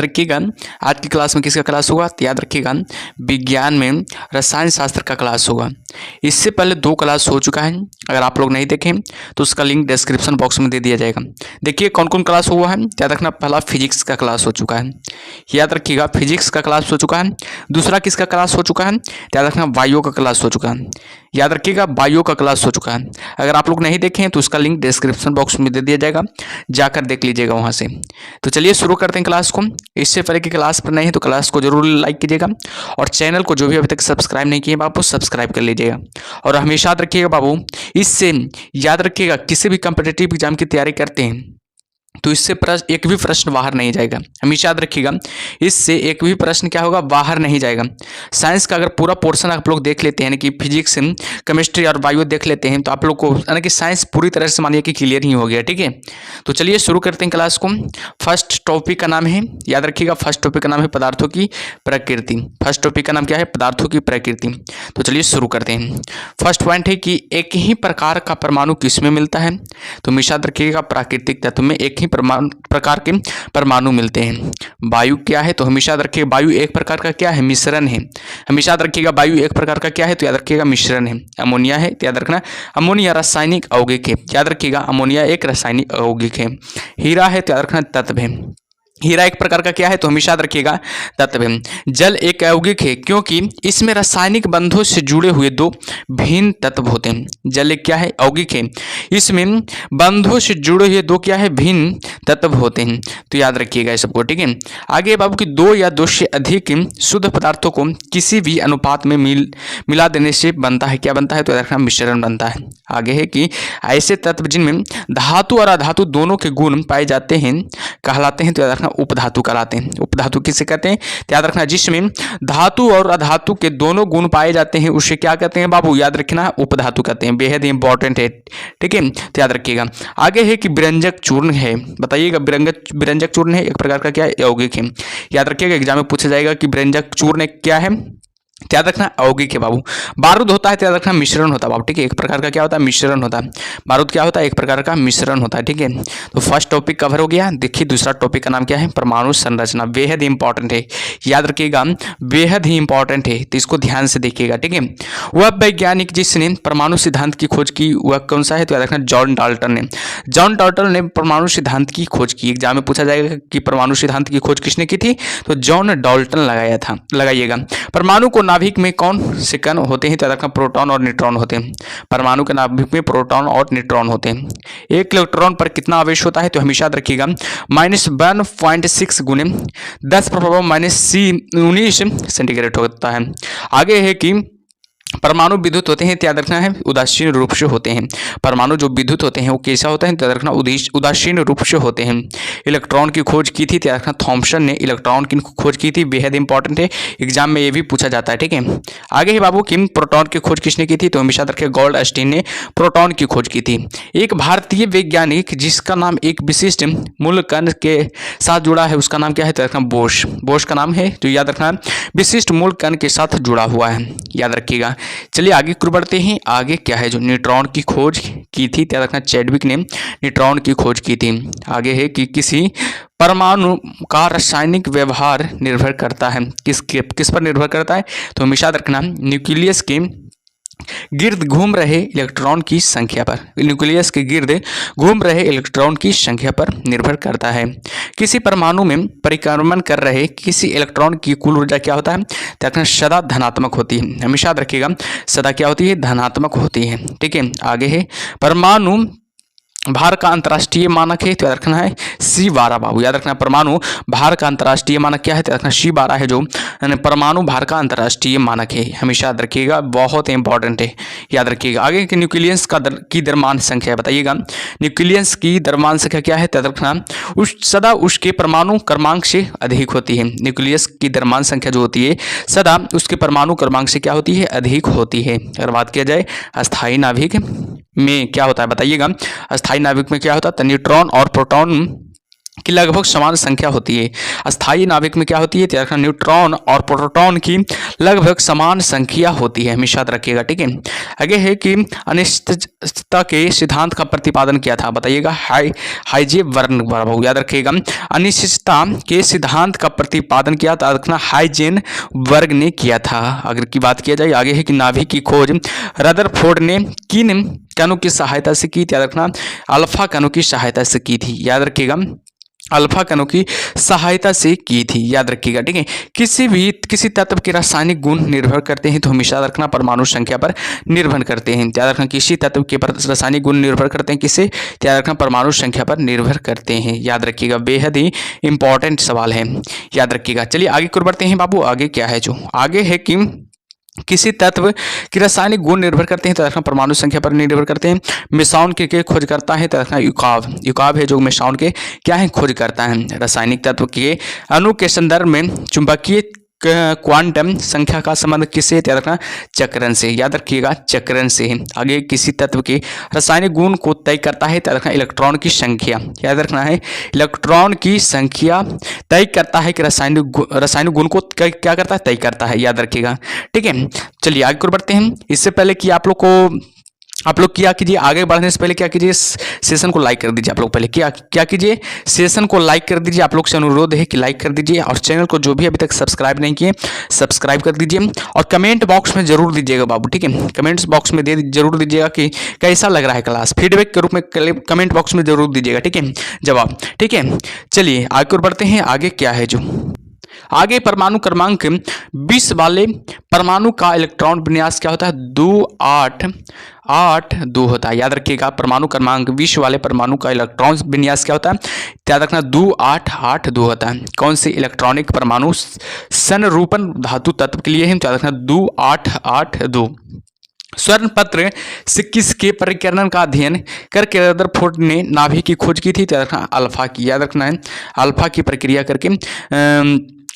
रखिएगा आज की क्लास में किसका क्लास होगा, तो याद रखिएगा विज्ञान में रसायन शास्त्र का क्लास होगा। इससे पहले 2 क्लास हो चुका है, अगर आप लोग नहीं देखें तो उसका लिंक डिस्क्रिप्शन बॉक्स में दे दिया जाएगा। देखिए कौन कौन क्लास हुआ है, याद रखना पहला फिजिक्स का क्लास हो चुका है, याद रखिएगा फिजिक्स का क्लास हो चुका है। दूसरा किसका क्लास हो चुका है, याद रखना बायो का क्लास हो चुका है, याद रखिएगा बायो का क्लास हो चुका है। अगर आप लोग नहीं देखें तो उसका लिंक डिस्क्रिप्शन बॉक्स में दे दिया जाएगा, जाकर देख लीजिएगा वहाँ से। तो चलिए शुरू करते हैं क्लास को। इससे पहले कि क्लास पर नहीं है तो क्लास को जरूर लाइक कीजिएगा और चैनल को जो भी अभी तक सब्सक्राइब नहीं किए बाबू सब्सक्राइब कर लीजिएगा। और हमेशा याद रखिएगा बाबू, इससे याद रखिएगा किसी भी कम्पिटिटिव एग्जाम की तैयारी करते हैं तो इससे एक भी प्रश्न बाहर नहीं जाएगा। हमेशा याद रखिएगा इससे एक भी प्रश्न क्या होगा, बाहर नहीं जाएगा। साइंस का अगर पूरा पोर्शन आप लोग देख लेते हैं, यानी कि फिजिक्स केमिस्ट्री और बायो देख लेते हैं, तो आप लोग को यानी कि साइंस पूरी तरह से मानिए कि क्लियर ही हो गया। ठीक है, तो चलिए शुरू करते हैं क्लास को। फर्स्ट टॉपिक का नाम है, याद रखिएगा फर्स्ट टॉपिक का नाम है पदार्थों की प्रकृति। फर्स्ट टॉपिक का नाम क्या है, पदार्थों की प्रकृति। तो चलिए शुरू करते हैं। फर्स्ट पॉइंट है कि एक ही प्रकार का परमाणु किसमें मिलता है, तो हमेशा याद रखिएगा प्राकृतिक तत्व में एक ही प्रकार के परमाणु मिलते हैं। वायु क्या है, तो हमेशा याद रखिएगा वायु एक प्रकार का क्या है, मिश्रण है। हमेशा याद रखिएगा वायु एक प्रकार का क्या है, तो याद रखिएगा मिश्रण है। अमोनिया है, तो याद रखना अमोनिया रासायनिक यौगिक है, याद रखिएगा अमोनिया एक रासायनिक यौगिक है। हीरा है, तो याद रखना तत्व है। हीरा एक प्रकार का क्या है, तो हमेशा याद रखिएगा तत्व है। जल एक यौगिक है क्योंकि इसमें रासायनिक बंधों से जुड़े हुए 2 भिन्न तत्व होते हैं। जल एक क्या है, यौगिक है, इसमें बंधों से जुड़े हुए 2 क्या है, भिन्न तत्व होते हैं। तो याद रखिएगा इस सबको। ठीक है, आगे बाबू की 2 या 2 से अधिक शुद्ध पदार्थों को किसी भी अनुपात में मिला देने से बनता है, क्या बनता है, तो याद रखना मिश्रण बनता है। आगे है कि ऐसे तत्व जिनमें धातु और अधातु दोनों के गुण पाए जाते हैं कहलाते हैं, तो याद रखना उपधातु कहलाते हैं। उपधातु किसे कहते हैं, याद रखना जिसमें धातु और अधातु के दोनों गुण पाए जाते हैं उसे क्या कहते हैं बाबू, याद रखना उपधातु कहते हैं। बेहद इंपॉर्टेंट है। ठीक है, तो याद रखिएगा। आगे है कि विरंजक चूर्ण है, बताइएगा विरंजक चूर्ण है एक प्रकार का क्या है, यौगिक है। याद रखिएगा एग्जाम में पूछा जाएगा कि विरंजक चूर्ण क्या है, याद रखना यौगिक है बाबू। बारूद होता है तो याद रखना मिश्रण होता है बाबू। ठीक है, एक प्रकार का क्या होता है, मिश्रण होता है। बारूद क्या होता है, एक प्रकार का मिश्रण होता है। ठीक है, तो फर्स्ट टॉपिक कवर हो गया। देखिए दूसरा टॉपिक का नाम क्या है, परमाणु संरचना। बेहद इंपॉर्टेंट है, याद रखिएगा बेहद ही इंपॉर्टेंट है, तो इसको ध्यान से देखिएगा। ठीक है, वह वैज्ञानिक जिसने परमाणु सिद्धांत की खोज की वह कौन सा है, तो याद रखना जॉन डाल्टन ने। जॉन डाल्टन ने परमाणु सिद्धांत की खोज की। एग्जाम में पूछा जाएगा कि परमाणु सिद्धांत की खोज किसने की थी, तो जॉन डाल्टन लगाइएगा। परमाणु को नाभिक में कौन से कण होते हैं, तो याद रखना प्रोटॉन और न्यूट्रॉन होते हैं। परमाणु के नाभिक में प्रोटॉन और न्यूट्रॉन होते हैं। एक इलेक्ट्रॉन पर कितना आवेश होता है, तो हमेशा याद रखिएगा -1.6 गुने 10⁻⁻19 सेंटीग्रेड होता है। आगे है कि परमाणु विद्युत होते हैं, तो याद रखना है उदासीन रूप से होते हैं। परमाणु जो विद्युत होते हैं वो कैसा होता है, तो याद रखना उदासीन रूप से होते हैं। इलेक्ट्रॉन की खोज की थी, तो याद रखना थॉमसन ने इलेक्ट्रॉन की खोज की थी। बेहद इंपॉर्टेंट है, एग्जाम में ये भी पूछा जाता है। ठीक है, आगे ही बाबू किम प्रोटॉन की खोज किसने की थी, तो हमेशा रखिए गोल्डस्टीन ने प्रोटॉन की खोज की थी। एक भारतीय वैज्ञानिक जिसका नाम एक विशिष्ट मूल कण के साथ जुड़ा है उसका नाम क्या है, तो रखना बोस। बोस का नाम है, तो याद रखना विशिष्ट मूल कण के साथ जुड़ा हुआ है, याद रखिएगा। चलिए आगे बढ़ते हैं। आगे क्या है, जो न्यूट्रॉन की खोज की थी, याद रखना चैडविक ने न्यूट्रॉन की खोज की थी। आगे है कि किसी परमाणु का रासायनिक व्यवहार निर्भर करता है, किस पर निर्भर करता है, तो हमेशा रखना न्यूक्लियस के गिर्द घूम रहे इलेक्ट्रॉन की संख्या पर। न्यूक्लियस के गिर्द घूम रहे इलेक्ट्रॉन की संख्या पर निर्भर करता है। किसी परमाणु में परिक्रमण कर रहे किसी इलेक्ट्रॉन की कुल ऊर्जा क्या होता है, तो सदा धनात्मक होती है। हमेशा याद रखिएगा सदा क्या होती है, धनात्मक होती है। ठीक है, आगे है परमाणु भार का अंतर्राष्ट्रीय मानक है, तो याद रखना है C12 बाबू। याद रखना परमाणु भार का अंतर्राष्ट्रीय मानक क्या है, तो याद रखना C12 है, जो परमाणु भार का अंतर्राष्ट्रीय मानक है। हमेशा याद रखिएगा, बहुत इंपॉर्टेंट है, याद रखिएगा। आगे के न्यूक्लियस की द्रव्यमान संख्या बताइएगा। न्यूक्लियस की द्रव्यमान संख्या क्या है, तो याद रखना सदा उसके परमाणु क्रमांक से अधिक होती है। न्यूक्लियस की द्रव्यमान संख्या जो होती है सदा उसके परमाणु क्रमांक से क्या होती है, अधिक होती है। अगर बात किया जाए अस्थायी नाभिक में क्या होता है बताइएगा। अस्थायी नाभिक में क्या होता है, तो न्यूट्रॉन और प्रोटॉन की लगभग समान संख्या होती है। अस्थायी नाभिक में क्या होती है, तो न्यूट्रॉन और प्रोटॉन की लगभग समान संख्या होती है, हमेशा याद रखिएगा। ठीक है, आगे है कि अनिश्चितता के सिद्धांत का प्रतिपादन किया था, बताइएगा। हाइजेनबर्ग, याद रखिएगा, अनिश्चितता के सिद्धांत का प्रतिपादन किया था, हाइजेनबर्ग ने किया था। अगर की बात किया जाए आगे है कि नाभिक की खोज रदरफोर्ड ने किन कणों की सहायता से की, याद रखना अल्फा कणों की सहायता से की थी, याद रखिएगा, अल्फा कणों की सहायता से की थी, याद रखिएगा। ठीक है, किसी तत्व के रासायनिक गुण निर्भर करते हैं, तो हमेशा याद रखना परमाणु संख्या पर निर्भर करते हैं, याद रखना किसी तत्व के रासायनिक गुण निर्भर करते हैं, किससे, याद रखना परमाणु संख्या पर निर्भर करते हैं, याद रखिएगा। बेहद ही इंपॉर्टेंट सवाल है, याद रखिएगा। चलिए आगे की ओर बढ़ते हैं बाबू। आगे क्या है, जो आगे है कि किसी तत्व की रासायनिक गुण निर्भर करते हैं, तो परमाणु संख्या पर निर्भर करते हैं। मेसॉन के खोज करता है, तो युकाव है जो मेसॉन के क्या है, खोज करता है। रासायनिक तत्व के अणु के संदर्भ में चुंबकीय क्वांटम संख्या का संबंध किससे, याद रखना चक्रण से, याद रखिएगा, चक्रण से। आगे किसी तत्व के रासायनिक गुण को तय करता है, याद रखना इलेक्ट्रॉन की संख्या, याद रखना है इलेक्ट्रॉन की संख्या तय करता है कि रासायनिक गुण को क्या करता है, तय करता है, याद रखिएगा। ठीक है, चलिए आगे को बढ़ते हैं। इससे पहले कि आप लोग क्या कीजिए, आगे बढ़ने से पहले क्या कीजिए, सेशन को लाइक कर दीजिए। आप लोग पहले क्या कीजिए, सेशन को लाइक कर दीजिए। आप लोग से अनुरोध है कि लाइक कर दीजिए, और चैनल को जो भी अभी तक सब्सक्राइब नहीं किए सब्सक्राइब कर दीजिए, और कमेंट बॉक्स में जरूर दीजिएगा बाबू। ठीक है, कमेंट्स बॉक्स में जरूर दीजिएगा कि कैसा लग रहा है क्लास, फीडबैक के रूप में कमेंट बॉक्स में जरूर दीजिएगा। ठीक है, जवाब। ठीक है, चलिए आगे और बढ़ते हैं। आगे क्या है, जो आगे परमाणु क्रमांक 20 वाले परमाणु का इलेक्ट्रॉन विन्यास क्या होता है, 2-8-8-2 होता है, याद रखिएगा। परमाणु क्रमांक 20 वाले परमाणु का इलेक्ट्रॉन विन्यास क्या होता है, याद रखना 2-8-8-2 होता है। कौन से इलेक्ट्रॉनिक परमाणु संरूपण धातु तत्व के लिए है, याद रखना 2-8-8-2। स्वर्ण पत्र से किसके परिकरण का अध्ययन करके रदरफोर्ड ने नाभिक की खोज की थी, याद रखना अल्फा की, याद रखना है अल्फा की प्रक्रिया करके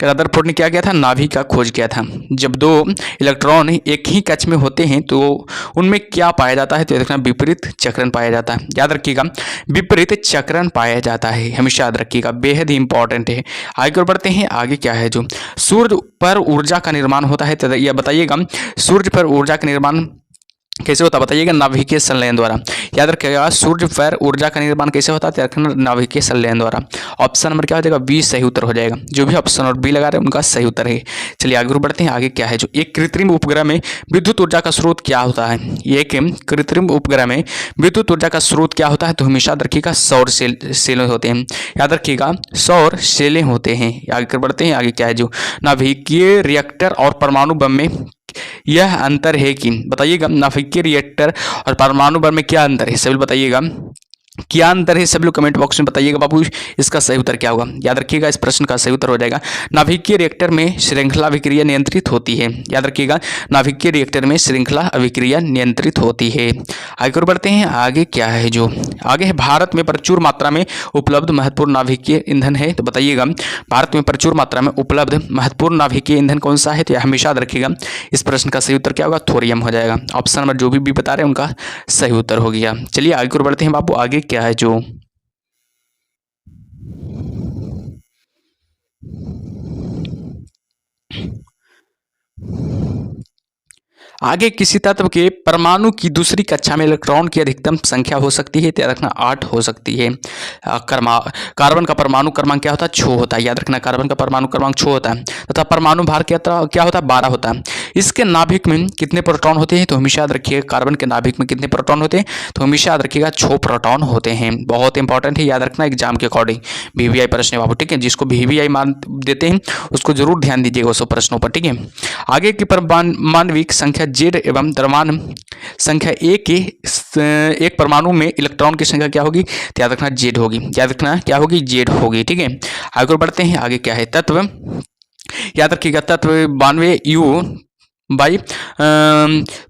रदरफोर्ड ने क्या किया था, नाभिक का खोज किया था। जब दो इलेक्ट्रॉन एक ही कक्ष में होते हैं तो उनमें क्या पाया जाता है, तो याद रखना विपरीत चक्रण पाया जाता है, याद रखिएगा, विपरीत चक्रण पाया जाता है, हमेशा याद रखिएगा, बेहद ही इंपॉर्टेंट है। आगे और बढ़ते हैं। आगे क्या है, जो सूर्य पर ऊर्जा का निर्माण होता है, तो यह बताइएगा सूर्य पर ऊर्जा का निर्माण कैसे होता है, बताइएगा नाभिकीय संलयन द्वारा, याद रखिएगा। सूर्य पर ऊर्जा का निर्माण कैसे होता है, नाभिकीय संलयन द्वारा। ऑप्शन नंबर क्या हो जाएगा, बी सही उत्तर हो जाएगा। जो भी ऑप्शन और बी लगा रहे हैं उनका सही उत्तर है। चलिए आगे बढ़ते हैं। आगे क्या है, जो एक कृत्रिम उपग्रह में विद्युत ऊर्जा का स्रोत क्या होता है, एक कृत्रिम उपग्रह में विद्युत ऊर्जा का स्रोत क्या होता है, तो हमेशा याद रखिएगा सौर सेलें होते हैं, याद रखिएगा सौर सेलें होते हैं। आगे बढ़ते हैं। आगे क्या है, जो नाभिकीय रिएक्टर और परमाणु बम में यह अंतर है कि, बताइएगा नाभिकीय रिएक्टर और परमाणु बम में क्या अंतर है, सभी बताइएगा क्या अंतर है, सभी लोग कमेंट बॉक्स में बताइएगा बाबू, इसका सही उत्तर क्या होगा। याद रखिएगा इस प्रश्न का सही उत्तर हो जाएगा नाभिकीय रिएक्टर में श्रृंखला अभिक्रिया नियंत्रित होती है, याद रखिएगा नाभिकीय रिएक्टर में श्रृंखला अभिक्रिया नियंत्रित होती है। आगे और बढ़ते हैं। आगे क्या है, जो आगे है भारत में प्रचुर मात्रा में उपलब्ध महत्वपूर्ण नाभिकीय ईंधन है, तो बताइएगा भारत में प्रचुर मात्रा में उपलब्ध महत्वपूर्ण नाभिकीय ईंधन कौन सा है, तो हमेशा याद रखिएगा इस प्रश्न का सही उत्तर क्या होगा, थोरियम हो जाएगा। ऑप्शन नंबर जो भी बता रहे हैं उनका सही उत्तर हो गया। चलिए आगे और बढ़ते हैं बाबू। आगे क्या है, जो आगे किसी तत्व के परमाणु की दूसरी कक्षा में इलेक्ट्रॉन की अधिकतम संख्या हो सकती है, तो याद रखना 8 हो सकती है। कार्बन का परमाणु क्रमांक क्या होता है, 6 होता है, याद रखना कार्बन का परमाणु क्रमांक 6 होता है, तथा परमाणु भार क्या होता है, 12 होता है। इसके नाभिक में कितने प्रोटॉन होते हैं, तो हमेशा याद रखिएगा कार्बन के नाभिक में कितने प्रोटॉन होते हैं, तो हमेशा याद रखिएगा 6 प्रोटॉन होते हैं। बहुत इंपॉर्टेंट है, याद रखना एग्जाम के अकॉर्डिंग VVI प्रश्न बाबू, ठीक है। जिसको VVI मान देते हैं उसको जरूर ध्यान दीजिएगा उस प्रश्नों पर, ठीक है। आगे की मानविक संख्या Z एवं द्रव्यमान संख्या एक परमाणु में इलेक्ट्रॉन की संख्या क्या होगी, तो याद रखना Z होगी, याद रखना क्या होगी, Z होगी, ठीक है। आगे बढ़ते हैं। आगे क्या है, तत्व, याद रखिएगा तत्व 92U बाई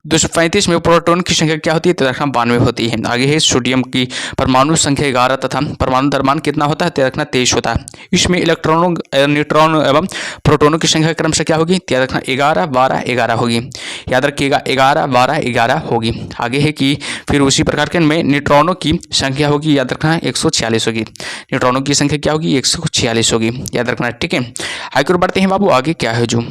235 में प्रोटॉन की संख्या क्या होती है, तो रखना 92 होती है। आगे है सोडियम की परमाणु संख्या 11 तथा परमाणु द्रव्यमान कितना होता है, तो रखना 23 होता है। इसमें इलेक्ट्रॉनों न्यूट्रॉन एवं प्रोटोनों की संख्या क्रमशः क्या होगी, तो रखना 11 12 11 होगी। याद रखिएगा 11 12 11 होगी। आगे है कि फिर उसी प्रकार के में न्यूट्रॉनों की संख्या होगी, याद रखना 146 होगी। न्यूट्रॉनों की संख्या क्या होगी, 146 होगी, याद रखना। ठीक है, आगे बढ़ते हैं बाबू। आगे क्या है, जो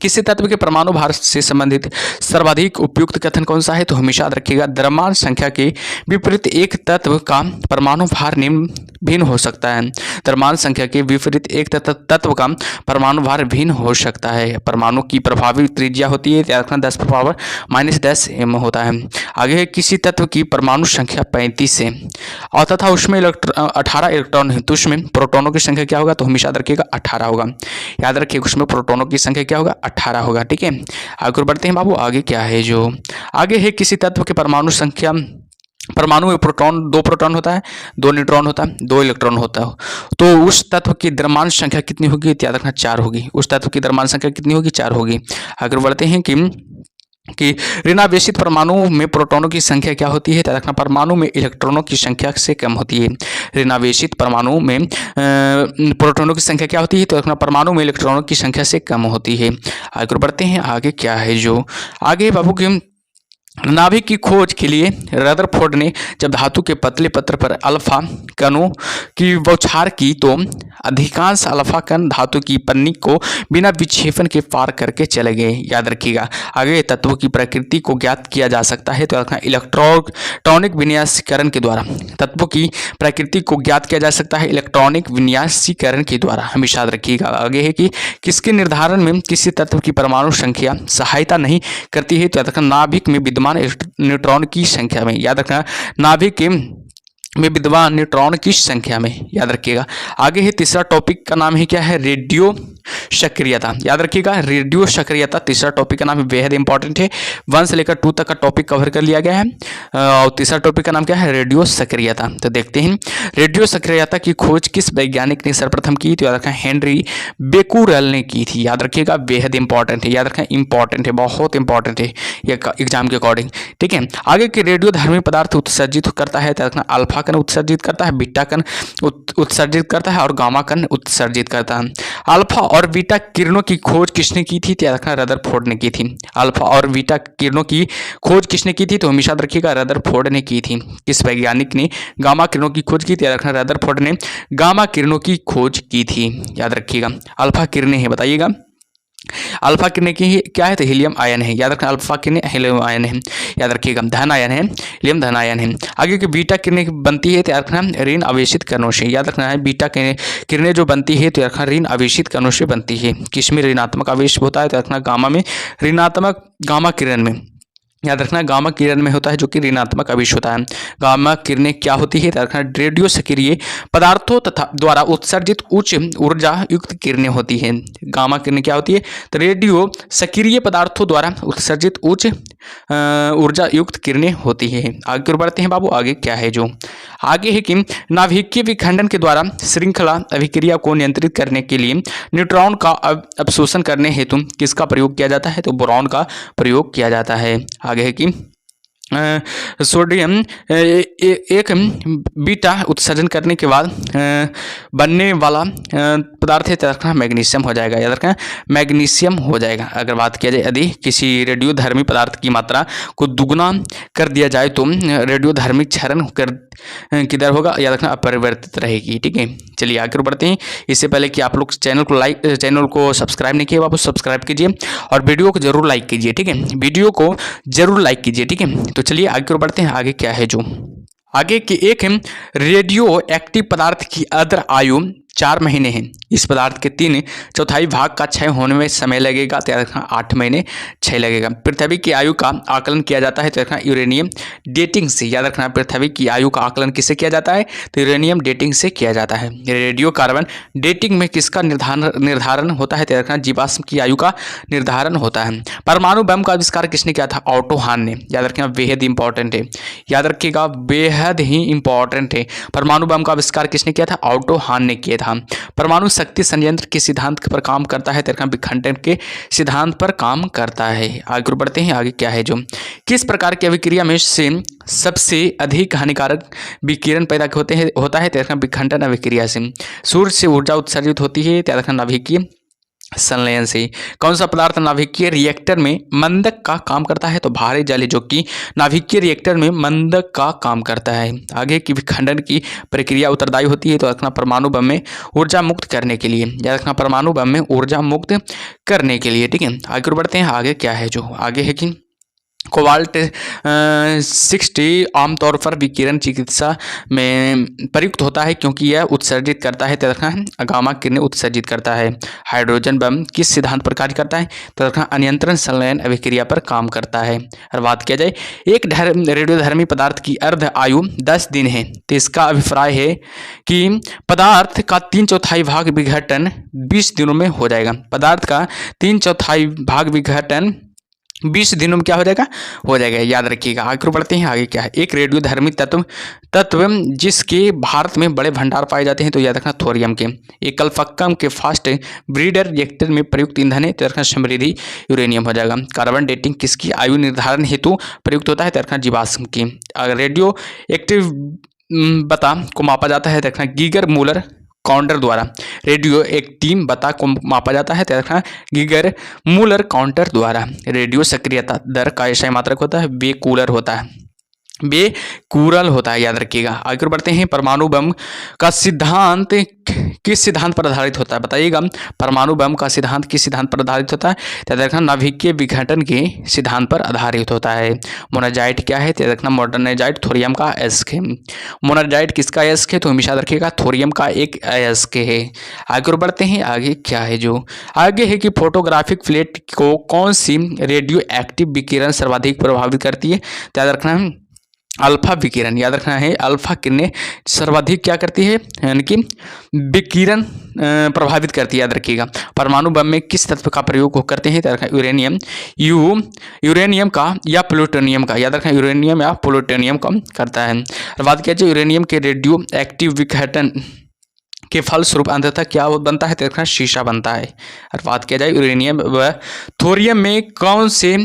किसी तत्व के परमाणु भार से संबंधित सर्वाधिक उपयुक्त कथन कौन सा है, तो हमेशा याद रखिएगा द्रव्यमान संख्या के विपरीत एक तत्व का परमाणु भार निम्न भिन्न हो सकता है। द्रव्यमान संख्या के विपरीत एक तत्व का परमाणु भार भिन्न हो सकता है। परमाणु की प्रभावी त्रिज्या होती है, याद रखना 10⁻⁻10 m होता है। आगे है किसी तत्व की परमाणु संख्या 35 है और तथा उसमें 18 इलेक्ट्रॉन है, तो उसमें प्रोटोनों की संख्या क्या होगा, तो हमेशा याद रखिएगा 18 होगा। याद रखिएगा उसमें प्रोटोनों की संख्या क्या होगा, 18 होगा। ठीक है, आगे बढ़ते हैं बाबू। आगे क्या है, जो आगे है किसी तत्व के परमाणु संख्या, परमाणु में दो प्रोटॉन होता है, 2 न्यूट्रॉन होता है, 2 इलेक्ट्रॉन होता है, तो उस तत्व की द्रव्यमान संख्या कितनी होगी, याद रखना 4 होगी। उस तत्व की द्रव्यमान संख्या कितनी होगी, 4 होगी। आगे बढ़ते हैं कि ऋणावेशित परमाणु में प्रोटॉनों की संख्या क्या होती है, याद रखना परमाणु में इलेक्ट्रॉनों की संख्या से कम होती है। ऋणावेशित परमाणु में प्रोटॉनों की संख्या क्या होती है, तो रखना परमाणु में इलेक्ट्रॉनों की संख्या से कम होती है। आगे बढ़ते हैं। आगे क्या है, जो आगे बाबू की नाभिक की खोज के लिए रदरफोर्ड ने जब धातु के पतले पत्र पर अल्फा कणों की बौछार की, तो अधिकांश अल्फा कण धातु की पन्नी को बिना विक्षेपण के पार करके चले गए। याद रखिएगा आगे तत्वों की प्रकृति को ज्ञात किया जा सकता है, तो इलेक्ट्रॉनिक विन्यासीकरण के द्वारा। तत्वों की प्रकृति को ज्ञात किया जा सकता है इलेक्ट्रॉनिक विन्यासीकरण के द्वारा, हमेशा याद रखिएगा। आगे है कि किसके निर्धारण में किसी तत्व की परमाणु संख्या सहायता नहीं करती है, तो याद रखना नाभिक में न्यूट्रॉन की संख्या में। याद रखना नाभिक में विद्यमान न्यूट्रॉन की संख्या में, याद रखिएगा। आगे है तीसरा टॉपिक का नाम है क्या है, रेडियो सक्रियता। याद रखिएगा रेडियो सक्रियता तीसरा टॉपिक का नाम है, बेहद इंपॉर्टेंट है। 1 से लेकर 2 तक का टॉपिक कवर कर लिया गया है और तीसरा टॉपिक का नाम क्या है, रेडियो सक्रियता। तो देखते हैं रेडियो सक्रियता की खोज किस वैज्ञानिक ने सर्वप्रथम की, तो याद रखना हेनरी बेकुरेल ने की थी। याद रखिएगा बेहद इंपॉर्टेंट है, याद रखना इंपॉर्टेंट है, बहुत इंपॉर्टेंट है ये एग्जाम के अकॉर्डिंग। ठीक है, आगे के रेडियो धर्मी पदार्थ उत्सर्जित करता है, तो रखना अल्फा कण उत्सर्जित करता है, बीटा कण उत्सर्जित करता है और गामा कण उत्सर्जित करता है। अल्फा और बीटा किरणों की खोज किसने की थी, याद रखना रदरफोर्ड ने की थी। अल्फा और बीटा किरणों की खोज किसने की थी, तो हमेशा याद रखिएगा रदरफोर्ड ने की थी। किस वैज्ञानिक ने गामा किरणों की खोज की थी, याद रखना रदरफोर्ड ने गामा किरणों की खोज की थी। याद रखिएगा अल्फा किरणें है, बताइएगा अल्फा किरणें की क्या है, तो हीलियम आयन है। याद रखना अल्फा किरणें हीलियम आयन है, याद रखिएगा धन आयन है, हीलियम धन आयन है। आगे की बीटा किरणें बनती है, तो याद रखना ऋण आवेशित कणों से। याद रखना है बीटा किरणें जो बनती है, तो याद रखना ऋण आवेशित कणों से बनती है। किसमें ऋणात्मक आवेश होता है, तो याद रखना गामा में, ऋणात्मक गामा किरण में। याद रखना गामा किरण में होता है जो कि ऋणात्मक आवेश होता है। गामा किरणें क्या होती है, याद रखना रेडियो सक्रिय पदार्थों तथा द्वारा उत्सर्जित उच्च ऊर्जा युक्त किरणें होती हैं। गामा किरणें क्या होती है, तो रेडियो सक्रिय पदार्थों द्वारा उत्सर्जित उच्च ऊर्जा युक्त किरणें होती है। आगे बढ़ते हैं बाबू। आगे क्या है, जो आगे है कि नाभिकीय विखंडन के द्वारा श्रृंखला अभिक्रिया को नियंत्रित करने के लिए न्यूट्रॉन का अवशोषण करने हेतु किसका प्रयोग किया जाता है, तो बोरॉन का प्रयोग किया जाता है। आगे है कि सोडियम एक बीटा उत्सर्जन करने के बाद बनने वाला पदार्थ है, रखना मैग्नीशियम हो जाएगा। याद रखना मैग्नीशियम हो जाएगा। अगर बात किया जाए यदि किसी रेडियोधर्मी पदार्थ की मात्रा को दुगुना कर दिया जाए, तो रेडियोधर्मी क्षरण की दर होगा, याद रखना अपरिवर्तित रहेगी। ठीक है, चलिए आगे बढ़ते हैं। इससे पहले कि आप लोग चैनल को सब्सक्राइब नहीं किए, आप सब्सक्राइब कीजिए और वीडियो को जरूर लाइक कीजिए। ठीक है, वीडियो को जरूर लाइक कीजिए। ठीक है, तो चलिए आगे बढ़ते हैं। आगे क्या है, जो आगे की एक रेडियो एक्टिव पदार्थ की अदर आयु 4 महीने हैं। इस पदार्थ के 3/4 भाग का क्षय होने में समय लगेगा, तो याद रखना 8 महीने क्षय लगेगा। पृथ्वी की आयु का आकलन किया जाता है, तो रखना यूरेनियम डेटिंग से। याद रखना पृथ्वी की आयु का आकलन किससे किया जाता है, तो यूरेनियम डेटिंग से किया जाता है। रेडियो कार्बन डेटिंग में किसका निर्धारण होता है, तो रखना जीवाश्म की आयु का निर्धारण होता है। परमाणु बम का आविष्कार किसने किया था, ऑटो हान ने। याद रखना बेहद इंपॉर्टेंट है, याद रखिएगा बेहद ही इंपॉर्टेंट है। परमाणु बम का आविष्कार किसने किया था, ऑटो हान ने किया था। था। परमाणु शक्ति संयंत्र किस सिद्धांत पर काम करता है? तो विखंडन के सिद्धांत पर काम करता है। आगे बढ़ते हैं, आगे क्या है जो किस प्रकार की अभिक्रिया में से सबसे अधिक हानिकारक विकिरण पैदा होता है? तो विखंडन अभिक्रिया से। सूर्य से ऊर्जा उत्सर्जित होती है तो नाभिकीय संलयन से। कौन सा पदार्थ नाभिकीय रिएक्टर में मंदक का काम करता है? तो भारी जल, जो कि नाभिकीय रिएक्टर में मंदक का काम करता है। आगे की विखंडन की प्रक्रिया उत्तरदायी होती है? तो रखना परमाणु बम में ऊर्जा मुक्त करने के लिए, या रखना परमाणु बम में ऊर्जा मुक्त करने के लिए। ठीक है, आगे बढ़ते हैं, आगे क्या है जो आगे है कि कोबाल्ट 60 आमतौर पर विकिरण चिकित्सा में प्रयुक्त होता है क्योंकि यह उत्सर्जित करता है तथा गामा किरणें उत्सर्जित करता है। हाइड्रोजन बम किस सिद्धांत पर कार्य करता है? तथा अनियंत्रण संलयन अभिक्रिया पर काम करता है। और बात किया जाए एक रेडियोधर्मी पदार्थ की अर्ध आयु 10 दिन है, तो इसका अभिप्राय है कि पदार्थ का 3/4 भाग विघटन 20 दिनों में हो जाएगा। पदार्थ का 3/4 भाग विघटन 20 दिनों में क्या हो जाएगा, याद रखिएगा। आगे बढ़ते हैं, आगे क्या है एक रेडियोधर्मी तत्व जिसके भारत में बड़े भंडार पाए जाते हैं? तो याद रखना थोरियम के। एक कल्फक्कम के फास्ट ब्रीडर रिएक्टर में प्रयुक्त ईंधन है तो रखना समृद्धि यूरेनियम हो जाएगा। कार्बन डेटिंग किसकी आयु निर्धारण हेतु प्रयुक्त होता है? तो रखना जीवाश्म की। अगर रेडियो एक्टिव बता को मापा जाता है तो रखना गीगर मूलर काउंटर द्वारा। रेडियो एक्टिव बता को मापा जाता है तो रखना गीगर मूलर काउंटर द्वारा। रेडियो सक्रियता दर का ऐसा मात्रक होता है, बेकूलर होता है, बेकूरल होता है, याद रखिएगा। आगे बढ़ते हैं, परमाणु बम का सिद्धांत किस सिद्धांत पर आधारित होता है? बताइएगा, परमाणु बम का सिद्धांत किस सिद्धांत पर आधारित होता है? तो देखना नाभिकीय विघटन के सिद्धांत पर आधारित होता है। मोनाजाइट क्या है? तो देखना मोनाजाइट थोरियम का अयस्क है। मोनाजाइट किसका अयस्क है? तो हमेशा रखिएगा थोरियम का एक अयस्क है। आगे बढ़ते हैं, आगे क्या है जो आगे है कि फोटोग्राफिक प्लेट को कौन सी रेडियो एक्टिव विकिरण सर्वाधिक प्रभावित करती है? तो याद रखना है अल्फा विकिरण, याद रखना है अल्फा किरणें सर्वाधिक क्या करती है, यानी कि विकिरण प्रभावित करती है, याद रखिएगा। परमाणु बम में किस तत्व का प्रयोग करते हैं? यूरेनियम, यूरेनियम का या प्लूटोनियम का, याद रखना यूरेनियम या प्लूटोनियम का करता है। और बात किया जाए यूरेनियम के रेडियो एक्टिव विघटन के फलस्वरूप अंततः क्या बनता है? तो शीशा बनता है। और बात किया जाए यूरेनियम व थोरियम में कौन से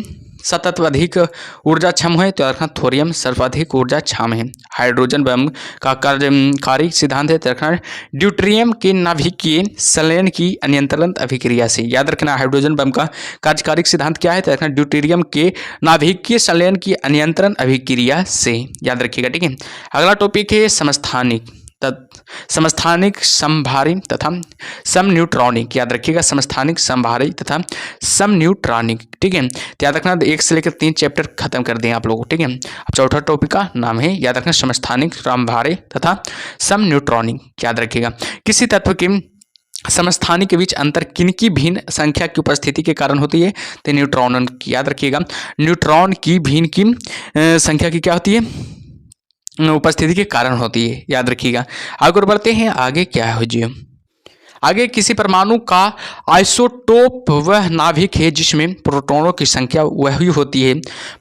सतत अधिक ऊर्जा क्षम है? तो रखना थोरियम सर्वाधिक ऊर्जा क्षम है। हाइड्रोजन बम का कार्यकारी सिद्धांत है तो रखना ड्यूटेरियम के नाभिकीय संलयन की अनियंत्रित अभिक्रिया से। याद रखना हाइड्रोजन बम का कार्यकारी सिद्धांत क्या है? तो रखना ड्यूटेरियम के नाभिकीय संलयन की अनियंत्रण अभिक्रिया से, याद रखिएगा। ठीक है, अगला टॉपिक है समस्थानिक समभारी तथा समन्यूट्रॉनिक, याद रखिएगा समस्थानिक समभारी तथा समन्यूट्रॉनिक। ठीक है, तो याद रखना 1 से लेकर 3 चैप्टर खत्म कर दें आप लोग। ठीक है, अब चौथा टॉपिक का नाम है याद रखना समस्थानिक समभारी तथा समन्यूट्रॉनिक, याद रखिएगा। किसी तत्व के समस्थानिक के बीच अंतर किनकी भिन्न संख्या की उपस्थिति के कारण होती है? तो न्यूट्रॉन की, याद रखिएगा न्यूट्रॉन की भिन्न की संख्या की क्या होती है? उपस्थिति के कारण होती है, याद रखिएगा। आगे बढ़ते हैं, आगे क्या है जी आगे किसी परमाणु का आइसोटोप वह नाभिक है जिसमें प्रोटॉनों की संख्या वही होती है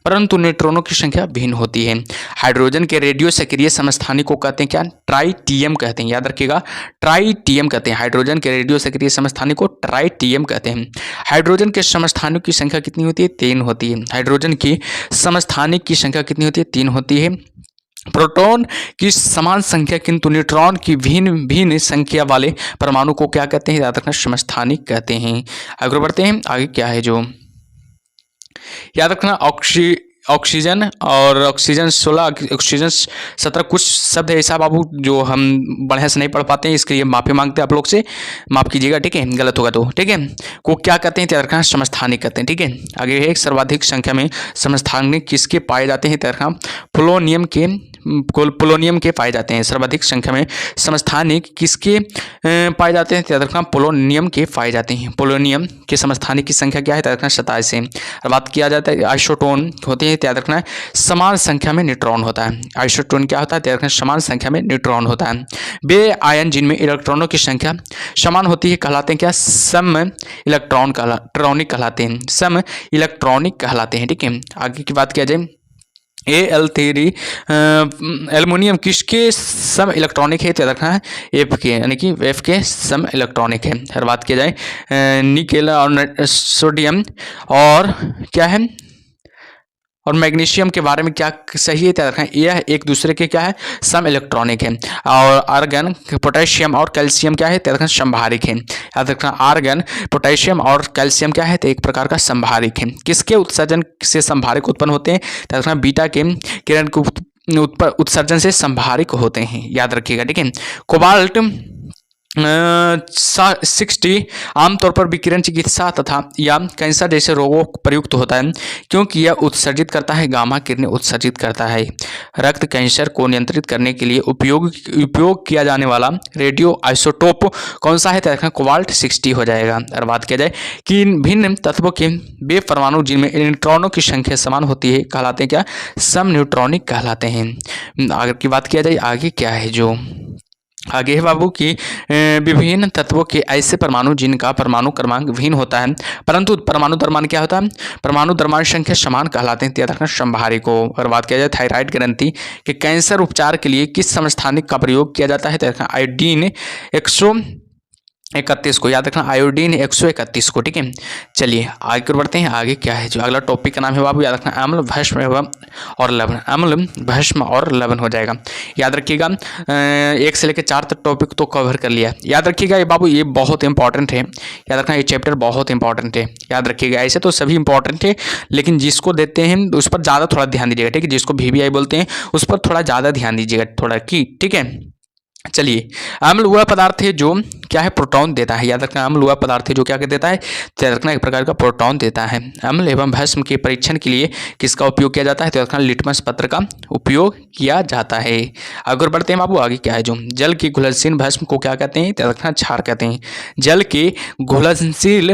परंतु न्यूट्रॉनों की संख्या भिन्न होती है। हाइड्रोजन के रेडियो सक्रिय समस्थानिक को कहते हैं क्या? ट्राइटियम कहते हैं, याद रखिएगा ट्राइटियम कहते हैं। हाइड्रोजन के रेडियो सक्रिय समस्थानिक को ट्राइटियम कहते हैं। हाइड्रोजन के समस्थानिक की संख्या कितनी होती है? 3 होती है। हाइड्रोजन की समस्थानिक की संख्या कितनी होती है? 3 होती है। प्रोटॉन की समान संख्या किंतु न्यूट्रॉन की भिन्न संख्या वाले परमाणु को क्या कहते हैं? याद रखना समस्थानिक कहते हैं। आगे बढ़ते हैं, आगे क्या है जो याद रखना ऑक्सीजन और ऑक्सीजन 16 ऑक्सीजन 17 कुछ शब्द ऐसा बाबू जो हम बढ़िया से नहीं पढ़ पाते हैं, इसके लिए माफी मांगते हैं आप लोग से, माफ कीजिएगा। ठीक है, गलत होगा तो। ठीक है, को क्या कहते हैं? तरखा समस्थानिक कहते हैं। ठीक है, आगे है सर्वाधिक संख्या में समस्थानिक किसके पाए जाते हैं? तरखा पोलोनियम के पाए जाते हैं। सर्वाधिक संख्या में समस्थानिक किसके पाए जाते हैं? तरखा पोलोनियम के पाए जाते हैं। पोलोनियम के समस्थानिक की संख्या क्या है? तरखा 27 है। और बात किया जाता है आइसोटोन होते हैं, याद रखना है समान संख्या में न्यूट्रॉन होता है। आइसोटोन क्या होता है? याद रखना समान संख्या में न्यूट्रॉन होता है। वे आयन जिनमें इलेक्ट्रॉनों की संख्या समान होती है कहलाते हैं क्या? सम इलेक्ट्रॉनिक कहलाते हैं, सम इलेक्ट्रॉनिक कहलाते हैं। ठीक है, आगे की बात किया जाए Al3 एल्युमिनियम किसके सम इलेक्ट्रॉनिक है, तो याद रखना है एफ के, यानी कि एफ के सम इलेक्ट्रॉनिक है। हर बात की जाए निकेल और सोडियम और क्या है और मैग्नीशियम के बारे में क्या सही है, याद रखना यह एक दूसरे के क्या है सम इलेक्ट्रॉनिक है। और आर्गन पोटेशियम और कैल्शियम क्या है, याद रखना संभारिक है। याद रखना आर्गन पोटेशियम और कैल्शियम क्या है, तो एक प्रकार का संभारिक है। किसके उत्सर्जन से संभारिक उत्पन्न होते हैं, याद रखना बीटा के किरण के उत्सर्जन से संभारिक होते हैं, याद रखिएगा, ठीक है। कोबाल्ट 60 आमतौर पर विकिरण चिकित्सा तथा या कैंसर जैसे रोगों प्रयुक्त होता है, क्योंकि यह उत्सर्जित करता है गामा किरणें उत्सर्जित करता है। रक्त कैंसर को नियंत्रित करने के लिए उपयोग किया जाने वाला रेडियो आइसोटोप कौन सा है, तो रखना कोबाल्ट 60 हो जाएगा। और बात किया जाए कि भिन्न तत्वों के वे परमाणु जिनमें इलेक्ट्रॉनों की संख्या समान होती है कहलाते हैं क्या, सम न्यूट्रॉनिक कहलाते हैं। आगे की बात किया जाए, आगे क्या है जो आगे है बाबू की विभिन्न तत्वों के ऐसे परमाणु जिनका परमाणु क्रमांक भिन्न होता है परंतु परमाणु द्रव्यमान क्या होता है, परमाणु द्रव्यमान संख्या समान कहलाते हैं, याद रखना संभारिक हो। और बात किया जाए थायराइड ग्रंथि के कैंसर उपचार के लिए किस समस्थानिक का प्रयोग किया जाता है, तो याद रखना आयोडीन 131 को, याद रखना आयोडीन 131 को, ठीक है। चलिए आगे बढ़ते हैं, आगे क्या है जो अगला टॉपिक का नाम है बाबू, याद रखना अम्ल भस्म एवं और लवण, अम्ल भस्म और लवण हो जाएगा। याद रखिएगा 1 से लेकर 4 तक टॉपिक तो कवर कर लिया। याद रखिएगा ये बाबू ये बहुत इंपॉर्टेंट है, याद रखना ये चैप्टर बहुत इंपॉर्टेंट है, याद रखिएगा। ऐसे तो सभी इंपॉर्टेंट है लेकिन जिसको देते हैं उस पर ज़्यादा थोड़ा ध्यान दीजिएगा, ठीक है। जिसको VBI बोलते हैं उस पर थोड़ा ज़्यादा ध्यान दीजिएगा थोड़ा की, ठीक है। चलिए अम्ल वह पदार्थ है जो क्या है प्रोटॉन देता है, याद रखना अम्ल वह पदार्थ है जो क्या देता है, याद रखना एक प्रकार का प्रोटॉन देता है। अम्ल एवं भस्म के परीक्षण के लिए किसका उपयोग किया जाता है, तो याद रखना लिटमस पत्र का उपयोग किया जाता है। अगर बढ़ते हैं बाबू आगे क्या है जो जल की घुलनशील भस्म को क्या कहते हैं, याद रखना क्षार कहते हैं। जल के घुलनशील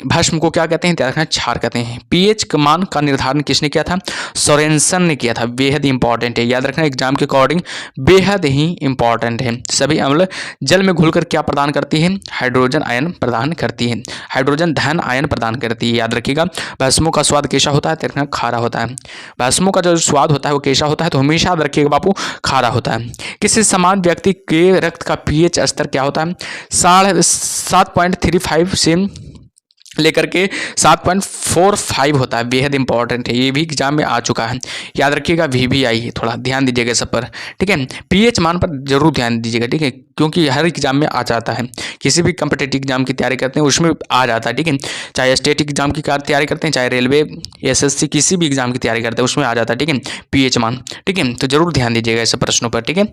भस्म को क्या कहते हैं, याद रखना क्षार कहते हैं। पीएच मान का निर्धारण किसने किया था, सोरेनसन ने किया था, बेहद इंपॉर्टेंट है, याद रखना एग्जाम के अकॉर्डिंग बेहद ही इंपॉर्टेंट है। सभी अम्ल जल में घुलकर क्या प्रदान करती है, हाइड्रोजन आयन प्रदान करती है, हाइड्रोजन धन आयन प्रदान करती है। याद रखिएगा भस्मों का स्वाद कैसा होता है, तो खारा होता है। भस्मों का जो स्वाद होता है वो कैसा होता है, तो हमेशा याद रखिएगा बापू खारा होता है। किसी समान व्यक्ति के रक्त का पीएच स्तर क्या होता है, 7.35 से लेकर के 7.45 होता है, बेहद इंपॉर्टेंट है, ये भी एग्जाम में आ चुका है। याद रखिएगा VBI है, थोड़ा ध्यान दीजिएगा सब पर, ठीक है। पीएच मान पर जरूर ध्यान दीजिएगा, ठीक है, क्योंकि हर एग्जाम में आ जाता है। किसी भी कम्पिटेटिव एग्जाम की तैयारी करते हैं उसमें आ जाता है, ठीक है। चाहे स्टेट एग्जाम की तैयारी करते हैं, चाहे रेलवे SSC किसी भी एग्जाम की तैयारी करते हैं उसमें आ जाता है, ठीक है, पीएच मान, ठीक है। तो जरूर ध्यान दीजिएगा ऐसे प्रश्नों पर, ठीक है।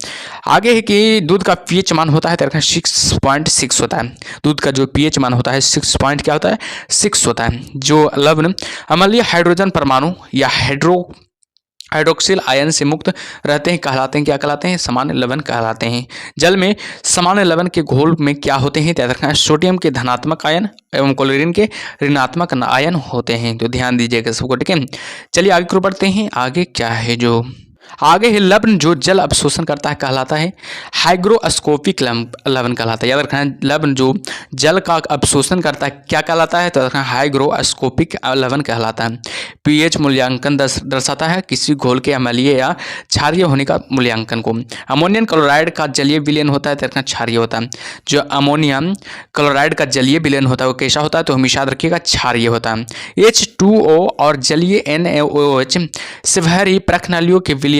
आगे है कि दूध का पीएच मान होता है, तो 6.6 होता है। दूध का जो पीएच मान होता है 6 पॉइंट क्या होता है, 6 होता है। जो लवण अम्लीय हाइड्रोजन परमाणु या हाइड्रोक्सिल आयन से मुक्त रहते हैं कहलाते हैं, क्या कहलाते हैं, सामान्य लवण कहलाते हैं। जल में सामान्य लवण के घोल में क्या होते हैं, याद रखना है सोडियम के धनात्मक आयन एवं क्लोरीन के ऋणात्मक आयन होते हैं, तो ध्यान दीजिएगा सबको, ठीक है। चलिए आगे को बढ़ते हैं, आगे क्या है जो आगे है लवण जो जल अवशोषण करता है कहलाता है हाइग्रोस्कोपिक लवण कहलाता है। याद रखना है लवण जो जल का अवशोषण करता है क्या कहलाता है, तो रखना हाइग्रोस्कोपिक लवण कहलाता है। पीएच मूल्यांकन दर्शाता है किसी घोल के अम्लीय या क्षारीय होने का मूल्यांकन को। अमोनियम क्लोराइड का जलीय विलयन होता है, तो रखना क्षारीय होता है। जो अमोनियम क्लोराइड का जलीय विलयन होता है वो कैसा होता है, तो हमेशा याद रखिएगा क्षारीय होता है। H2O और जलीय NaOH से भरी प्रखनालियों के विलयनों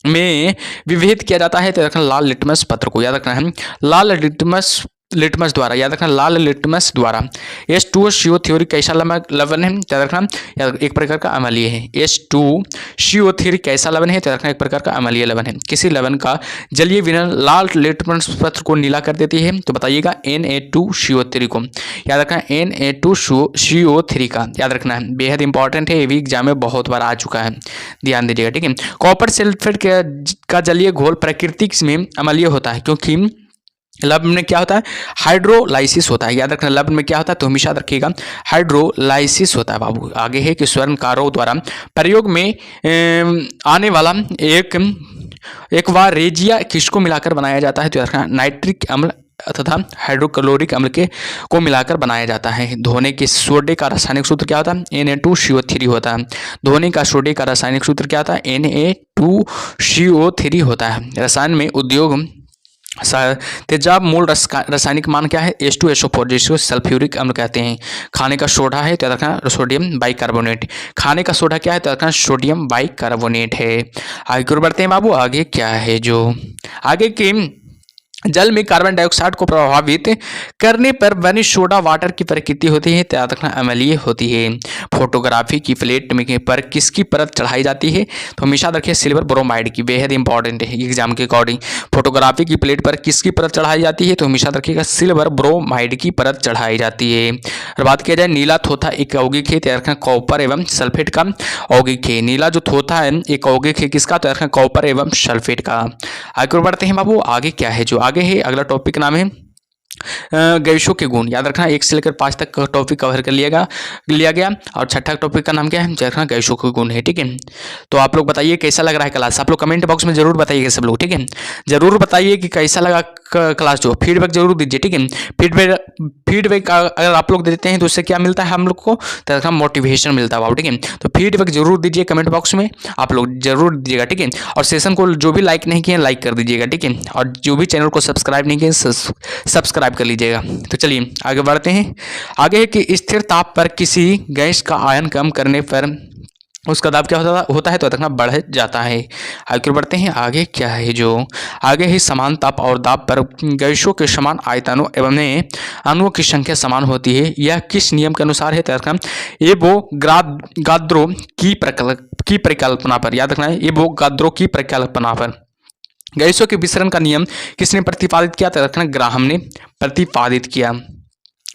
में विभेद किया जाता है, तो रखना लाल लिटमस पत्र को, याद रखना है लाल लिटमस द्वारा, याद रखना लाल लिटमस द्वारा। H2CO थ्योरी कैसा लवण है, याद रखना एक प्रकार का अम्लीय है। H2CO थ्योरी कैसा लवण है, तो रखना एक प्रकार का अम्लीय लवण है। किसी लवण का जलीय विलयन लाल लिटमस पत्र को नीला कर देती है, तो बताइएगा Na2CO3 को, याद रखना Na2CO3 का, याद रखना है बेहद इंपॉर्टेंट है, ये भी एग्जाम में बहुत बार आ चुका है, ध्यान दीजिएगा, ठीक है। कॉपर सल्फेट का जलीय घोल प्रकृति में अम्लीय होता है क्योंकि लवण में क्या होता है, हाइड्रोलाइसिस होता है। याद रखना लवण में क्या होता है, तो हमेशा याद रखिएगा हाइड्रोलाइसिस होता है बाबू। आगे है कि स्वर्णकारों द्वारा प्रयोग में आने वाला एक बार रेजिया किसको मिलाकर बनाया जाता है, तो याद रखना नाइट्रिक अम्ल तथा हाइड्रोक्लोरिक अम्ल के को मिलाकर बनाया जाता है। धोने के सोडे का रासायनिक सूत्र क्या होता है? Na2CO3 होता है। धोने का सोडे का रासायनिक सूत्र क्या होता है? Na2CO3 होता है। रसायन में उद्योग तेजाब मूल रासायनिक मान क्या है? H2SO4, जिसको सल्फ्यूरिक अम्ल कहते हैं। खाने का सोडा है तो याद रखना सोडियम बाइकार्बोनेट। खाने का सोडा क्या है? तो रखना सोडियम बाइकार्बोनेट है। आगे की ओर बढ़ते हैं बाबू। आगे क्या है जो आगे की जल में कार्बन डाइऑक्साइड को प्रभावित करने पर बनी सोडा वाटर की प्रकृति होती है, याद रखना अम्लीय होती है। फोटोग्राफी की प्लेट में पर किसकी परत चढ़ाई जाती है? तो हमेशा रखिए सिल्वर ब्रोमाइड की, बेहद इंपॉर्टेंट है एग्जाम के अकॉर्डिंग। फोटोग्राफी की प्लेट पर किसकी परत चढ़ाई जाती है? तो हमेशा रखिएगा सिल्वर ब्रोमाइड की परत चढ़ाई जाती है। और बात किया जाए नीला थोथा एक यौगिक है, याद रखना कॉपर एवं सल्फेट का यौगिक है। नीला जो थोथा है एक यौगिक है किसका? तो याद रखना कॉपर एवं सल्फेट का। आगे बढ़ते हैं बाबू। आगे क्या है जो आगे है अगला टॉपिक नाम है गैसों के गुण। याद रखना 1 से लेकर 5 तक का टॉपिक कवर कर लिया गया और छठा टॉपिक का नाम क्या है? याद रखना गैसों के गुण है। ठीक है, तो आप लोग बताइए कैसा लग रहा है क्लास। आप लोग कमेंट बॉक्स में जरूर बताइएगा सब लोग। ठीक है, जरूर बताइए कि कैसा लगा क्लास। जो फीडबैक जरूर दीजिए। ठीक है, फीडबैक अगर आप लोग देते हैं तो उससे क्या मिलता है हम लोग को? तो रखना मोटिवेशन मिलता है। ठीक है, तो फीडबैक जरूर दीजिए कमेंट बॉक्स में, आप लोग जरूर दीजिएगा। ठीक है, और सेशन को जो भी लाइक नहीं किए लाइक कर दीजिएगा। ठीक है, और जो भी चैनल को सब्सक्राइब नहीं किए सब्सक्राइब कर लीजिएगा। तो चलिए आगे बढ़ते हैं। आगे है कि स्थिर ताप पर किसी गैस का आयन कम करने पर उसका दाब क्या होता है? तो रखना बढ़ जाता है। आगे बढ़ते हैं। आगे क्या है जो आगे है समान ताप और दाब पर गैसों के समान आयतनों एवं अणुओं की संख्या समान होती है। यह किस नियम के अनुसार है? तो रखना एवोगाद्रो की परिकल्पना पर। याद रखना है एवोगाद्रो की परिकल्पना पर। गैसों के विसरण का नियम किसने प्रतिपादित किया? तो रखना ग्राहम ने प्रतिपादित किया।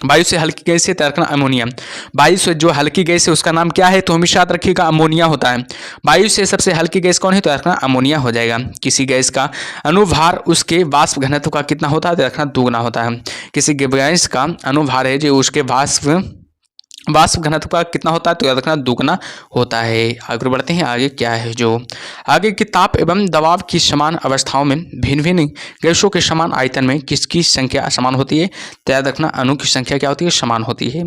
वायु से हल्की गैस है तो रखना अमोनिया। वायु से जो हल्की गैस है उसका नाम क्या है? तो हमेशा याद रखिएगा अमोनिया होता है। वायु से सबसे हल्की गैस कौन है? तो रखना अमोनिया हो जाएगा। किसी गैस का अनुभार उसके वाष्प घनत्व का कितना होता है? तो रखना दुगना होता है। किसी गैस का अनुभार है जो उसके वाष्प घनत्व का कितना होता है? तो याद रखना दुगना होता है। आगे बढ़ते हैं। आगे क्या है जो आगे की ताप एवं दबाव की समान अवस्थाओं में भिन्न भिन्न गैसों के समान आयतन में किसकी संख्या समान होती है? तो याद रखना अणु की संख्या क्या होती है? समान होती है।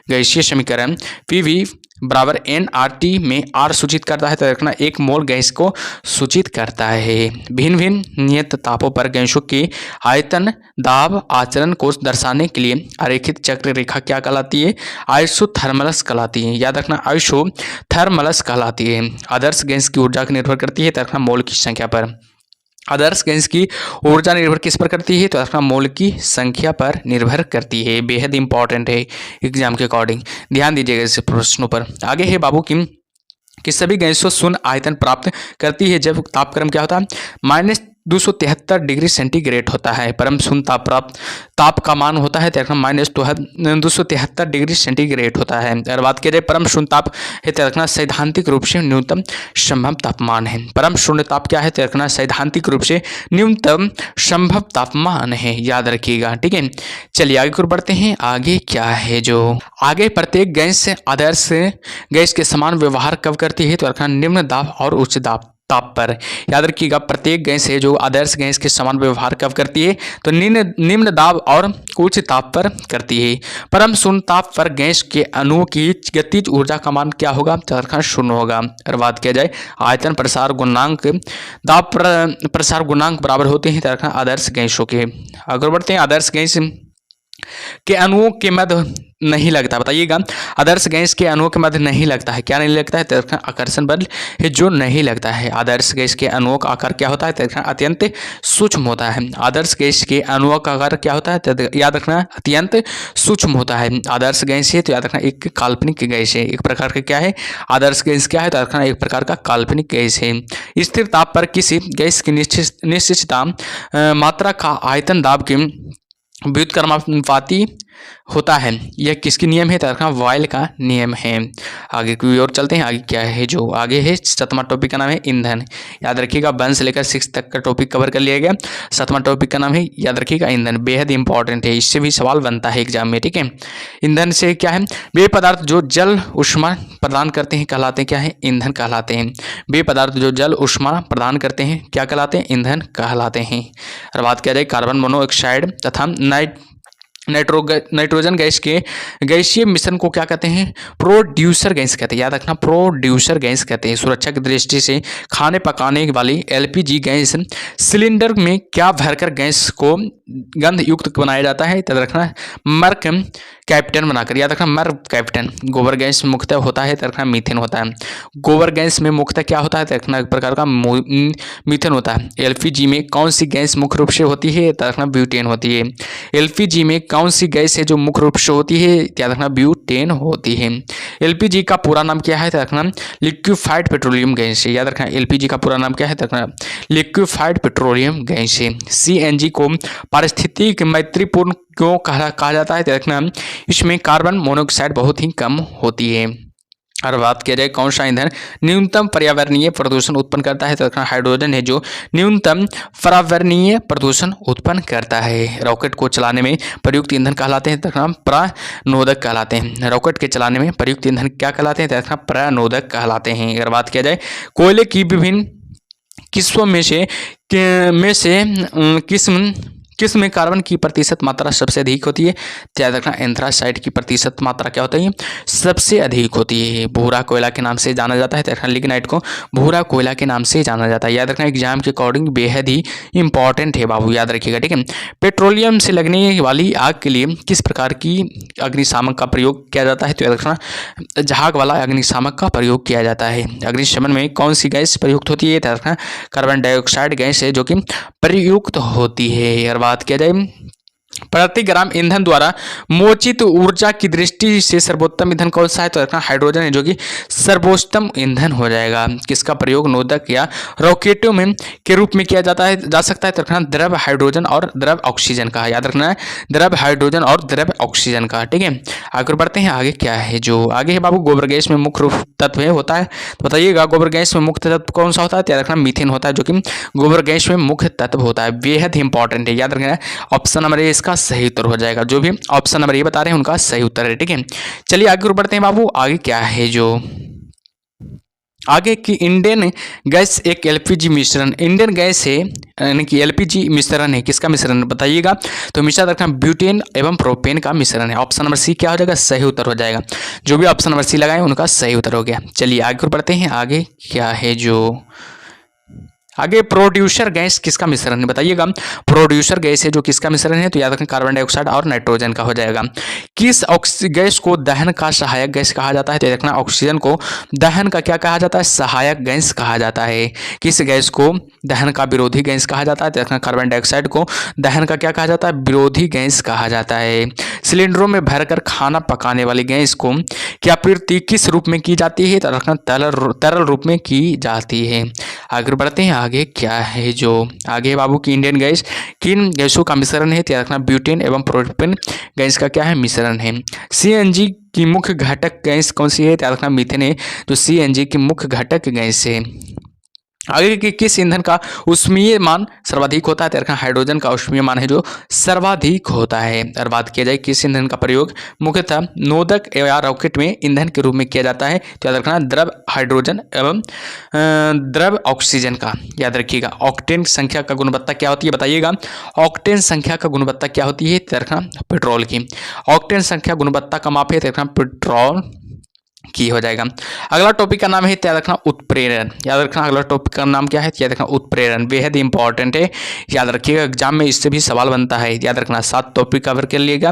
गैसीय समीकरण PV बराबर nRT में R सूचित करता है तो रखना 1 मोल गैस को सूचित करता है। भिन्न भिन्न नियत तापों पर गैसों के आयतन दाब आचरण को दर्शाने के लिए आरेखित चक्र रेखा क्या कहलाती है? आइसोथर्मलस कहलाती है। याद रखना आइसोथर्मलस कहलाती है। आदर्श गैस की ऊर्जा निर्भर करती है तो रखना मोल की संख्या पर। आदर्श गैस की ऊर्जा निर्भर किस पर करती है? तो रखना मोल की संख्या पर निर्भर करती है। बेहद इंपॉर्टेंट है एग्जाम के अकॉर्डिंग, ध्यान दीजिएगा इस प्रश्नों पर। आगे है बाबू कि सभी गैसों शून्य आयतन प्राप्त करती है जब तापक्रम क्या होता है? -273 डिग्री सेंटीग्रेड होता है। परम शून्य ताप का मान होता है तो -273 डिग्री सेंटीग्रेड होता है। अगर बात की जाए परम शून्य ताप है तो रखना सैद्धांतिक रूप से न्यूनतम संभव तापमान है। परम शून्य ताप क्या है? तो रखना सैद्धांतिक रूप से न्यूनतम संभव तापमान है। याद रखिएगा। ठीक है, चलिए आगे की बढ़ते हैं। आगे क्या है जो आगे प्रत्येक गैस से आदर्श गैस के समान व्यवहार कब करती है? तो रखना निम्न दाब और उच्च ताप पर। याद रखिएगा प्रत्येक गैस है जो आदर्श गैस के समान व्यवहार कब करती है? तो निम्न दाब और उच्च ताप पर करती है। परम शून्य ताप पर गैस के अणुओं की गतिज ऊर्जा का मान क्या होगा? तो रखना 0 होगा। अगर बात किया जाए आयतन प्रसार गुणांक दाब प्रसार गुणांक बराबर होते हैं तो रखना आदर्श गैसों के। आगे बढ़ते हैं। आदर्श गैस के अणुओं के मध्य नहीं लगता। बताइएगा आदर्श गैस के अणुओं के मध्य नहीं लगता है। क्या नहीं लगता है? तो आकर्षण बल है जो नहीं लगता है। आदर्श गैस के अणुओं का आकार क्या होता है? तो अत्यंत सूक्ष्म होता है। आदर्श गैस के अणुओं का आकार क्या होता है? तो याद रखना अत्यंत सूक्ष्म होता है। आदर्श गैस है तो याद रखना एक काल्पनिक गैस है। एक प्रकार का क्या है? आदर्श गैस क्या है? तो रखना एक प्रकार का काल्पनिक गैस है। स्थिर ताप पर किसी गैस की निश्चित मात्रा का आयतन दाब के व्युत्क्रमानुपाती होता है, यह किसकी नियम है? तो याद रखना बॉयल का नियम है। आगे की ओर चलते हैं। आगे क्या है जो आगे है, 7वां टॉपिक का नाम है ईंधन। याद रखिएगा 1 से लेकर 6 तक का टॉपिक कवर कर लिया गया। 7वां टॉपिक का नाम है, याद रखिएगा, ईंधन। बेहद इंपॉर्टेंट है, इससे भी सवाल बनता है एग्जाम में, ठीक है। ईंधन से क्या है? वे पदार्थ जो जल ऊष्मा प्रदान करते हैं कहलाते हैं क्या है? ईंधन कहलाते हैं। वे पदार्थ जो जल ऊष्मा प्रदान करते हैं क्या कहलाते हैं? ईंधन कहलाते हैं। और बात किया जाए कार्बन मोनोऑक्साइड तथा नाइट्रोजन गैस के गैसीय मिश्रण को क्या कहते हैं? प्रोड्यूसर गैस कहते हैं। याद रखना, प्रोड्यूसर गैस कहते हैं। सुरक्षा की दृष्टि से खाने पकाने वाली एलपीजी गैस सिलेंडर में क्या भरकर गैस को गंध युक्त बनाया जाता है? याद रखना, मर्क कैप्टन बनाकर। याद रखना, मर्क कैप्टन। गोबर गैस मुख्यतः होता है, याद रखना, मीथेन होता है। गोबर गैस में मुख्यतः क्या होता है? याद रखना, एक प्रकार का मीथेन होता है। एलपीजी में कौन सी गैस मुख्य रूप से होती है? याद रखना, ब्यूटेन होती है। एलपीजी में कौन सी गैस है जो मुख्य रूप से होती है? याद रखना, ब्यूटेन होती है। एलपीजी का पूरा नाम क्या है? याद रखना, लिक्विफाइड पेट्रोलियम गैस है। याद रखना, एलपीजी का पूरा नाम क्या है? याद रखना, लिक्विफाइड पेट्रोलियम गैस है। सीएनजी को पारिस्थितिक मैत्रीपूर्ण क्यों कहा जाता है? याद रखना, इसमें कार्बन मोनोऑक्साइड बहुत ही कम होती है। और बात किया जाए कौन सा ईंधन न्यूनतम पर्यावरणीय प्रदूषण उत्पन्न करता है? तो हाइड्रोजन है जो न्यूनतम पर्यावरणीय प्रदूषण उत्पन्न करता है। रॉकेट को चलाने में प्रयुक्त ईंधन कहलाते हैं, प्राणोदक कहलाते हैं। रॉकेट के चलाने में प्रयुक्त ईंधन क्या कहलाते हैं? प्राणोदक कहलाते हैं। अगर बात किया जाए कोयले की विभिन्न किस्मों में से किस में कार्बन की प्रतिशत मात्रा सबसे अधिक होती है? तो याद रखना, एंथ्रासाइट की प्रतिशत मात्रा क्या होती है? सबसे अधिक होती है। भूरा कोयला के नाम से जाना जाता है। तो रखना, लिग्नाइट को भूरा कोयला के नाम से जाना जाता है। याद रखना, एग्जाम के अकॉर्डिंग बेहद ही इंपॉर्टेंट है बाबू, याद रखिएगा, ठीक है। पेट्रोलियम से लगने वाली आग के लिए किस प्रकार की अग्निशामक का प्रयोग किया जाता है? तो याद रखना, झाग वाला अग्निशामक का प्रयोग किया जाता है। अग्निशमन में कौन सी गैस प्रयुक्त होती है? याद रखना, कार्बन डाइऑक्साइड गैस है जो कि प्रयुक्त होती है। बात किया जाए प्रति ग्राम ईंधन द्वारा मोचित ऊर्जा की दृष्टि से सर्वोत्तम ईंधन कौन सा है? तो रखना, हाइड्रोजन है जो कि सर्वोत्तम ईंधन हो जाएगा। किसका प्रयोग नोदक या रॉकेटों में के रूप में किया जा सकता है? तो रखना, द्रव हाइड्रोजन और द्रव ऑक्सीजन का। याद रखना है, द्रव हाइड्रोजन और द्रव ऑक्सीजन का, ठीक है। आगे बढ़ते हैं। आगे क्या है जो आगे है बाबू, गोबर गैस में मुख्य रूप तत्व है होता है, तो बताइएगा गोबर गैस में मुख्य तत्व कौन सा होता है? याद रखना, मीथेन होता है जो कि गोबर गैस में मुख्य तत्व होता है। बेहद इंपॉर्टेंट है, याद रखना। ऑप्शन नंबर ए का सही उत्तर हो जाएगा। जो भी ऑप्शन नंबर ये बता रहे हैं उनका सही उत्तर है, ठीक है। चलिए आगे बढ़ते हैं बाबू। आगे क्या है जो आगे की इंडियन गैस एक एलपीजी मिश्रण, इंडियन गैस है यानी कि एलपीजी मिश्रण है। किसका मिश्रण बताइएगा? तो मिश्रण रखना, ब्यूटेन एवं प्रोपेन का मिश्रण है। ऑप्शन नंबर सी क्या हो जाएगा? सही उत्तर हो जाएगा। जो भी ऑप्शन नंबर सी लगाए उनका सही उत्तर हो गया। चलिए आगे बढ़ते हैं। आगे क्या है जो आगे प्रोड्यूसर गैस किसका मिश्रण है बताइएगा? प्रोड्यूसर गैस है जो किसका मिश्रण है? तो याद रखें, कार्बन डाइऑक्साइड और नाइट्रोजन का हो जाएगा। किस गैस को दहन का सहायक गैस कहा जाता है? तो याद रखना, ऑक्सीजन को दहन का क्या कहा जाता है? सहायक गैस कहा जाता है। किस गैस को दहन का विरोधी गैस कहा जाता है? तो याद रखना, कार्बन डाइऑक्साइड को दहन का क्या कहा जाता है? विरोधी गैस कहा जाता है। सिलेंडरों में भरकर खाना पकाने वाली गैस को क्या प्रवृत्ति किस रूप में की जाती है? तो रखना, तरल रूप में की जाती है। आगे बढ़ते हैं। आगे क्या है जो आगे बाबू की इंडियन गैस किन गैसों का मिश्रण है? तो रखना, ब्यूटेन एवं प्रोपेन गैस का क्या है? मिश्रण है। सीएनजी की मुख्य घटक गैस कौन सी है? तो रखना, मीथेन है जो सीएनजी की मुख्य घटक गैस है। आगे के किस ईंधन का ऊष्मीय मान सर्वाधिक होता है? तो रखना, हाइड्रोजन का ऊष्मीय मान है जो सर्वाधिक होता है। और बात किया जाए किस ईंधन का प्रयोग मुख्यतः नोदक या रॉकेट में ईंधन के रूप में किया जाता है? तो याद रखना, द्रव हाइड्रोजन एवं द्रव ऑक्सीजन का। याद रखिएगा। ऑक्टेन संख्या का गुणवत्ता क्या होती है बताइएगा? ऑक्टेन संख्या का गुणवत्ता क्या होती है? तो रखना, पेट्रोल की ऑक्टेन संख्या गुणवत्ता का माप है। तो रखना, पेट्रोल की हो जाएगा। अगला टॉपिक का नाम है याद रखना, उत्प्रेरण। याद रखना, अगला टॉपिक का नाम क्या है? याद रखना, उत्प्रेरण। बेहद इंपॉर्टेंट है, याद रखिएगा। एग्जाम में इससे भी सवाल बनता है। याद रखना, 7 टॉपिक कवर कर लिएगा।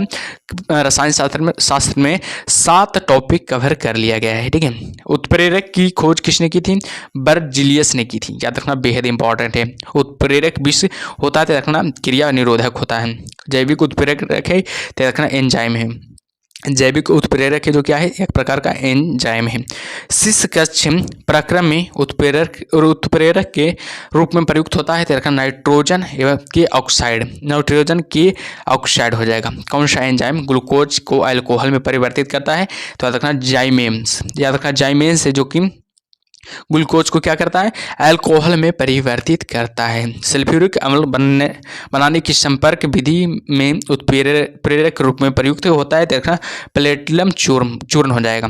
रसायन शास्त्र में 7 टॉपिक कवर कर लिया गया है, ठीक है। उत्प्रेरक की खोज किसने की थी? बर्जिलियस ने की थी। याद रखना, बेहद इंपॉर्टेंट है। उत्प्रेरक विष होता है, तो रखना, क्रिया निरोधक होता है। जैविक उत्प्रेरक है, तो रखना, एंजाइम है। जैविक उत्प्रेरक है जो क्या है, एक प्रकार का एंजाइम है। शिश्न प्रक्रम में उत्प्रेरक के रूप में प्रयुक्त होता है, तेरह नाइट्रोजन के ऑक्साइड हो जाएगा। कौन सा एंजाइम ग्लूकोज को अल्कोहल में परिवर्तित करता है, तो याद रखना जाइमेम्स, याद रखना जाइमेम्स है जो कि ग्लूकोज को क्या करता है, अल्कोहल में परिवर्तित करता है। सल्फ्यूरिक अम्ल बनाने की संपर्क विधि में उत्प्रेरक रूप में प्रयुक्त होता है, देखना प्लेटिनम चूर्ण हो जाएगा।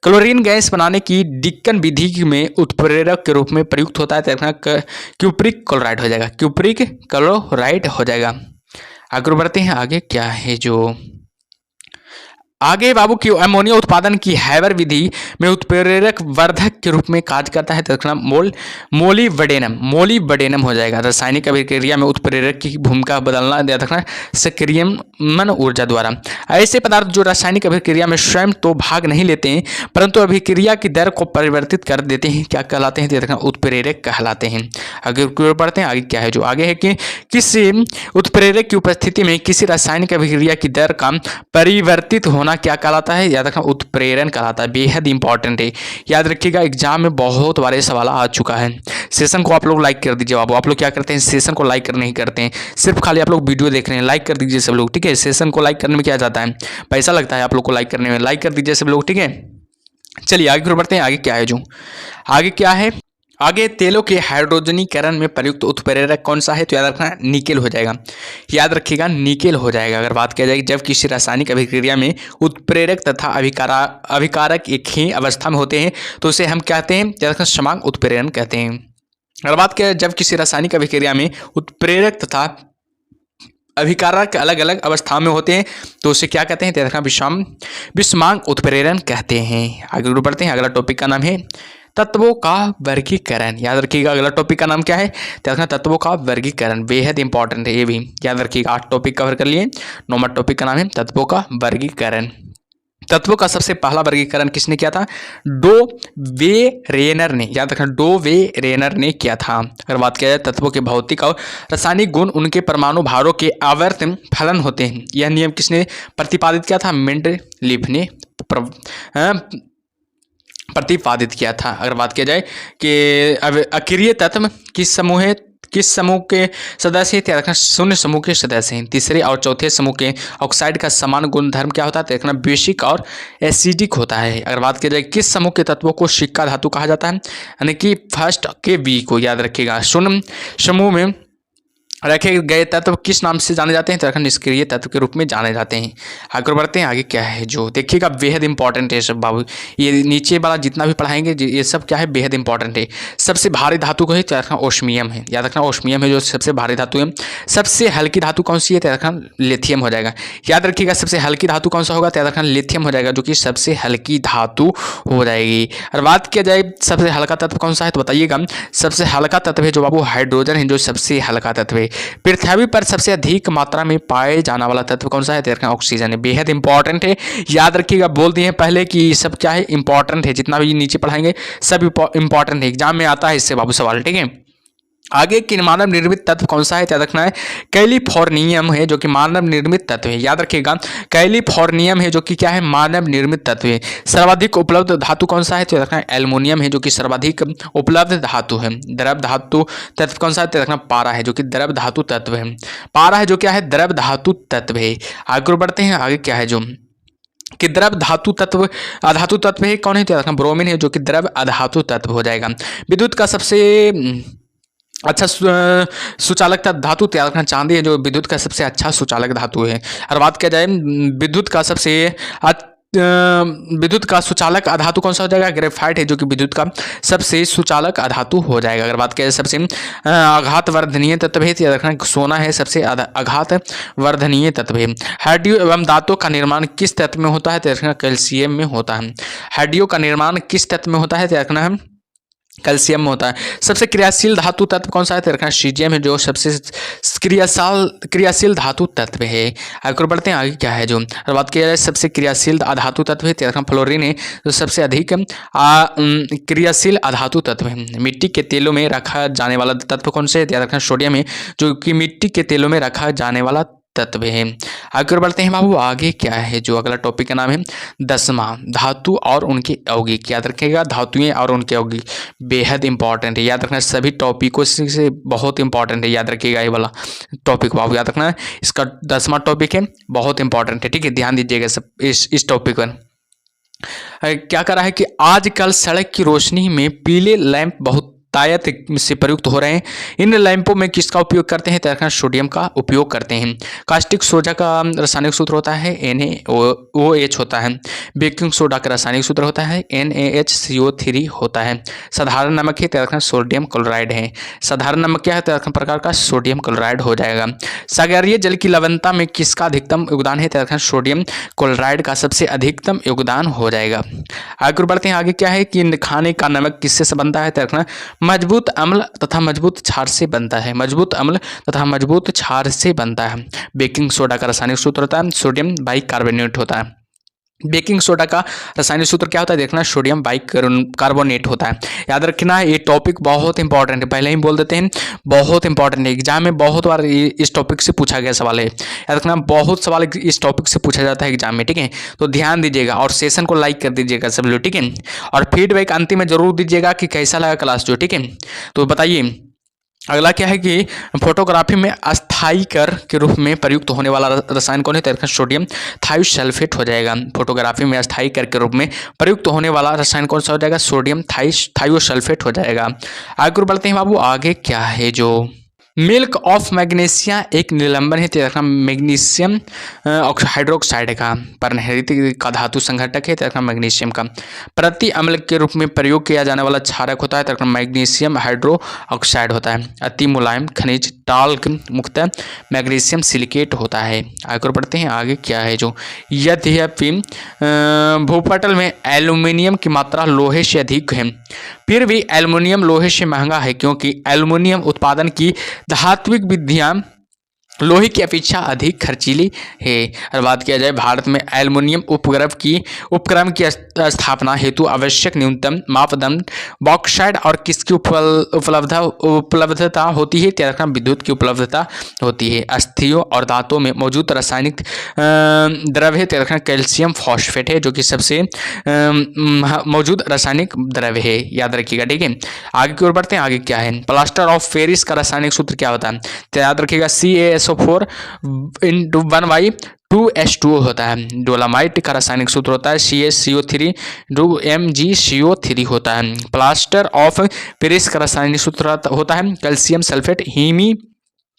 क्लोरीन गैस बनाने की डिक्कन विधि में उत्प्रेरक के रूप में प्रयुक्त होता है, देखना क्यूप्रिक क्लोराइड हो जाएगा, क्यूप्रिक क्लोराइड हो जाएगा। आगे बढ़ते हैं, आगे क्या है जो आगे बाबू की अमोनिया उत्पादन की हैबर विधि में उत्प्रेरक वर्धक के रूप में कार्य करता है, तो मोलिब्डेनम हो जाएगा। रासायनिक अभिक्रिया में उत्प्रेरक की भूमिका बदलना रखना सक्रियमन ऊर्जा द्वारा। ऐसे पदार्थ जो रासायनिक अभिक्रिया में स्वयं तो भाग नहीं लेते हैं परंतु अभिक्रिया की दर को परिवर्तित कर देते हैं, क्या कहलाते हैं, देखना उत्प्रेरक कहलाते हैं। आगे बढ़ते हैं, आगे क्या है जो आगे है कि किसी उत्प्रेरक की उपस्थिति में किसी रासायनिक अभिक्रिया की दर का परिवर्तित होना क्या कहलाता है, याद रखना उत्प्रेरण कहलाता है। बेहद इंपॉर्टेंट है, याद रखिएगा, एग्जाम में बहुत बार सवाल आ चुका है। सेशन को आप लोग लाइक कर दीजिए। आप लोग क्या करते हैं, सेशन को लाइक नहीं करते हैं, सिर्फ खाली आप लोग वीडियो देख रहे हैं। लाइक कर दीजिए सब लोग, ठीक है। सेशन को लाइक करने में क्या जाता है, पैसा लगता है आप लोग को लाइक करने में। लाइक कर दीजिए सब लोग, ठीक है। चलिए आगे बढ़ते हैं, आगे क्या है जो आगे क्या है, आगे तेलों के हाइड्रोजनीकरण में प्रयुक्त उत्प्रेरक कौन सा है, तो याद रखना निकेल हो जाएगा। याद रखिएगा निकेल हो जाएगा। अगर बात किया जाए जब किसी रासायनिक अभिक्रिया में उत्प्रेरक तथा अभिकारक एक ही अवस्था में होते हैं तो उसे हम कहते हैं, याद रखना समांग उत्प्रेरण कहते हैं। अगर बात किया जब किसी रासायनिक अभिक्रिया में उत्प्रेरक तथा अभिकारक अलग अलग अवस्था में होते हैं तो उसे क्या कहते हैं, याद रखना विषमांग उत्प्रेरण कहते हैं। आगे बढ़ते हैं, अगला टॉपिक का नाम है तत्वों का वर्गीकरण। याद रखिएगा अगला टॉपिक का नाम क्या है, तत्वों का वर्गीकरण। बेहद इंपॉर्टेंट है ये भी, याद रखिएगा। 8 टॉपिक कवर कर लिए, 9वां टॉपिक का नाम है तत्वों का वर्गीकरण। तत्वों का सबसे पहला वर्गीकरण किसने किया था, डो वे रेनर ने, याद रखना डो वे रेनर ने किया था। अगर बात किया जाए तत्वों के भौतिक और रासायनिक गुण उनके परमाणु भारों के आवर्त फलन होते हैं, यह नियम किसने प्रतिपादित किया था, मेंडलीफ ने प्रतिपादित किया था। अगर बात किया जाए कि अक्रिय तत्व किस समूह के सदस्य हैं, रखना शून्य समूह के सदस्य हैं। तीसरे और चौथे समूह के ऑक्साइड का समान गुणधर्म क्या होता है, देखना बेसिक और एसिडिक होता है। अगर बात किया जाए किस समूह के तत्वों को सिक्का धातु कहा जाता है, यानी कि फर्स्ट के बी को, याद रखिएगा। शून्य समूह में रखे गए तत्व किस नाम से जाने जाते हैं, तो निष्क्रिय तत्व के रूप में जाने जाते हैं। आगे बढ़ते हैं, आगे क्या है जो देखिएगा बेहद इंपॉर्टेंट है सब बाबू। ये नीचे वाला जितना भी पढ़ाएंगे ये सब क्या है, बेहद इंपॉर्टेंट है। सबसे भारी धातु को है, तो रखना ओस्मियम है, याद रखना ओस्मियम है जो सबसे भारी धातु है। सबसे हल्की धातु कौन सी है, तो रखना लिथियम हो जाएगा। याद रखिएगा सबसे हल्की धातु कौन सा होगा, तो रखना लिथियम हो जाएगा, जो कि सबसे हल्की धातु हो जाएगी। और बात किया जाए सबसे हल्का तत्व कौन सा है, तो बताइएगा। सबसे हल्का तत्व है जो बाबू हाइड्रोजन है, जो सबसे हल्का तत्व है। पृथ्वी पर सबसे अधिक मात्रा में पाए जाने वाला तत्व कौन सा है, तो ऑक्सीजन है। बेहद इंपॉर्टेंट है, याद रखिएगा। बोल दिए पहले कि सब क्या है, इंपॉर्टेंट है। जितना भी नीचे पढ़ाएंगे सब इंपॉर्टेंट है, एग्जाम में आता है इससे बाबू सवाल, ठीक है। आगे की मानव निर्मित तत्व कौन सा है, याद रखना है कैलिफोर्नियम है, जो कि मानव निर्मित तत्व है। याद रखिएगा कैलिफोर्नियम है जो कि क्या है, मानव निर्मित तत्व है। सर्वाधिक उपलब्ध धातु कौन सा है, तो रखना है एल्युमिनियम है, जो कि सर्वाधिक उपलब्ध धातु है। द्रव धातु तत्व कौन सा है, तो रखना पारा है, जो कि द्रव धातु तत्व है। पारा है जो क्या है, द्रव धातु तत्व है। आगे बढ़ते हैं, आगे क्या है जो कि द्रव धातु तत्व अधातु तत्व है कौन है, तो रखना ब्रोमीन है, जो कि द्रव अधातु तत्व हो जाएगा। विद्युत का सबसे अच्छा सुचालक धातु तैयार रखना चांदी है, जो विद्युत का सबसे अच्छा सुचालक धातु है। और बात किया जाए विद्युत का सुचालक अधातु कौन सा हो जाएगा, ग्रेफाइट है, जो कि विद्युत का सबसे सुचालक अधातु हो जाएगा। अगर बात किया जाए सबसे आघात वर्धनीय तत्व है, तो रखना सोना है, सबसे आघात वर्धनीय तत्व है। हाइड्रो एवं दांतों का निर्माण किस तत्व में होता है, तो रखना कैल्शियम में होता है। हाइड्रो का निर्माण किस तत्व में होता है, तो रखना है कैल्शियम में होता है। सबसे क्रियाशील धातु तत्व कौन सा है, तो रखना सीजियम है, जो सबसे क्रियाशील धातु तत्व है। आगे बढ़ते हैं, आगे क्या है जो बात किया जाए सबसे क्रियाशील अधातु तत्व है, तो रखना फ्लोरीन है, जो सबसे अधिक क्रियाशील अधातु तत्व है। मिट्टी के तेलों में रखा जाने वाला तत्व कौन से है, तो रखना सोडियम है, जो कि मिट्टी के तेलों में रखा जाने वाला तत्व है। आगे और बढ़ते हैं बाबू, आगे क्या है जो अगला टॉपिक का नाम है 10वां धातु और उनके यौगिक। याद रखिएगा धातुएं और उनके यौगिक बेहद इंपॉर्टेंट है, याद रखना सभी टॉपिकों से बहुत इंपॉर्टेंट है, याद रखिएगा ये वाला टॉपिक बाबू याद रखना। इसका 10वां टॉपिक है, बहुत इंपॉर्टेंट है, ठीक है, ध्यान दीजिएगा सब इस टॉपिक पर। क्या करा है कि आजकल सड़क की रोशनी में पीले लैंप बहुत तायत से प्रयुक्त हो रहे हैं। इन लैंपों में किसका उपयोग करते हैं, तरह सोडियम का उपयोग करते हैं। कास्टिक सोडा का रासायनिक सूत्र होता है NaOH होता है। बेकिंग सोडा का रासायनिक सूत्र होता है NaHCO3 होता है। साधारण नमक है तरह सोडियम क्लोराइड है। साधारण नमक क्या है तरह प्रकार का सोडियम क्लोराइड हो जाएगा। सागरीय जल की लवणता में किसका अधिकतम योगदान है, तरह सोडियम क्लोराइड का सबसे अधिकतम योगदान हो जाएगा। आगे बढ़ते हैं, आगे क्या है कि खाने का नमक किससे बनता है, तरह मजबूत अम्ल तथा मजबूत क्षार से बनता है। मजबूत अम्ल तथा मजबूत क्षार से बनता है। बेकिंग सोडा का रासायनिक सूत्र होता है सोडियम बाइकार्बोनेट होता है। बेकिंग सोडा का रासायनिक सूत्र क्या होता है, देखना सोडियम बाइकार्बोनेट होता है। याद रखना ये टॉपिक बहुत इंपॉर्टेंट है, पहले ही बोल देते हैं बहुत इंपॉर्टेंट है। एग्जाम में बहुत बार इस टॉपिक से पूछा गया सवाल है, याद रखना बहुत सवाल इस टॉपिक से पूछा जाता है एग्जाम में, ठीक है। तो ध्यान दीजिएगा और सेशन को लाइक कर दीजिएगा सब लोग, ठीक है। और फीडबैक अंतिम में जरूर दीजिएगा कि कैसा लगा क्लास जो, ठीक है। तो बताइए अगला क्या है कि फोटोग्राफी में अस्थायी कर के रूप में प्रयुक्त होने वाला रसायन कौन है, तरह सोडियम थायोसल्फेट हो जाएगा। फोटोग्राफी में अस्थायी कर के रूप में प्रयुक्त होने वाला रसायन कौन सा हो जाएगा, सोडियम थायोसल्फेट हो जाएगा। आगे बढ़ते हैं बाबू, आगे क्या है जो मिल्क ऑफ मैग्नीशिया एक निलंबन है, तरह मैग्नीशियम हाइड्रोक्साइड का परनहरित का धातु संघटक है, तरह मैग्नीशियम का प्रति अम्ल के रूप में प्रयोग किया जाने वाला क्षारक होता है, तरह मैग्नीशियम हाइड्रोक्साइड होता है। अति मुलायम खनिज टाल्क मुक्त मैग्नीशियम सिलिकेट होता है। आगे बढ़ते हैं, आगे क्या है जो यद्यपि भूपटल में एल्युमिनियम की मात्रा लोहे से अधिक है, फिर भी एल्युमिनियम लोहे से महंगा है क्योंकि एल्युमिनियम उत्पादन की धात्विक विधियां लोहे की अपेक्षा अधिक खर्चीली है। और बात किया जाए भारत में एल्युमिनियम उपक्रम की स्थापना हेतु आवश्यक न्यूनतम मापदंड बॉक्साइट और किसकी उपलब्धता होती है, तरह विद्युत की उपलब्धता होती है। अस्थियों और दांतों में मौजूद रासायनिक द्रव्य है, तरह कैल्शियम फॉस्फेट है जो कि सबसे मौजूद रासायनिक द्रव्य है, याद रखिएगा, ठीक है। आगे की ओर बढ़ते हैं, आगे क्या है प्लास्टर ऑफ पेरिस का रासायनिक सूत्र क्या होता है, तो याद रखिएगा CaSO4 × 1/2H2O होता है। डोलामाइट का रासायनिक सूत्र होता है CaCO3 × MgCO3 होता है। प्लास्टर ऑफ पेरिस का रासायनिक सूत्र होता है कैल्शियम सल्फेट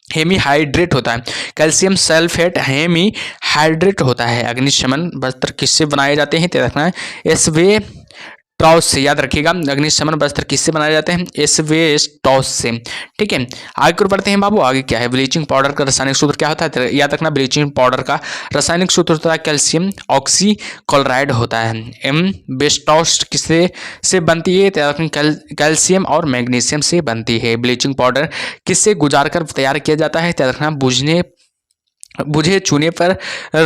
हेमीहाइड्रेट होता है। कैल्शियम सल्फेट हेमीहाइड्रेट होता है। अग्निशमन वस्त्र किससे बनाए जाते हैं, तो रखना है एस्बेस्टॉस से, याद रखिएगा अग्निशमन वस्त्र किससे बनाए जाते हैं, एस्बेस्टॉस से, ठीक है। आगे बढ़ते हैं बाबू, आगे क्या है ब्लीचिंग पाउडर का रासायनिक सूत्र क्या होता है, याद रखना ब्लीचिंग पाउडर का रासायनिक सूत्र होता है कैल्शियम ऑक्सीक्लोराइड होता है। एस्बेस्टॉस किससे से बनती है, कैल्शियम और मैग्नीशियम से बनती है। ब्लीचिंग पाउडर किससे गुजार कर तैयार किया जाता है, याद रखना बुझे चूने पर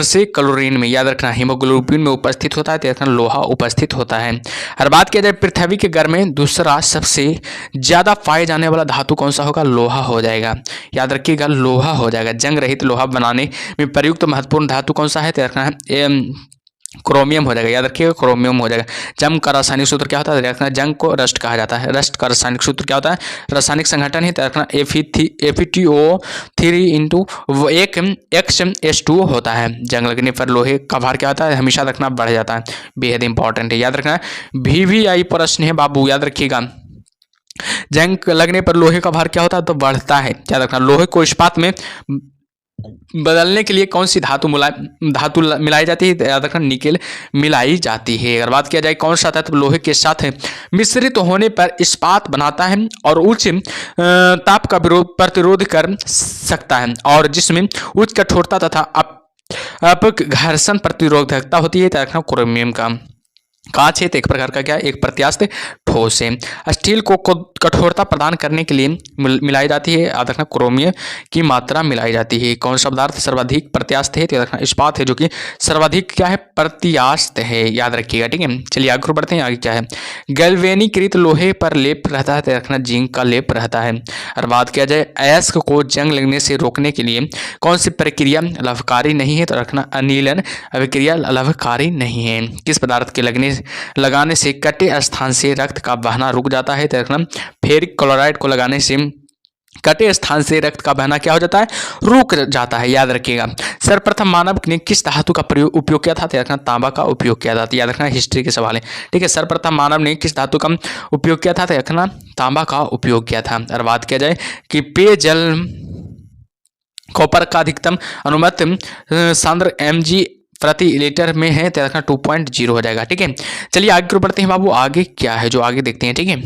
से क्लोरीन में, याद रखना हीमोग्लोबिन में उपस्थित होता है, तो लोहा उपस्थित होता है। हर बात किया जाए पृथ्वी के घर में दूसरा सबसे ज्यादा पाए जाने वाला धातु कौन सा होगा, लोहा हो जाएगा, याद रखिएगा लोहा हो जाएगा। जंग रहित लोहा बनाने में प्रयुक्त महत्वपूर्ण धातु कौन सा है, तो रखना है क्रोमियम हो जाएगा, याद रखिएगा क्रोमियम हो जाएगा। जंग का रासायनिक सूत्र क्या होता है, रखना जंग को रस्ट कहा जाता है। रस्ट का रासायनिक सूत्र क्या होता है, रासायनिक संगठन है, तो रखना FeTO3 × 1H2O होता है। जंग लगने पर लोहे का भार क्या होता है, हमेशा रखना बढ़ जाता है, बेहद इंपॉर्टेंट है, याद रखना। VVI प्रश्न है बाबू, याद रखिएगा जंग लगने पर लोहे का भार क्या होता है, तो बढ़ता है, याद रखना। लोहे को इस्पात में बदलने के लिए कौन सी धातु मिलाई जाती है, याद रखना निकेल मिलाई जाती है। अगर बात किया जाए कौन सा तत्व लोहे के साथ मिश्रित होने पर इस्पात बनाता है और उच्च ताप का प्रतिरोध कर सकता है और जिसमें उच्च कठोरता तथा अपघर्षण प्रतिरोधकता होती है, तो रखना क्रोमियम का। कांच है तो एक प्रकार का क्या है, एक प्रत्यास्थ ठोस है। स्टील को कठोरता प्रदान करने के लिए मिलाई जाती है, याद रखना क्रोमियम की मात्रा मिलाई जाती है। कौन सा पदार्थ सर्वाधिक प्रत्यास्थ है, तो याद रखना इस्पात है, जो कि सर्वाधिक क्या है, प्रत्यास्थ है, याद रखिएगा। ठीक है, चलिए आगे बढ़ते हैं। आगे क्या है, गैल्वेनीकृत लोहे पर लेप रहता है, तो रखना जिंक का लेप रहता है। और बात किया जाए अयस्क को जंग लगने से रोकने के लिए कौन सी प्रक्रिया लाभकारी नहीं है, तो रखना अनिलन अभिक्रिया लाभकारी नहीं है। किस पदार्थ के लगाने से कटे स्थान से रक्त का बहना रुक जाता है, तो रखना फेरिक क्लोराइड को लगाने से कटे स्थान से रक्त का बहना क्या हो जाता है, रुक जाता है, याद रखिएगा। सर्वप्रथम मानव ने किस धातु का उपयोग किया था, तो रखना तांबा का उपयोग किया था, याद रखना हिस्ट्री के सवाल है। ठीक है, सर्वप्रथम मानव ने किस धातु का उपयोग किया था, तो रखना तांबा का उपयोग किया था। और बात किया जाए कि पेयजल कॉपर का अधिकतम अनुमत सांद्र mg प्रति लीटर में है, तो रखना 2.0 हो जाएगा। ठीक है, चलिए आगे की ओर बढ़ते हैं बाबू। आगे क्या है जो आगे देखते हैं। ठीक है,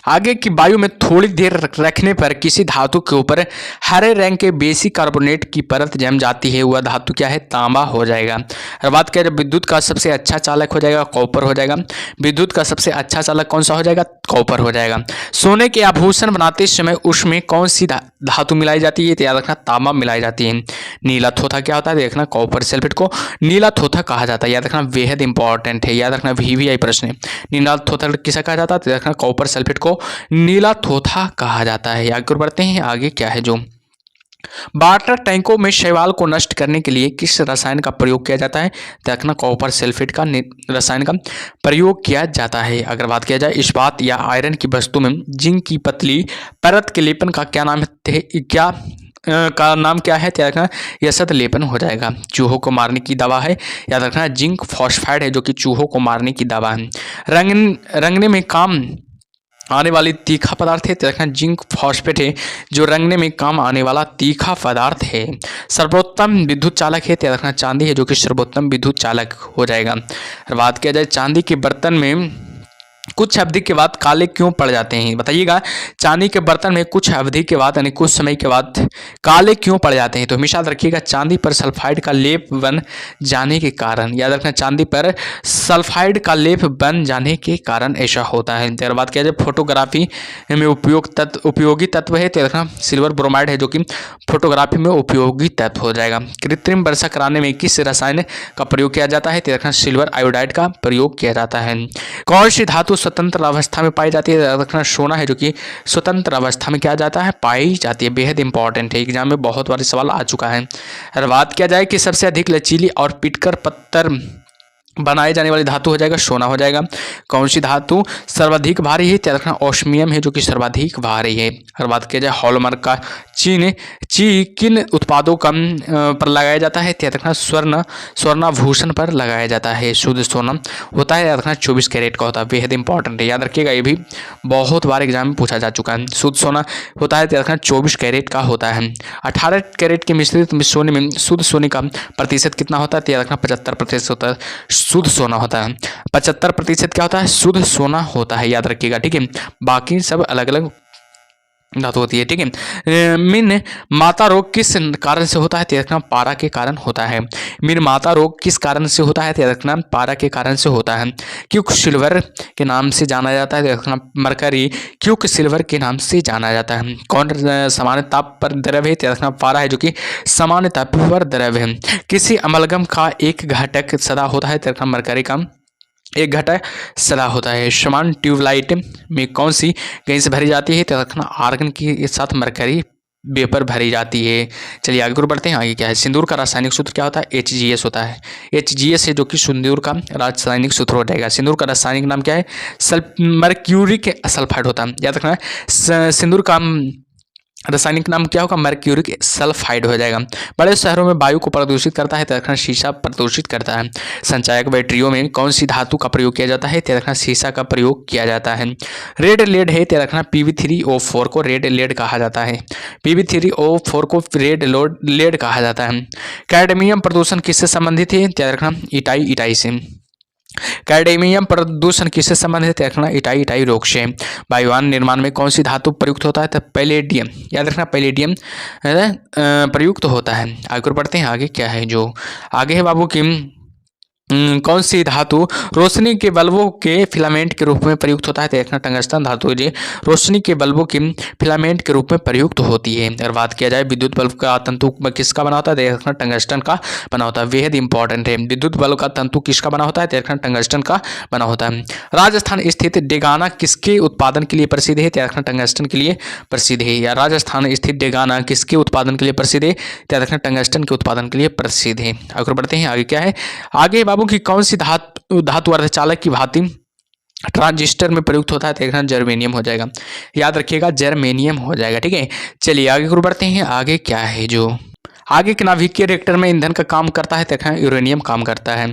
आगे की वायु में थोड़ी देर रखने पर किसी धातु के ऊपर हरे रंग के बेसिक कार्बोनेट की परत जम जाती है, वह धातु क्या है, तांबा हो जाएगा। और बात करें विद्युत का सबसे अच्छा चालक हो जाएगा, कॉपर हो जाएगा। विद्युत का सबसे अच्छा चालक कौन सा हो जाएगा, कॉपर हो जाएगा। सोने के आभूषण बनाते समय उसमें कौन सी धातु मिलाई जाती है, तो याद रखना तांबा मिलाई जाती है। नीला थोथा क्या होता है, देखना कॉपर सल्फेट को नीला थोथा कहा जाता है, याद रखना बेहद इंपॉर्टेंट है, याद रखना VVI प्रश्न है। नीला थोथा किसे कहा जाता है, तो देखना कॉपर सल्फेट को नीला थोथा कहा जाता है। आगे बढ़ते हैं। आगे क्या है जो वाटर टैंकों में शैवाल को नष्ट करने के लिए किस रसायन का प्रयोग किया जाता है, देखना कॉपर सल्फेट का रसायन का प्रयोग किया जाता है। अगर बात किया जाए इस्पात या आयरन की वस्तु में जिंक की पतली परत के लेपन का क्या नाम है, का नाम क्या है, याद रखना यसत लेपन हो जाएगा। चूहों को मारने की दवा है, याद रखना जिंक फॉस्फाइड है, जो कि चूहों को मारने की दवा है। रंगने में काम आने वाली तीखा पदार्थ है, तो रखना जिंक फॉस्फेट है, जो रंगने में काम आने वाला तीखा पदार्थ है। सर्वोत्तम विद्युत चालक है, तो रखना चांदी है, जो कि सर्वोत्तम विद्युत चालक हो जाएगा। बात किया जाए चांदी के बर्तन में कुछ अवधि के बाद काले क्यों पड़ जाते हैं, बताइएगा। चांदी के बर्तन में कुछ अवधि के बाद यानी कुछ समय के बाद काले क्यों पड़ जाते हैं, तो हमेशा रखिएगा चांदी पर सल्फाइड का लेप बन जाने के कारण, याद रखना चांदी पर सल्फाइड का लेप बन जाने के कारण ऐसा होता है। त्यार बात किया जाए फोटोग्राफी में उपयोगी तत्व है, तो रखना सिल्वर ब्रोमाइड है, जो कि फोटोग्राफी में उपयोगी तत्व हो जाएगा। कृत्रिम वर्षा कराने में किस रसायन का प्रयोग किया जाता है, तो रखना सिल्वर आयोडाइड का प्रयोग किया जाता है। कौन सी धातु स्वतंत्र अवस्था में पाई जाती है, रखना सोना है, जो कि स्वतंत्र अवस्था में क्या जाता है, पाई जाती है। बेहद इंपॉर्टेंट है, एग्जाम में बहुत बार सवाल आ चुका है। और बात किया जाए कि सबसे अधिक लचीली और पिटकर पत्थर बनाए जाने वाली धातु हो जाएगा, सोना हो जाएगा। कौन सी धातु सर्वाधिक भारी है, तो रखना ऑस्मियम है, जो कि सर्वाधिक भारी है। और बात किया जाए हॉलमार्क का किन उत्पादों का पर लगाया जाता है, तो रखना स्वर्णाभूषण पर लगाया जाता है। शुद्ध सोना होता है, याद रखना 24 कैरेट का होता है, बेहद इंपॉर्टेंट है, याद रखिएगा, ये भी बहुत बार एग्जाम में पूछा जा चुका है। शुद्ध सोना होता है, तो रखना 24 कैरेट का होता है। 18 कैरेट के मिश्रित सोने में शुद्ध सोने का प्रतिशत कितना होता है, तो रखना 75% होता है, शुद्ध सोना होता है। 75% क्या होता है, शुद्ध सोना होता है, याद रखिएगा। ठीक है, बाकी सब अलग अलग धातु होती है। ठीक है, मिन माता रोग किस कारण से होता है, तो रखना पारा के कारण होता है। मिन माता रोग किस कारण से होता है, तो रखना पारा के कारण से होता है। क्यूक सिल्वर के नाम से जाना जाता है, तो रखना मरकरी क्यूक सिल्वर के नाम से जाना जाता है। कौन सामान्य ताप पर द्रव है, तो रखना पारा है, जो कि सामान्य ताप पर द्रव है। किसी अमलगम का एक घटक सदा होता है, तो रखना मरकरी का एक घटक सदा होता है। समान ट्यूबलाइट में कौन सी गैस भरी जाती है, तो रखना आर्गन के साथ मरकरी वेपर भरी जाती है। चलिए आगे बढ़ते हैं। आगे क्या है, सिंदूर का रासायनिक सूत्र क्या होता है, HGS होता है। HGS है, जो कि सिंदूर का रासायनिक सूत्र हो जाएगा। सिंदूर का रासायनिक नाम क्या है, मर्क्यूरिक सल्फाइड होता है, याद रखना। सिंदूर का रासायनिक नाम क्या होगा, मर्क्यूरिक सल्फाइड हो जाएगा। बड़े शहरों में वायु को प्रदूषित करता है, तो रखना शीशा प्रदूषित करता है। संचायक बैटरियों में कौन सी धातु का प्रयोग किया जाता है, तो रखना शीशा का प्रयोग किया जाता है। रेड लेड है, तो रखना Pb3O4 को रेड लेड कहा जाता है। Pb3O4 को रेड लेड कहा जाता है। कैडमियम प्रदूषण किससे संबंधित है, तो रखना इटाई से। कैडमियम प्रदूषण किससे संबंधित है, रखना इटाई रोग से। वायुयान निर्माण में कौन सी धातु प्रयुक्त होता है, तो पैलेडियम, याद रखना पैलेडियम प्रयुक्त होता है। आगे बढ़ते हैं। आगे क्या है जो आगे है बाबू की कौन सी धातु रोशनी के बल्बों के फिलामेंट के रूप में प्रयुक्त होता है? तो देखना टंगस्टन धातु जी रोशनी के बल्बों के फिलामेंट के रूप में प्रयुक्त होती है। अगर बात किया जाए विद्युत बल्ब का तंतु किसका बना होता है? देखना टंगस्टन का बना होता है। बेहद इंपॉर्टेंट है। विद्युत बल्ब का तंतु किसका बना होता है? देखना टंगस्टन का बना होता है। राजस्थान स्थित डेगाना किसके उत्पादन के लिए प्रसिद्ध है? देखना टंगस्टन के लिए प्रसिद्ध है। या राजस्थान स्थित डेगाना किसके उत्पादन के लिए प्रसिद्ध है? देखना टंगस्टन के उत्पादन के लिए प्रसिद्ध है। आगे बढ़ते हैं। आगे क्या है? आगे बाबू की कौन सी धातु अर्धचालक की भांति ट्रांजिस्टर में प्रयुक्त होता है? देखना जर्मेनियम हो जाएगा। याद रखिएगा जर्मेनियम हो जाएगा। ठीक है, चलिए आगे को बढ़ते हैं। आगे क्या है जो आगे के नाभिकीय रिएक्टर में ईंधन का काम करता है? देखा यूरेनियम काम करता है।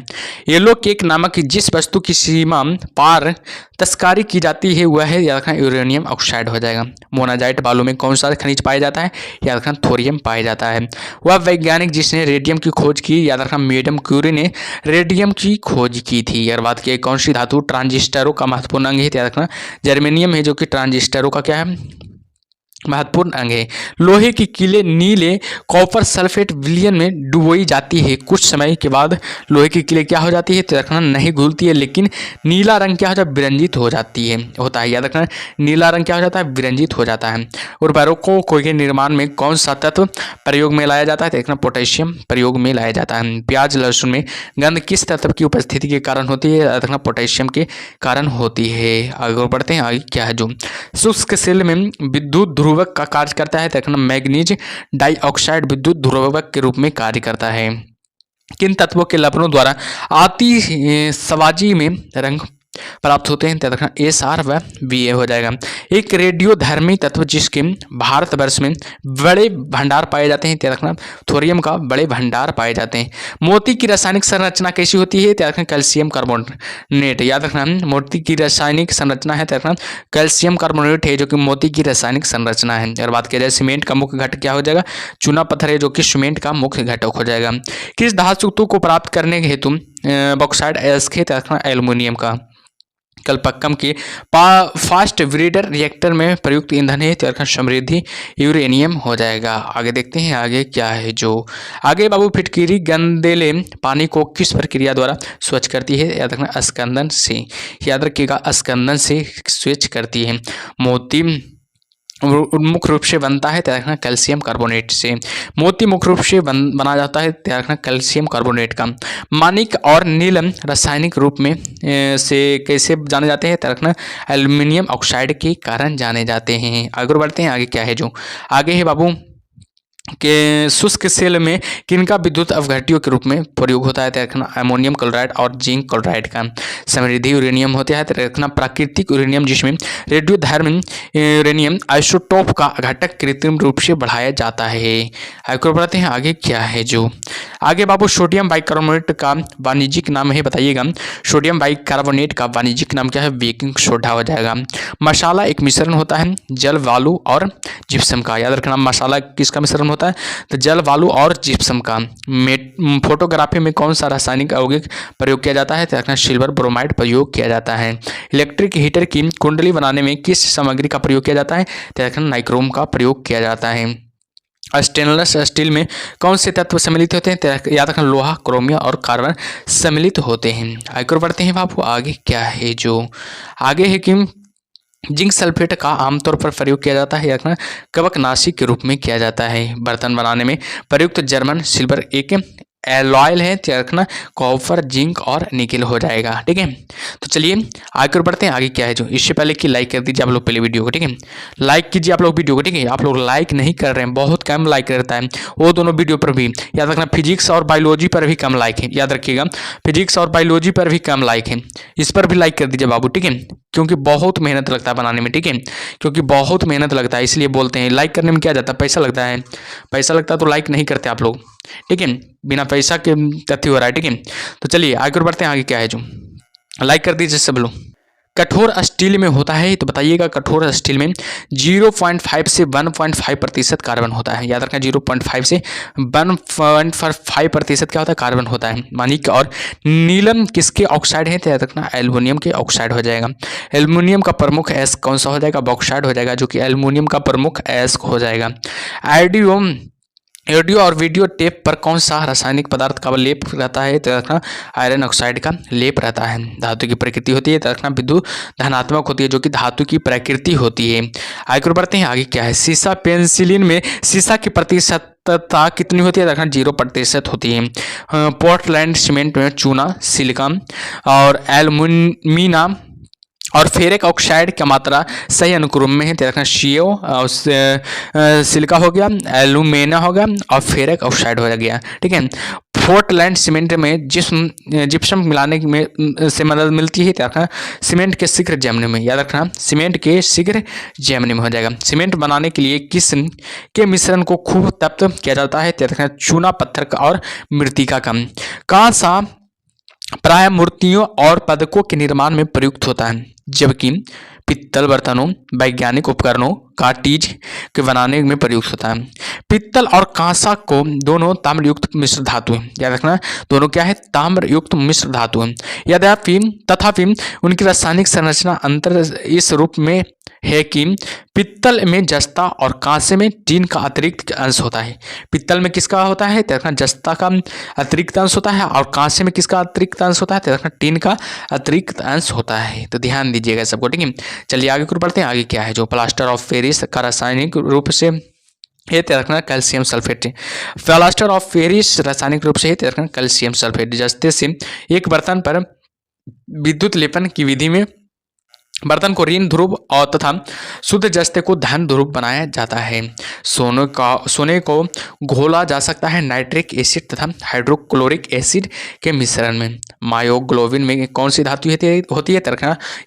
येलो केक नामक जिस वस्तु की सीमा पार तस्कारी की जाती है वह है याद रखना यूरेनियम ऑक्साइड हो जाएगा। मोनाजाइट बालू में कौन सा खनिज पाया जाता है? याद रखना थोरियम पाया जाता है। वह वैज्ञानिक जिसने रेडियम की खोज की? याद रखना मैडम क्यूरी ने रेडियम की खोज की थी। अगर बात की कौन सी धातु ट्रांजिस्टरों का महत्वपूर्ण अंग है? याद रखना जर्मेनियम है, जो कि ट्रांजिस्टरों का क्या है? महत्वपूर्ण अंग है। लोहे की कीलें नीले कॉपर सल्फेट विलयन में डुबोई जाती है। कुछ समय के बाद लोहे की कीलें क्या हो जाती है? तो रखना नहीं घुलती है, लेकिन नीला रंग क्या हो जाता है? विरंजित हो जाती है होता है। याद रखना नीला रंग क्या हो जाता है? विरंजित हो जाता है। उर्वरकों के निर्माण में कौन सा तत्व प्रयोग में लाया जाता है? देखना पोटेशियम प्रयोग में लाया जाता है। प्याज लहसुन में गंध किस तत्व की उपस्थिति के कारण होती है? देखना पोटेशियम के कारण होती है। आगे बढ़ते हैं। आगे क्या है जो शुष्क सेल में विद्युत ध्रुवक का कार्य करता है? देखना मैग्नीज डाइऑक्साइड विद्युत ध्रुवक के रूप में कार्य करता है। किन तत्वों के लवणों द्वारा आतिशबाजी में रंग प्राप्त होते हैं? देखना एसआर व बीए हो जाएगा। एक रेडियोधर्मी तत्व जिसके भारतवर्ष में बड़े भंडार पाए जाते हैं? देखना थोरियम का बड़े भंडार पाए जाते हैं। मोती की रासायनिक संरचना कैसी होती है? देखना कैल्शियम कार्बोनेट। याद रखना मोती की रासायनिक संरचना है देखना कैल्शियम कार्बोनेट है, जो कि मोती की रासायनिक संरचना है। अगर बात किया जाए सीमेंट का मुख्य घटक क्या हो जाएगा? चूना पत्थर है, जो कि सीमेंट का मुख्य घटक हो जाएगा। किस धातु को प्राप्त करने के हेतु बॉक्साइड अयस्क है? देखना एल्युमिनियम का। कल्पक्कम के फास्ट ब्रीडर रिएक्टर में प्रयुक्त ईंधन है? तो समृद्धि यूरेनियम हो जाएगा। आगे देखते हैं। आगे क्या है जो आगे बाबू फिटकीरी गंदेले पानी को किस प्रक्रिया द्वारा स्वच्छ करती है? याद रखना स्कंदन से। याद रखिएगा स्कंदन से स्वच्छ करती है। मोती मुख्य रूप से बनता है देखना कैल्शियम कार्बोनेट से। मोती मुख्य रूप से बना जाता है देखना कैल्शियम कार्बोनेट का। मानिक और नीलम रासायनिक रूप में से कैसे जाने जाते हैं? देखना एल्युमिनियम ऑक्साइड के कारण जाने जाते हैं। आगे बढ़ते हैं। आगे क्या है जो आगे है बाबू के शुष्क सेल में किनका विद्युत अवघटियों के रूप में प्रयोग होता है? देखना अमोनियम क्लोराइड और जिंक क्लोराइड का। समृद्धि यूरेनियम होता है देखना प्राकृतिक यूरेनियम, जिसमें रेडियोधर्मी यूरेनियम आइसोटोप का घटक कृत्रिम रूप से बढ़ाया जाता है। आगे बढ़ते हैं। आगे क्या है जो आगे बाबू सोडियम बाइकार्बोनेट का वाणिज्यिक नाम है? बताइएगा सोडियम बाइकार्बोनेट का वाणिज्यिक नाम क्या है? बेकिंग सोडा हो जाएगा। मसाला एक मिश्रण होता है जल वालू और जिप्सम का। याद रखना मसाला किसका मिश्रण होता है? तो जल वालू और जिप्सम का। फोटोग्राफी में कौन सा रासायनिक यौगिक प्रयोग किया जाता है? तो रखना सिल्वर ब्रोमाइड प्रयोग किया जाता है। इलेक्ट्रिक हीटर की कुंडली बनाने में किस सामग्री का प्रयोग किया जाता है? तो रखना नाइक्रोम का प्रयोग किया जाता है। स्टेनलेस स्टील में कौन से तत्व सम्मिलित होते हैं? याद रखना लोहा, क्रोमियम और कार्बन सम्मिलित होते हैं। आगे बढ़ते हैं बाबू। आगे क्या है जो आगे है कि जिंक सल्फेट का आमतौर पर प्रयोग किया जाता है रखना कवकनाशी के रूप में किया जाता है। बर्तन बनाने में प्रयुक्त जर्मन सिल्वर एक एलॉयल है, रखना कॉपर, जिंक और निकेल हो जाएगा। ठीक है, तो चलिए आगे बढ़ते हैं। आगे क्या है जो इससे पहले कि लाइक कर दीजिए आप लोग पहले वीडियो को। ठीक है, लाइक कीजिए आप लोग वीडियो को। ठीक है, आप लोग लाइक नहीं कर रहे हैं, बहुत कम लाइक रहता है। वो दोनों वीडियो पर भी याद रखना फिजिक्स और बायोलॉजी पर भी कम लाइक है। याद रखिएगा फिजिक्स और बायोलॉजी पर भी कम लाइक है, इस पर भी लाइक कर दीजिए बाबू। ठीक है, क्योंकि बहुत मेहनत लगता है बनाने में। ठीक है, क्योंकि बहुत मेहनत लगता है, इसलिए बोलते हैं। लाइक करने में क्या जाता है? पैसा लगता है। पैसा लगता है तो लाइक नहीं करते आप लोग। ठीक है, बिना पैसा के तथ्य हो रहा है। ठीक है, तो चलिए आगे बढ़ते हैं। आगे क्या है जो लाइक कर दीजिए सब लोग। कठोर स्टील में होता है तो बताइएगा कठोर स्टील में 0.5 से 1.5% कार्बन होता है। याद रखना 0.5 से 1.5% क्या होता है? कार्बन होता है। मानिक और नीलम किसके ऑक्साइड है? तो याद रखना एल्युमिनियम के ऑक्साइड हो जाएगा। एल्युमिनियम का प्रमुख एस्क कौन सा हो जाएगा? बॉक्साइड हो जाएगा, जो कि एल्युमिनियम का प्रमुख एस्क हो जाएगा। आयोडियम ऑडियो और वीडियो टेप पर कौन सा रासायनिक पदार्थ का लेप रहता है? तो रखना आयरन ऑक्साइड का लेप रहता है। धातु की प्रकृति होती है तो रखना विद्युत धनात्मक होती है, जो कि धातु की प्रकृति होती है। आगे बढ़ते हैं, आगे क्या है? सीसा पेंसिलिन में सीसा की प्रतिशतता कितनी होती है? रखना 0% होती है। पोर्टलैंड सीमेंट में चूना, सिलिका और एल्यूमिना और फेरिक ऑक्साइड की मात्रा सही अनुक्रम में है तो रखना CO और सिलिका हो गया, एल्यूमिना हो गया और फेरिक ऑक्साइड हो गया। ठीक है। पोर्टलैंड सीमेंट में जिप्सम मिलाने में से मदद मिलती है तो रखना सीमेंट के शीघ्र जमने में। याद रखना सीमेंट के शीघ्र जमने में हो जाएगा। सीमेंट बनाने के लिए किस के मिश्रण को खूब तप्त किया जाता है तो रखना चूना, पत्थर का और मृतिका का। कांसा प्राय मूर्तियों और पदकों के निर्माण में प्रयुक्त होता है, जबकि पित्तल बर्तनों, वैज्ञानिक उपकरणों, कार्टिज के बनाने में प्रयुक्त होता है। पित्तल और कांसा को दोनों ताम्रयुक्त मिश्र धातु हैं। याद रखना दोनों क्या है? ताम्रयुक्त मिश्र धातु हैं। यद्यपि तथापि उनकी रासायनिक संरचना अंतर इस रूप में है कि पित्तल में जस्ता और कांसे में टीन का अतिरिक्त अंश होता है। पित्तल में किसका होता है? तो जस्ता का अतिरिक्त अंश होता है और कांसे में किसका अतिरिक्त अंश होता है? तो टीन का अतिरिक्त अंश होता है। तो ध्यान दीजिएगा सबको। ठीक है, चलिए आगे बढ़ते हैं। आगे क्या है? जो प्लास्टर ऑफ पेरिस का रासायनिक रूप से ये रखना calcium sulphate. Plaster of Paris रासायनिक रूप से ये रखना कैल्शियम सल्फेट। जस्ते से एक बर्तन पर विद्युत लेपन की विधि में बर्तन को ऋण ध्रुव और तथा शुद्ध जस्ते को धन ध्रुव बनाया जाता है। सोने को घोला जा सकता है नाइट्रिक एसिड तथा हाइड्रोक्लोरिक एसिड के मिश्रण में। मायोग्लोबिन में कौन सी धातु होती है?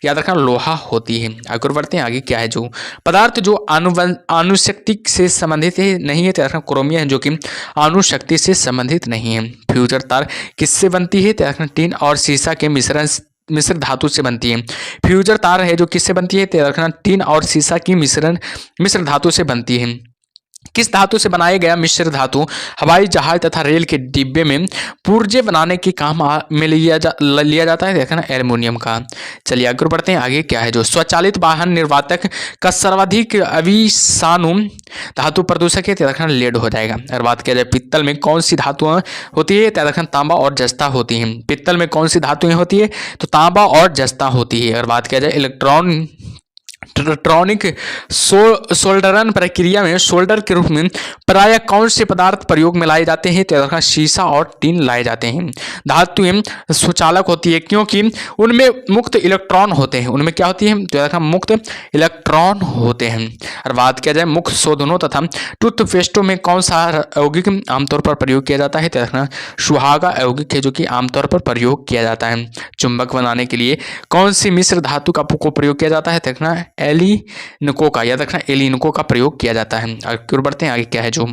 याद रखना लोहा होती है। आगे बढ़ते हैं। आगे क्या है? जो पदार्थ जो अणुशक्ति से संबंधित नहीं है तो क्रोमियम है, जो कि अणुशक्ति से संबंधित नहीं है। फ्यूजर तार किससे बनती है? तो टीन और सीसा के मिश्र धातु से बनती है। फ्यूजर तार है जो किससे बनती है? तो रखना टीन और सीसा की मिश्र धातु से बनती है। किस धातु से बनाया गया मिश्र धातु हवाई जहाज तथा रेल के डिब्बे में पुर्जे बनाने के काम में लिया जाता है? देखना एल्युमिनियम का। चलिए आगे बढ़ते हैं। आगे क्या है? जो स्वचालित वाहन निर्वातक का सर्वाधिक अविषाणु धातु प्रदूषक है तो देखना लेड हो जाएगा। अगर बात किया जाए पित्तल में कौन सी धातुएं होती है? तो देखना तांबा और जस्ता होती हैं। पित्तल में कौन सी धातुएं होती है? तो तांबा और जस्ता होती है। अगर बात किया जाए इलेक्ट्रॉनिक सोल्डरन प्रक्रिया में सोल्डर के रूप में प्रायः कौन से पदार्थ प्रयोग में लाए जाते हैं? तो शीशा और टीन लाए जाते हैं। धातुएं सुचालक होती है क्योंकि उनमें मुक्त इलेक्ट्रॉन होते हैं। उनमें क्या होती है? तो मुक्त इलेक्ट्रॉन होते हैं। और बात किया जाए मुख्य शोधनों तथा टूथपेस्टों में कौन सा यौगिक आमतौर पर प्रयोग किया जाता है? तो सुहागा यौगिक है, जो कि आमतौर पर प्रयोग किया जाता है। चुंबक बनाने के लिए कौन सी मिश्र धातु का प्रयोग किया जाता है? देखना एलिनको का। याद रखना एलिनको का प्रयोग किया जाता है। आगे बढ़ते हैं। आगे क्या है? जो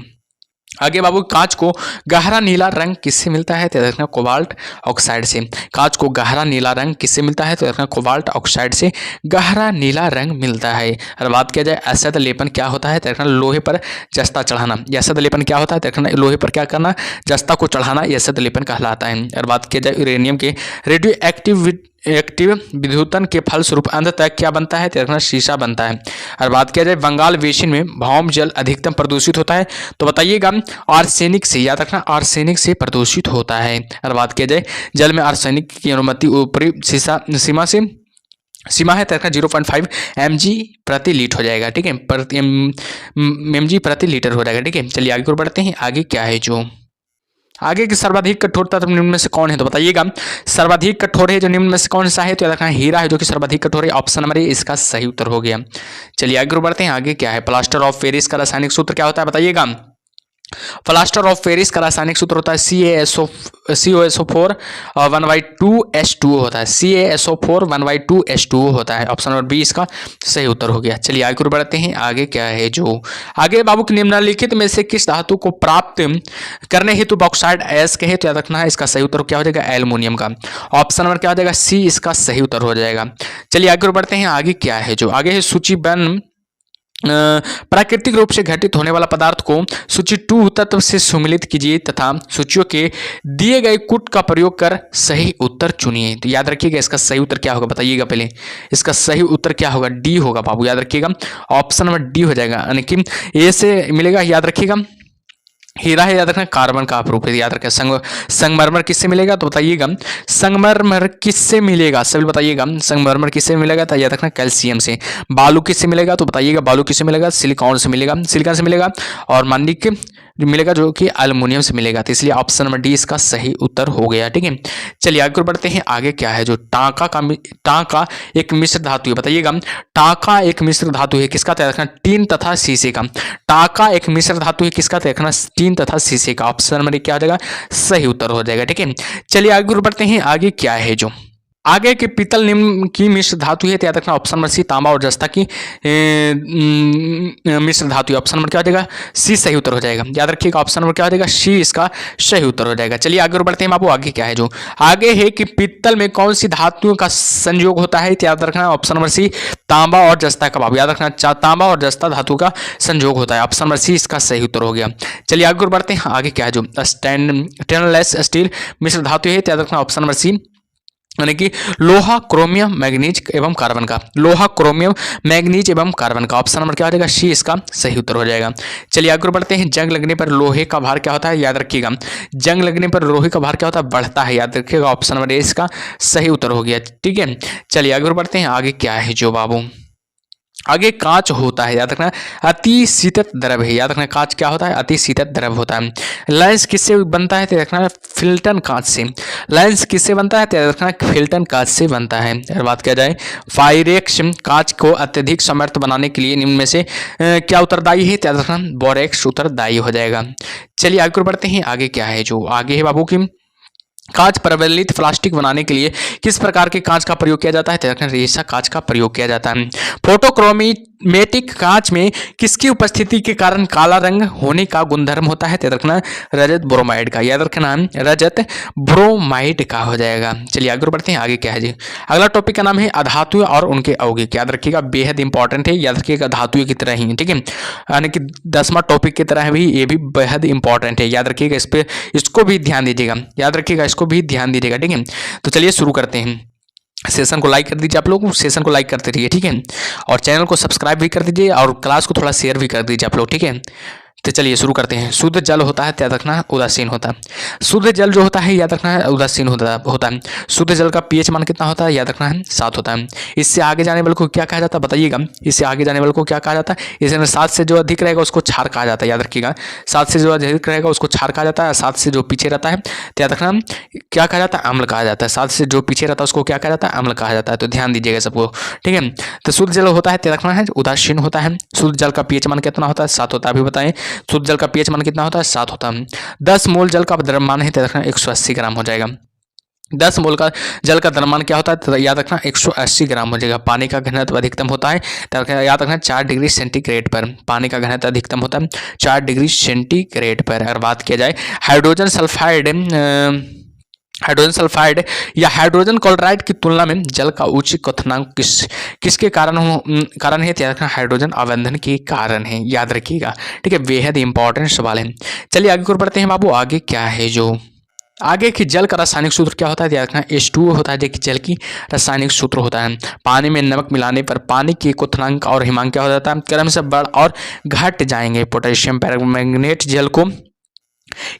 आगे बाबू कांच को गहरा नीला रंग किससे मिलता है? तो देखना कोबाल्ट ऑक्साइड से। कांच को गहरा नीला रंग किससे मिलता है? तो देखना कोबाल्ट ऑक्साइड से गहरा नीला रंग मिलता है। अगर बात किया जाए असद लेपन क्या होता है? तो देखना लोहे पर जस्ता चढ़ाना। असद लेपन क्या होता है? तो देखना लोहे पर क्या करना? जस्ता को चढ़ाना, यह असद लेपन कहलाता है। अगर बात किया जाए यूरेनियम के रेडियो एक्टिव विद्युतन के फलस्वरूप अंततः क्या बनता है? तो शीशा बनता है। और बात किया जाए बंगाल बेसिन में भौम जल अधिकतम प्रदूषित होता है तो बताइएगा आर्सेनिक से। याद रखना आर्सेनिक से प्रदूषित होता है। और बात किया जाए जल में आर्सेनिक की अनुमति ऊपरी सीमा है तो 0.5 mg प्रति लीटर हो जाएगा। ठीक है, mg प्रति लीटर हो जाएगा। ठीक है, चलिए आगे बढ़ते हैं। आगे क्या है? जो आगे की सर्वाधिक कठोर तत्व निम्न में से कौन है? तो बताइएगा सर्वाधिक कठोर है जो निम्न में से कौन सा है? तो देखना हीरा है, जो कि सर्वाधिक कठोर है। ऑप्शन नंबर ए इसका सही उत्तर हो गया। चलिए आगे बढ़ते हैं। आगे क्या है? प्लास्टर ऑफ पेरिस का रासायनिक सूत्र क्या होता है? बताइएगा। प्लास्टर ऑफ पेरिस का रासायनिक सूत्र होता है CaSO4 1/2H2O होता है। CaSO4 1/2H2O होता है। ऑप्शन नंबर बी इसका सही उत्तर हो गया। चलिए आगे बढ़ते हैं। आगे क्या है? जो आगे बाबू की निम्नलिखित में से किस धातु को प्राप्त करने हेतु बॉक्साइड अयस्क है? तो याद रखना है इसका सही उत्तर क्या हो जाएगा? एल्युमिनियम का। ऑप्शन नंबर क्या हो जाएगा? सी इसका सही उत्तर हो जाएगा। चलिए आगे बढ़ते हैं। आगे क्या है? जो आगे है सूचीबद्ध प्राकृतिक रूप से घटित होने वाला पदार्थ को सूची 2 तत्व से सम्मिलित कीजिए तथा सूचियों के दिए गए कूट का प्रयोग कर सही उत्तर चुनिए। तो याद रखिएगा इसका सही उत्तर क्या होगा? बताइएगा पहले इसका सही उत्तर क्या होगा? डी होगा बाबू। याद रखिएगा ऑप्शन नंबर डी हो जाएगा, यानी कि ए से मिलेगा। याद रखिएगा हीरा है याद रखना, कार्बन का अपरूप है याद रखें। संगमरमर किससे मिलेगा तो बताइएगा, संगमरमर किससे मिलेगा, सभी बताइएगा। संगमरमर किससे मिलेगा तो याद रखना कैल्शियम से। बालू किससे मिलेगा तो बताइएगा, बालू किससे मिलेगा, सिलिकॉन से मिलेगा, सिलिकॉन से मिलेगा। और मानिक मिलेगा जो कि एल्युमिनियम से मिलेगा। तो इसलिए ऑप्शन नंबर डी इसका सही उत्तर हो गया। ठीक है, चलिए आगे बढ़ते हैं। आगे क्या है, जो टांका एक मिश्र धातु है, बताइएगा। टांका एक मिश्र धातु है, किसका तो रखना, टीन तथा शीशे का। टांका एक मिश्र धातु है, किसका तो रखना, टीन तथा शीशे का। ऑप्शन नंबर क्या हो जाएगा, सही उत्तर हो जाएगा। ठीक है, चलिए आगे बढ़ते हैं। आगे क्या है, जो आगे के पीतल निम्न की मिश्र धातु है, तो याद रखना ऑप्शन नंबर सी, तांबा और जस्ता की मिश्र धातु है। ऑप्शन नंबर क्या हो जाएगा, सी सही उत्तर हो जाएगा। याद रखिएगा ऑप्शन नंबर क्या हो जाएगा, सी इसका सही उत्तर हो जाएगा। चलिए आगे बढ़ते हैं बाबू। आगे क्या है, जो आगे है कि पीतल में कौन सी धातुओं का संयोग होता है, तो याद रखना ऑप्शन नंबर सी, तांबा और जस्ता का। बाबू याद रखना तांबा और जस्ता धातु का संयोग होता है। ऑप्शन नंबर सी इसका सही उत्तर हो गया। चलिए आगे बढ़ते हैं। आगे क्या है, जो स्टेनलेस स्टील मिश्र धातु है, तो याद रखना ऑप्शन नंबर सी, यानी कि लोहा, क्रोमियम, मैग्नीज एवं कार्बन का। लोहा, क्रोमियम, मैग्नीज एवं कार्बन का। ऑप्शन नंबर क्या हो जाएगा, सी इसका सही उत्तर हो जाएगा। चलिए आगे बढ़ते हैं। जंग लगने पर लोहे का भार क्या होता है, याद रखिएगा। जंग लगने पर लोहे का भार क्या होता है, बढ़ता है। याद रखिएगा ऑप्शन नंबर ए इसका सही उत्तर हो गया। ठीक है, चलिए आगे बढ़ते हैं। आगे क्या है, जो बाबू आगे कांच होता है, याद रखना अति शीतत द्रव है। याद रखना कांच क्या होता है, अति शीतत द्रव होता है। लेंस किससे बनता है, तो रखना फिल्टन कांच से। लेंस किससे बनता है, तो रखना फिल्टन कांच से बनता है। अगर बात किया जाए फायरेक्स कांच को अत्यधिक समर्थ बनाने के लिए निम्न में से क्या उत्तरदायी है, तो याद रखना बोरेक्स उत्तरदायी हो जाएगा। चलिए आगे बढ़ते हैं। आगे क्या है, जो आगे है बाबू की कांच प्रबलित प्लास्टिक बनाने के लिए किस प्रकार के कांच का प्रयोग किया जाता है, तो रखना रेशा कांच का प्रयोग किया जाता है। फोटोक्रोमेटिक कांच में किसकी उपस्थिति के कारण काला रंग होने का गुणधर्म होता है, तो रखना रजत ब्रोमाइड का। याद रखना रजत ब्रोमाइड का हो जाएगा। चलिए आगे बढ़ते हैं। आगे क्या है जी, अगला टॉपिक का नाम है अधातु और उनके अवगिक। याद रखिएगा बेहद इंपॉर्टेंट है, याद रखिएगा धातु की तरह ही। ठीक है, यानी कि 10वां टॉपिक की तरह भी ये भी बेहद इंपॉर्टेंट है। याद रखिएगा इस पे, इसको भी ध्यान दीजिएगा। याद रखिएगा इसको भी ध्यान दीजिएगा। ठीक है, तो चलिए शुरू करते हैं। सेशन को लाइक कर दीजिए, आप लोग सेशन को लाइक करते रहिए। ठीक है, और चैनल को सब्सक्राइब भी कर दीजिए और क्लास को थोड़ा शेयर भी कर दीजिए आप लोग। ठीक है, तो चलिए शुरू करते हैं। शुद्ध जल होता है, याद रखना उदासीन होता है। शुद्ध जल जो होता है, याद रखना है उदासीन होता है। शुद्ध जल का पीएच मान कितना होता है, याद रखना है 7 होता है। इससे आगे जाने वाले को क्या कहा जाता है, बताइएगा। इससे आगे जाने वाले को क्या कहा जाता है, इसमें 7 से जो अधिक रहेगा उसको क्षार कहा जाता है। याद रखिएगा 7 से जो अधिक रहेगा उसको क्षार कहा जाता है। 7 से जो पीछे रहता है तो याद रखना क्या कहा जाता है, अम्ल कहा जाता है। 7 से जो पीछे रहता है उसको क्या कहा जाता है, अम्ल कहा जाता है। तो ध्यान दीजिएगा सबको। ठीक है, तो शुद्ध जल होता है, याद रखना है उदासीन होता है। शुद्ध जल का पीएच मान कितना होता है, 7 होता है। अभी बताएं शुद्ध जल का पीएच मान कितना होता है, 7 होता है। 10 मोल जल का द्रव्यमान है, तो रखना 180 ग्राम हो जाएगा। 10 मोल का जल का द्रव्यमान क्या होता है, तो याद रखना 180 ग्राम हो जाएगा। पानी का घनत्व अधिकतम होता है, तो याद रखना 4 डिग्री सेंटीग्रेड पर। पानी का घनत्व अधिकतम होता है 4 डिग्री सेंटीग्रेड पर। अगर बात किया जाए हाइड्रोजन सल्फाइड या हाइड्रोजन क्लोराइड की तुलना में जल का उच्च क्वथनांक किसके कारण है, तो याद रखना हाइड्रोजन अवंधन के कारण है। याद रखिएगा। ठीक है, बेहद इंपॉर्टेंट सवाल है। चलिए आगे बढ़ते हैं बाबू। आगे क्या है, जो आगे की जल का रासायनिक सूत्र क्या होता है, याद रखना H2O होता है, जो कि जल की रासायनिक सूत्र होता है। पानी में नमक मिलाने पर पानी के क्वथनांक और हिमांक क्या हो जाता है, क्रम से बढ़ और घट जाएंगे। पोटेशियम परमैंगनेट जल को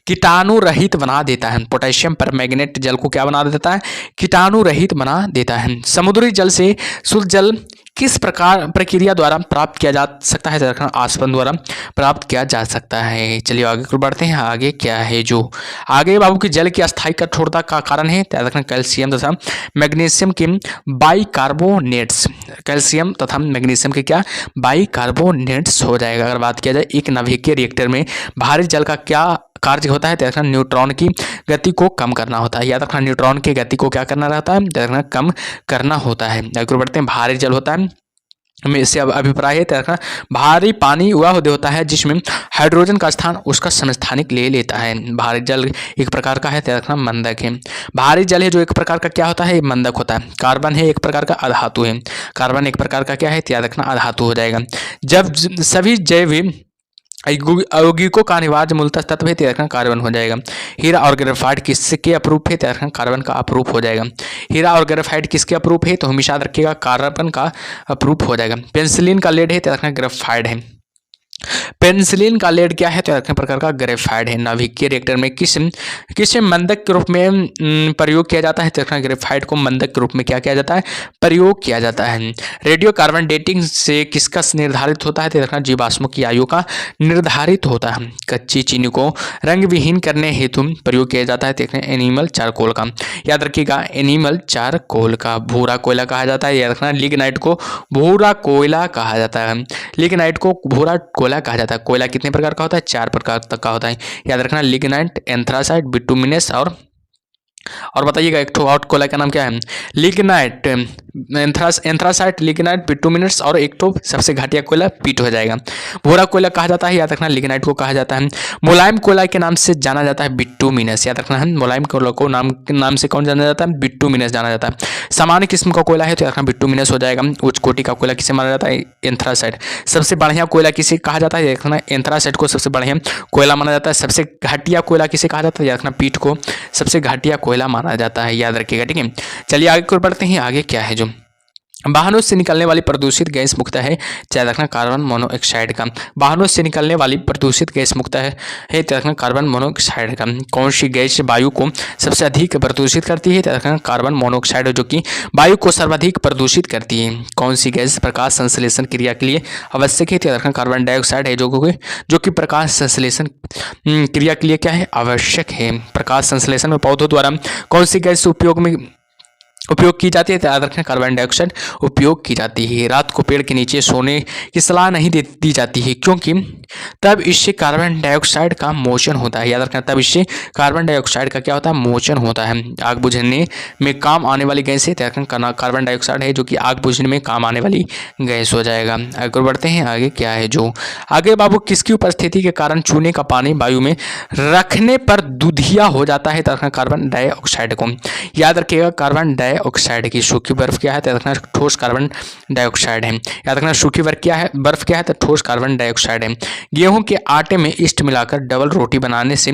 कीटाणु रहित बना देता है। पोटेशियम परमैंगनेट जल को क्या बना देता है, कीटाणु रहित बना देता है। समुद्री जल से शुद्ध जल किस प्रकार प्रक्रिया द्वारा प्राप्त किया जा सकता है, रखना आसवन द्वारा प्राप्त किया जा सकता है। चलिए आगे बढ़ते हैं। आगे क्या है, जो आगे बाबू की जल की अस्थायी कठोरता का कारण है, याद रखना कैल्शियम तथा मैग्नीशियम के बाइकार्बोनेट्स। कैल्शियम तथा मैग्नीशियम के क्या बाइकार्बोनेट्स हो जाएगा। अगर बात किया जाए एक नाभिकीय रिएक्टर में भारी जल का क्या कार्य होता है, तो रखना न्यूट्रॉन की गति को कम करना होता है। याद रखना न्यूट्रॉन की गति को क्या करना रहता है, रखना कम करना होता है। आगे बढ़ते हैं। भारी जल होता है में इससे अभिप्राय है, रखना भारी पानी वह होता है जिसमें हाइड्रोजन का स्थान उसका समस्थानिक ले लेता है। भारी जल एक प्रकार का है, रखना मंदक है। भारी जल है जो एक प्रकार का क्या होता है, मंदक होता है। कार्बन है एक प्रकार का अधातु है। कार्बन एक प्रकार का क्या है, याद रखना अधातु हो जाएगा। जब सभी जैव यौगिकों का अनिवार्य मूलतः तत्व है, रखना कार्बन हो जाएगा। हीरा और ग्रेफाइट किसके अपरूप है, रखना कार्बन का अपरूप हो जाएगा। हीरा और ग्रेफाइट किसके अपरूप है, तो हमेशा याद रखिएगा कार्बन का अपरूप हो जाएगा। पेंसिलिन का लेड है, रखना ग्रेफाइट है। पेनिसिलिन का लेड क्या है, तो याद रखना प्रकार का ग्रेफाइड है। नाभिकीय रिएक्टर में किस मंदक के रूप में प्रयोग किया जाता है, तो रखना ग्रेफाइड को मंदक के रूप में क्या किया जाता है, प्रयोग किया जाता है। रेडियो कार्बन डेटिंग से किसका निर्धारित होता है, तो रखना जीवाश्मों की आयु का निर्धारित होता है। कच्ची चीनी को रंग विहीन करने हेतु प्रयोग किया जाता है, देखना एनिमल चारकोल का। याद रखिएगा एनिमल चारकोल का। भूरा कोयला कहा जाता है, याद रखना लिग्नाइट को भूरा कोयला कहा जाता है। लिग्नाइट को भूरा कोयला कहा जाता है। कोयला कितने प्रकार का होता है, 4 प्रकार तक का होता है। याद रखना लिग्नाइट, एंथ्रासाइट, बिटुमिनस और बताइएगा एक ठो आउट कोयला का नाम क्या है, लिग्नाइट, एंथ्रासाइट, लिग्नाइट, बिटुमिनस और एक ठो सबसे घटिया कोयला पीट हो जाएगा। भूरा कोयला कहा जाता है, याद रखना लिग्नाइट को कहा जाता है। मुलायम कोयला के नाम से जाना जाता है बिटुमिनस। याद रखना है मुलायम कोयला को नाम से कौन जाना जाता है, बिटुमिनस जाना जाता है। सामान्य किस्म का कोयला है तो याद रखना बिटुमिनस हो जाएगा। उच्च कोटि का कोयला किसे माना जाता है, एंथ्रासाइट। सबसे बढ़िया कोयला किसे कहा जाता है, याद रखना एंथ्रासाइट को सबसे बढ़िया कोयला माना जाता है। सबसे घटिया कोयला किसे कहा जाता है, याद रखना पीट को सबसे घटिया कोयला माना जाता है, याद रखिएगा। ठीक है, चलिए आगे को बढ़ते हैं। आगे क्या है, जो वाहनों से निकलने वाली प्रदूषित गैस मुक्त है, याद रखना कार्बन मोनोऑक्साइड का। वाहनों से निकलने वाली प्रदूषित गैस मुक्त है याद रखना कार्बन मोनोऑक्साइड का। कौन सी गैस वायु को सबसे अधिक प्रदूषित करती है, याद रखना कार्बन मोनोऑक्साइड, जो कि वायु को सर्वाधिक प्रदूषित करती है। कौन सी गैस प्रकाश संश्लेषण क्रिया के लिए आवश्यक है, याद रखना कार्बन डाइऑक्साइड है, जो कि प्रकाश संश्लेषण क्रिया के लिए क्या है, आवश्यक है। प्रकाश संश्लेषण में पौधों द्वारा कौन सी गैस उपयोग की जाती है, तो याद रखना कार्बन डाइऑक्साइड उपयोग की जाती है। रात को पेड़ के नीचे सोने की सलाह नहीं दी जाती है, क्योंकि तब इससे कार्बन डाइऑक्साइड का मोचन होता है। याद रखना तब इससे कार्बन डाइऑक्साइड का क्या होता है, मोचन होता है। आग बुझाने में काम आने वाली गैस है, तो याद रखना कार्बन डाइऑक्साइड है, जो कि आग बुझने में काम आने वाली गैस हो जाएगा। आगे बढ़ते हैं। आगे क्या है, जो आगे बाबू किसकी उपस्थिति के कारण चूने का पानी वायु में रखने पर दूधिया हो जाता है, तो रखना कार्बन डाइऑक्साइड को। याद रखिएगा कार्बन डाइऑक्साइड की सूखी बर्फ क्या है, तो रखना ठोस कार्बन डाइऑक्साइड है। याद रखना सूखी बर्फ क्या है, तो ठोस कार्बन डाइऑक्साइड है। गेहूं के आटे में ईस्ट मिलाकर डबल रोटी बनाने से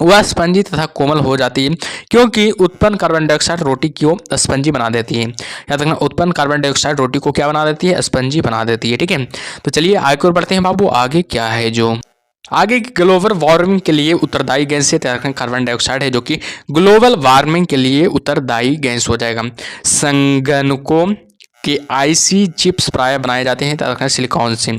वह स्पंजी तथा कोमल हो जाती है, क्योंकि उत्पन्न कार्बन डाइऑक्साइड रोटी को स्पंजी बना देती है। याद रखना उत्पन्न कार्बन डाइऑक्साइड रोटी को क्या बना देती है, स्पंजी बना देती है। ठीक है, तो चलिए आगे और बढ़ते हैं बाबू। आगे क्या है, जो आगे ग्लोबल वार्मिंग के लिए उत्तरदायी गैस है, कार्बन डाइऑक्साइड है, जो कि ग्लोबल वार्मिंग के लिए उत्तरदायी गैस हो जाएगा। संगणकों के आईसी चिप्स प्राय बनाए जाते हैं सिलिकॉन से।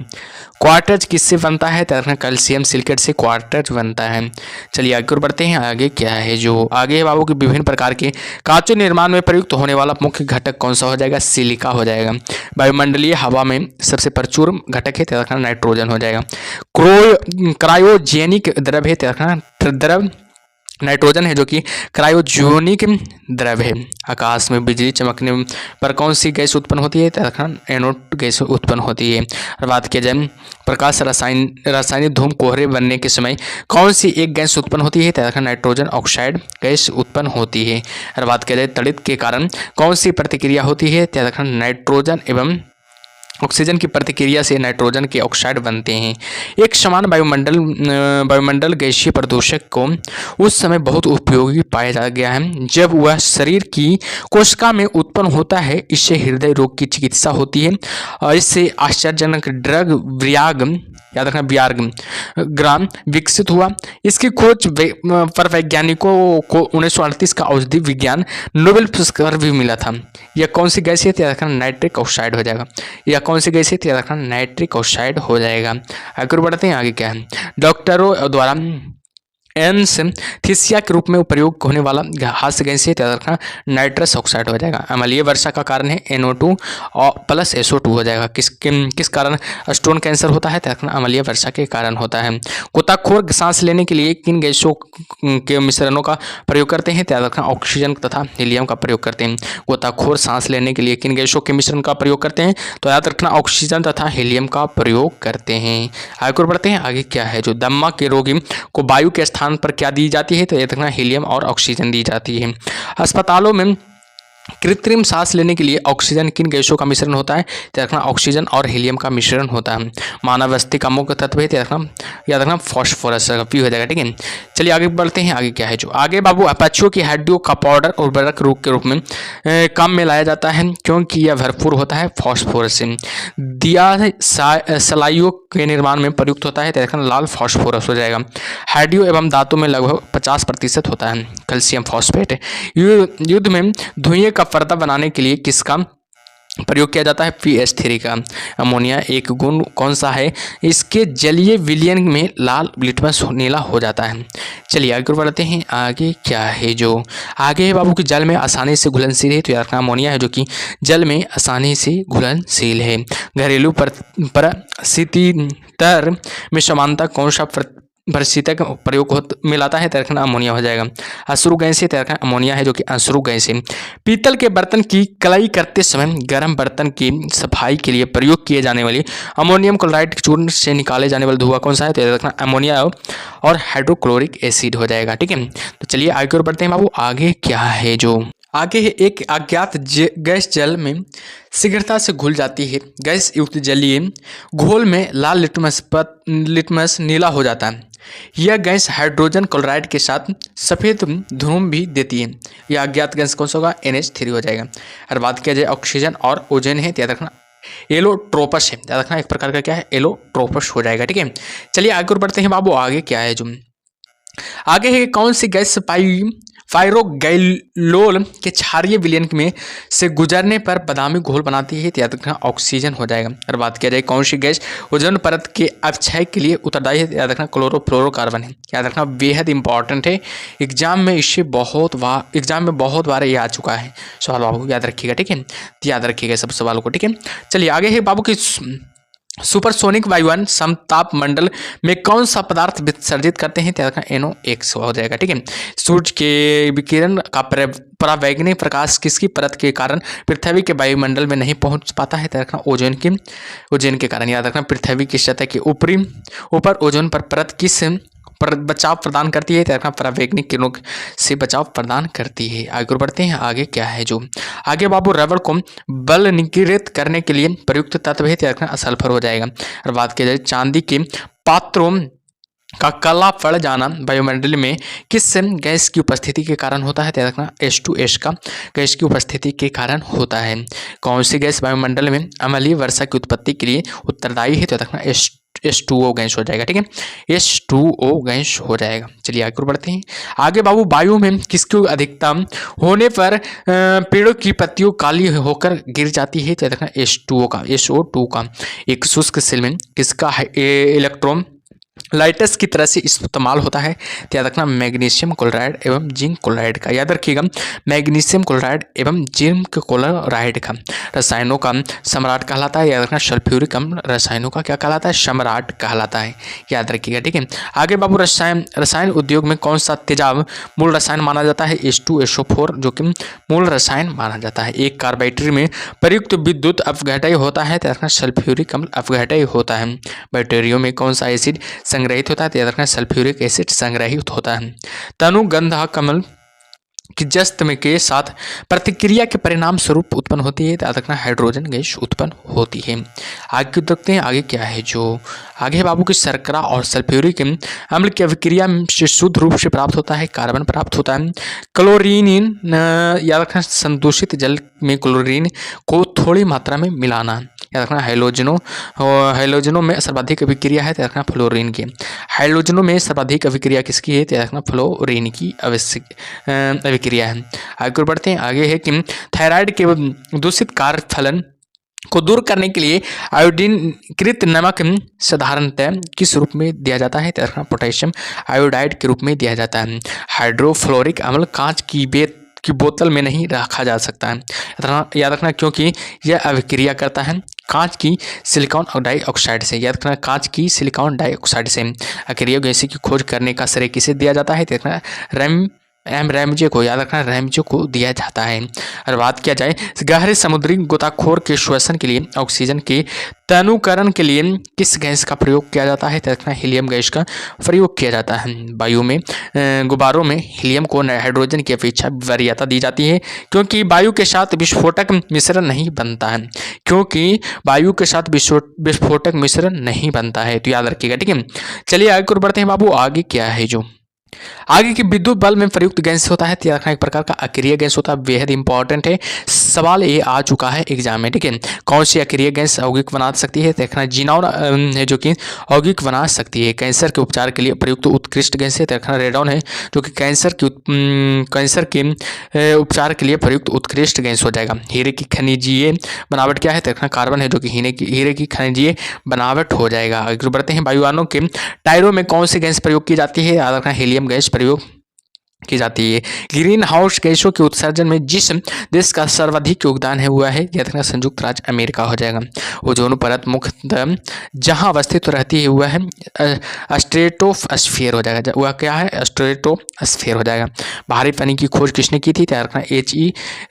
क्वार्टज किससे बनता है, कैल्शियम सिलिकेट से क्वार्टज बनता है। चलिए आगे और बढ़ते हैं। आगे क्या है, जो आगे है बाबू की विभिन्न प्रकार के कांचों निर्माण में प्रयुक्त होने वाला मुख्य घटक कौन सा हो जाएगा, सिलिका हो जाएगा। वायुमंडलीय हवा में सबसे प्रचुर घटक है, नाइट्रोजन हो जाएगा। क्रायोजेनिक द्रव है, द्रव नाइट्रोजन है, जो कि क्रायोजेनिक द्रव है। आकाश में बिजली चमकने पर कौन सी गैस उत्पन्न होती है, एनोड गैस उत्पन्न होती है। और बात किया जाए प्रकाश रासायनिक धूम कोहरे बनने के समय कौन सी एक गैस उत्पन्न होती है, नाइट्रोजन ऑक्साइड गैस उत्पन्न होती है। और बात किया जाए तड़ित के कारण कौन सी प्रतिक्रिया होती है, नाइट्रोजन एवं ऑक्सीजन की प्रतिक्रिया से नाइट्रोजन के ऑक्साइड बनते हैं। एक समान वायुमंडल गैसीय प्रदूषक को उस समय बहुत उपयोगी पाया गया है जब वह शरीर की कोशिका में उत्पन्न होता है। इससे हृदय रोग की चिकित्सा होती है और इससे आश्चर्यजनक ड्रग याद रखना वियाग्राम विकसित हुआ। इसकी खोज पर वैज्ञानिकों को 1938 का औषधि विज्ञान नोबेल पुरस्कार भी मिला था। यह कौन सी गैस है, याद रखना नाइट्रिक ऑक्साइड हो जाएगा। यह कौन सी गैस है, याद रखना नाइट्रिक ऑक्साइड हो जाएगा। आगे बढ़ते हैं। आगे क्या है, डॉक्टरों द्वारा एनेस्थीसिया के रूप में प्रयोग होने वाला हास्य गैस है, याद रखना नाइट्रस ऑक्साइड हो जाएगा। अम्लीय वर्षा का कारण है NO2 प्लस SO2 हो जाएगा। किस कारण स्टोन कैंसर होता है, याद रखना अम्लीय वर्षा के कारण होता है। गोताखोर सांस लेने के लिए किन गैसों के मिश्रणों का प्रयोग करते हैं, याद रखना ऑक्सीजन तथा हीलियम का प्रयोग करते हैं। गोताखोर सांस लेने के लिए किन गैसों के मिश्रण का प्रयोग करते हैं, तो याद रखना ऑक्सीजन तथा हीलियम का प्रयोग करते हैं। आगे और बढ़ते हैं। आगे क्या है, जो दम्मा के रोगी को वायु के स्थान पर क्या दी जाती है, तो याद रखना हीलियम और ऑक्सीजन दी जाती है। अस्पतालों में कृत्रिम सांस लेने के लिए ऑक्सीजन किन गैसों का मिश्रण होता है? याद रखना ऑक्सीजन और हीलियम का मिश्रण होता है। मानव अस्थि का मुख्य तत्व है, याद रखना फॉस्फोरस पी हो जाएगा। ठीक है, चलिए आगे बढ़ते हैं। आगे क्या है जो आगे बाबू, पक्षियों की हड्डियों का पाउडर उर्वरक रूप के रूप में काम में लाया जाता है क्योंकि यह भरपूर होता है फॉस्फोरस से। दिया सलाइयों के निर्माण में प्रयुक्त होता है, तो देखना लाल फॉस्फोरस हो जाएगा। हड्डियों एवं दांतों में लगभग 50% होता है कैल्शियम फॉस्फेट। युद्ध में धुएं का पर्दा बनाने के लिए किसका प्रयोग किया जाता है? PH3 का। अमोनिया एक गुण कौन सा है? इसके जलीय विलयन में लाल लिटमस नीला हो जाता है। चलिए आगे बढ़ते हैं। आगे क्या है जो आगे है बाबू कि जल में आसानी से घुलनशील है, तो यार अमोनिया है जो कि जल में आसानी से घुलनशील है। घरेलू परिस्थिति तर में समानता कौन सा परिस्थितिक प्रयोग मिलाता है? तैरखना अमोनिया हो जाएगा। अश्रु गैस से तैरखना अमोनिया है जो कि अश्रु गैस है। पीतल के बर्तन की कलाई करते समय गर्म बर्तन की सफाई के लिए प्रयोग किए जाने वाली अमोनियम क्लोराइड चूर्ण से निकाले जाने वाला धुआं कौन सा है? तो तैरखना अमोनिया और हाइड्रोक्लोरिक एसिड हो जाएगा। ठीक है, तो चलिए आगे और बढ़ते हैं बाबू। आगे क्या है जो आगे है एक अज्ञात गैस जल में शीघ्रता से घुल जाती है। गैस युक्त जलीय घोल में लाल लिटमस नीला हो जाता है। यह गैस हाइड्रोजन क्लोराइड के साथ सफ़ेद धूम भी देती है। यह अज्ञात गैस कौन सा होगा? NH3 हो जाएगा। और बात किया जाए ऑक्सीजन और ओजोन है, याद रखना एलोट्रोपस है। याद रखना एक प्रकार का क्या है? एलोट्रोपस हो जाएगा। ठीक है, चलिए आगे और बढ़ते हैं बाबू। आगे क्या है जो आगे है कौन सी गैस पाइरोगैलोल के क्षारीय विलयन में से गुजरने पर बादामी घोल बनाती है? याद रखना ऑक्सीजन हो जाएगा। और बात किया जाए कौन सी गैस ओजोन परत के अपक्षय के लिए उत्तरदायी है? याद रखना क्लोरोफ्लोरोकार्बन है। याद रखना बेहद इंपॉर्टेंट है, एग्जाम में इससे बहुत बार ये आ चुका है सवाल बाबू, याद रखिएगा। ठीक है, तो याद रखिएगा सब सवालों को। ठीक है, चलिए आगे है बाबू की सुपरसोनिक वायुयान समताप मंडल में कौन सा पदार्थ विसर्जित करते हैं? त्याग NO2 हो जाएगा। ठीक है, सूर्य के विकिरण का परावैंगनिक प्रकाश किसकी परत के कारण पृथ्वी के वायुमंडल में नहीं पहुंच पाता है? त्याग ओजोन के कारण। याद रखना पृथ्वी की सतह के ऊपर ओजोन पर परत किस बचाव प्रदान करती है? त्याग परावैंगनिक किरणों से बचाव प्रदान करती है। आगे बढ़ते हैं। आगे क्या है जो आगे बाबू रबर को बल निगृहित करने के लिए प्रयुक्त तत्व है? त्याग सल्फर हो जाएगा। और बात की जाए चांदी के पात्रों का काला पड़ जाना वायुमंडल में किस गैस की उपस्थिति के कारण होता है? त्याग रखना H2S का गैस की उपस्थिति के कारण होता है। कौन सी गैस वायुमंडल में अम्लीय वर्षा की उत्पत्ति के लिए उत्तरदायी है? तो रखना H2O गैस हो जाएगा। ठीक है, H2O गैस हो जाएगा। चलिए आगे बढ़ते हैं। आगे बाबू वायु में किसकी अधिकतम होने पर पेड़ों की पत्तियों काली होकर गिर जाती है? तो देखना SO2 का। एक शुष्क सेल में किसका इलेक्ट्रॉन लाइटस की तरह से इस्तेमाल होता है? तो याद रखना मैग्नीशियम क्लोराइड एवं जिंक क्लोराइड का। याद रखिएगा मैग्नीशियम क्लोराइड एवं जिंक क्लोराइड का रसायनों का सम्राट कहलाता है। याद रखना सल्फ्यूरिक अम्ल रसायनों का क्या कहलाता है? सम्राट कहलाता है। याद रखिएगा। ठीक है, आगे बाबू रसायन उद्योग में कौन सा तेजाब मूल रसायन माना जाता है? H2SO4 जो कि मूल रसायन माना जाता है। एक कार बैटरी में प्रयुक्त विद्युत अपघटय होता है? तो याद रखना सल्फ्यूरिक अम्ल अपघटय होता है। बैटरियों में कौन सा एसिड संग्रहित होता है? तो याद रखना सल्फ्यूरिक एसिड संग्रहित होता है। तनुगंधा कमल की जस्त में के साथ प्रतिक्रिया के परिणाम स्वरूप उत्पन्न होती है? तो याद रखना हाइड्रोजन गैस उत्पन्न होती है। आगे देखते हैं। आगे क्या है जो आगे बाबू की शर्करा और सल्फ्यूरिक अम्ल की अभिक्रिया से शुद्ध रूप से प्राप्त होता है कार्बन प्राप्त होता है। क्लोरीन याद रखना संदूषित जल में क्लोरीन को थोड़ी मात्रा में मिलाना। याद रखना हाइलोजनों में सर्वाधिक अभिक्रिया है? याद रखना फ्लोरीन की। हाइलोजनों में सर्वाधिक अभिक्रिया किसकी है? तो याद रखना फ्लोरीन की अभिक्रिया है। आगे बढ़ते हैं। आगे है कि थायराइड के दूषित कार्य फलन को दूर करने के लिए आयोडीनकृत नमक साधारणतः किस रूप में दिया जाता है? तो पोटेशियम आयोडाइड के रूप में दिया जाता है। हाइड्रोफ्लोरिक अम्ल कांच की बोतल में नहीं रखा जा सकता है। याद रखना क्योंकि यह अभिक्रिया करता है कांच की सिलिकॉन डाइऑक्साइड से। याद रखना कांच की सिलिकॉन डाइऑक्साइड से। अक्रिय गैस की खोज करने का श्रेय किसे दिया जाता है? देखना रैमजे को, याद रखना रैमजे को दिया जाता है। और बात किया जाए गहरे समुद्री गोताखोर के श्वसन के लिए ऑक्सीजन के तनुकरण के लिए किस गैस का प्रयोग किया जाता है, तो रखना हीलियम गैस का प्रयोग किया जाता है। वायु में गुब्बारों में हीलियम को हाइड्रोजन की अपेक्षा वरीयता दी जाती है क्योंकि वायु के साथ विस्फोटक मिश्रण नहीं बनता है, क्योंकि वायु के साथ विस्फोटक मिश्रण नहीं बनता है, तो याद रखिएगा। ठीक है, चलिए आगे को बढ़ते हैं बाबू। आगे क्या है जो आगे की विद्युत बल में प्रयुक्त गैस होता है, रखना एक प्रकार का अक्रिय गैस होता है, बेहद इंपॉर्टेंट है, सवाल ये आ चुका है एग्जाम में। ठीक है, कौन सी अक्रिय गैस यौगिक बना सकती है, देखना जिनॉन है जो कि यौगिक बना सकती है। कैंसर के उपचार के लिए प्रयुक्त उत्कृष्ट गैस है, देखना रेडॉन है जो कि कैंसर के उपचार के लिए प्रयुक्त उत्कृष्ट गैस हो जाएगा। हीरे की खनिजीय बनावट क्या है, देखना कार्बन है जो कि हीरे की खनिजीय बनावट हो जाएगा। आगे बढ़ते हैं। वायुयानों के टायरों में कौन सी गैस प्रयोग की जाती है, याद रखना हीलियम गैस प्रयोग की जाती है। ग्रीन हाउस गैसों के उत्सर्जन में जिस देश का सर्वाधिक योगदान है हुआ है, याद रखना संयुक्त राज्य अमेरिका हो जाएगा। ओजोन परत मुख्यतः जहां अवस्थित रहती है हुआ है स्ट्रेटोस्फीयर हो जाएगा। वह क्या है, स्ट्रेटोस्फीयर हो जाएगा। भारी पानी की खोज किसने की थी, याद रखना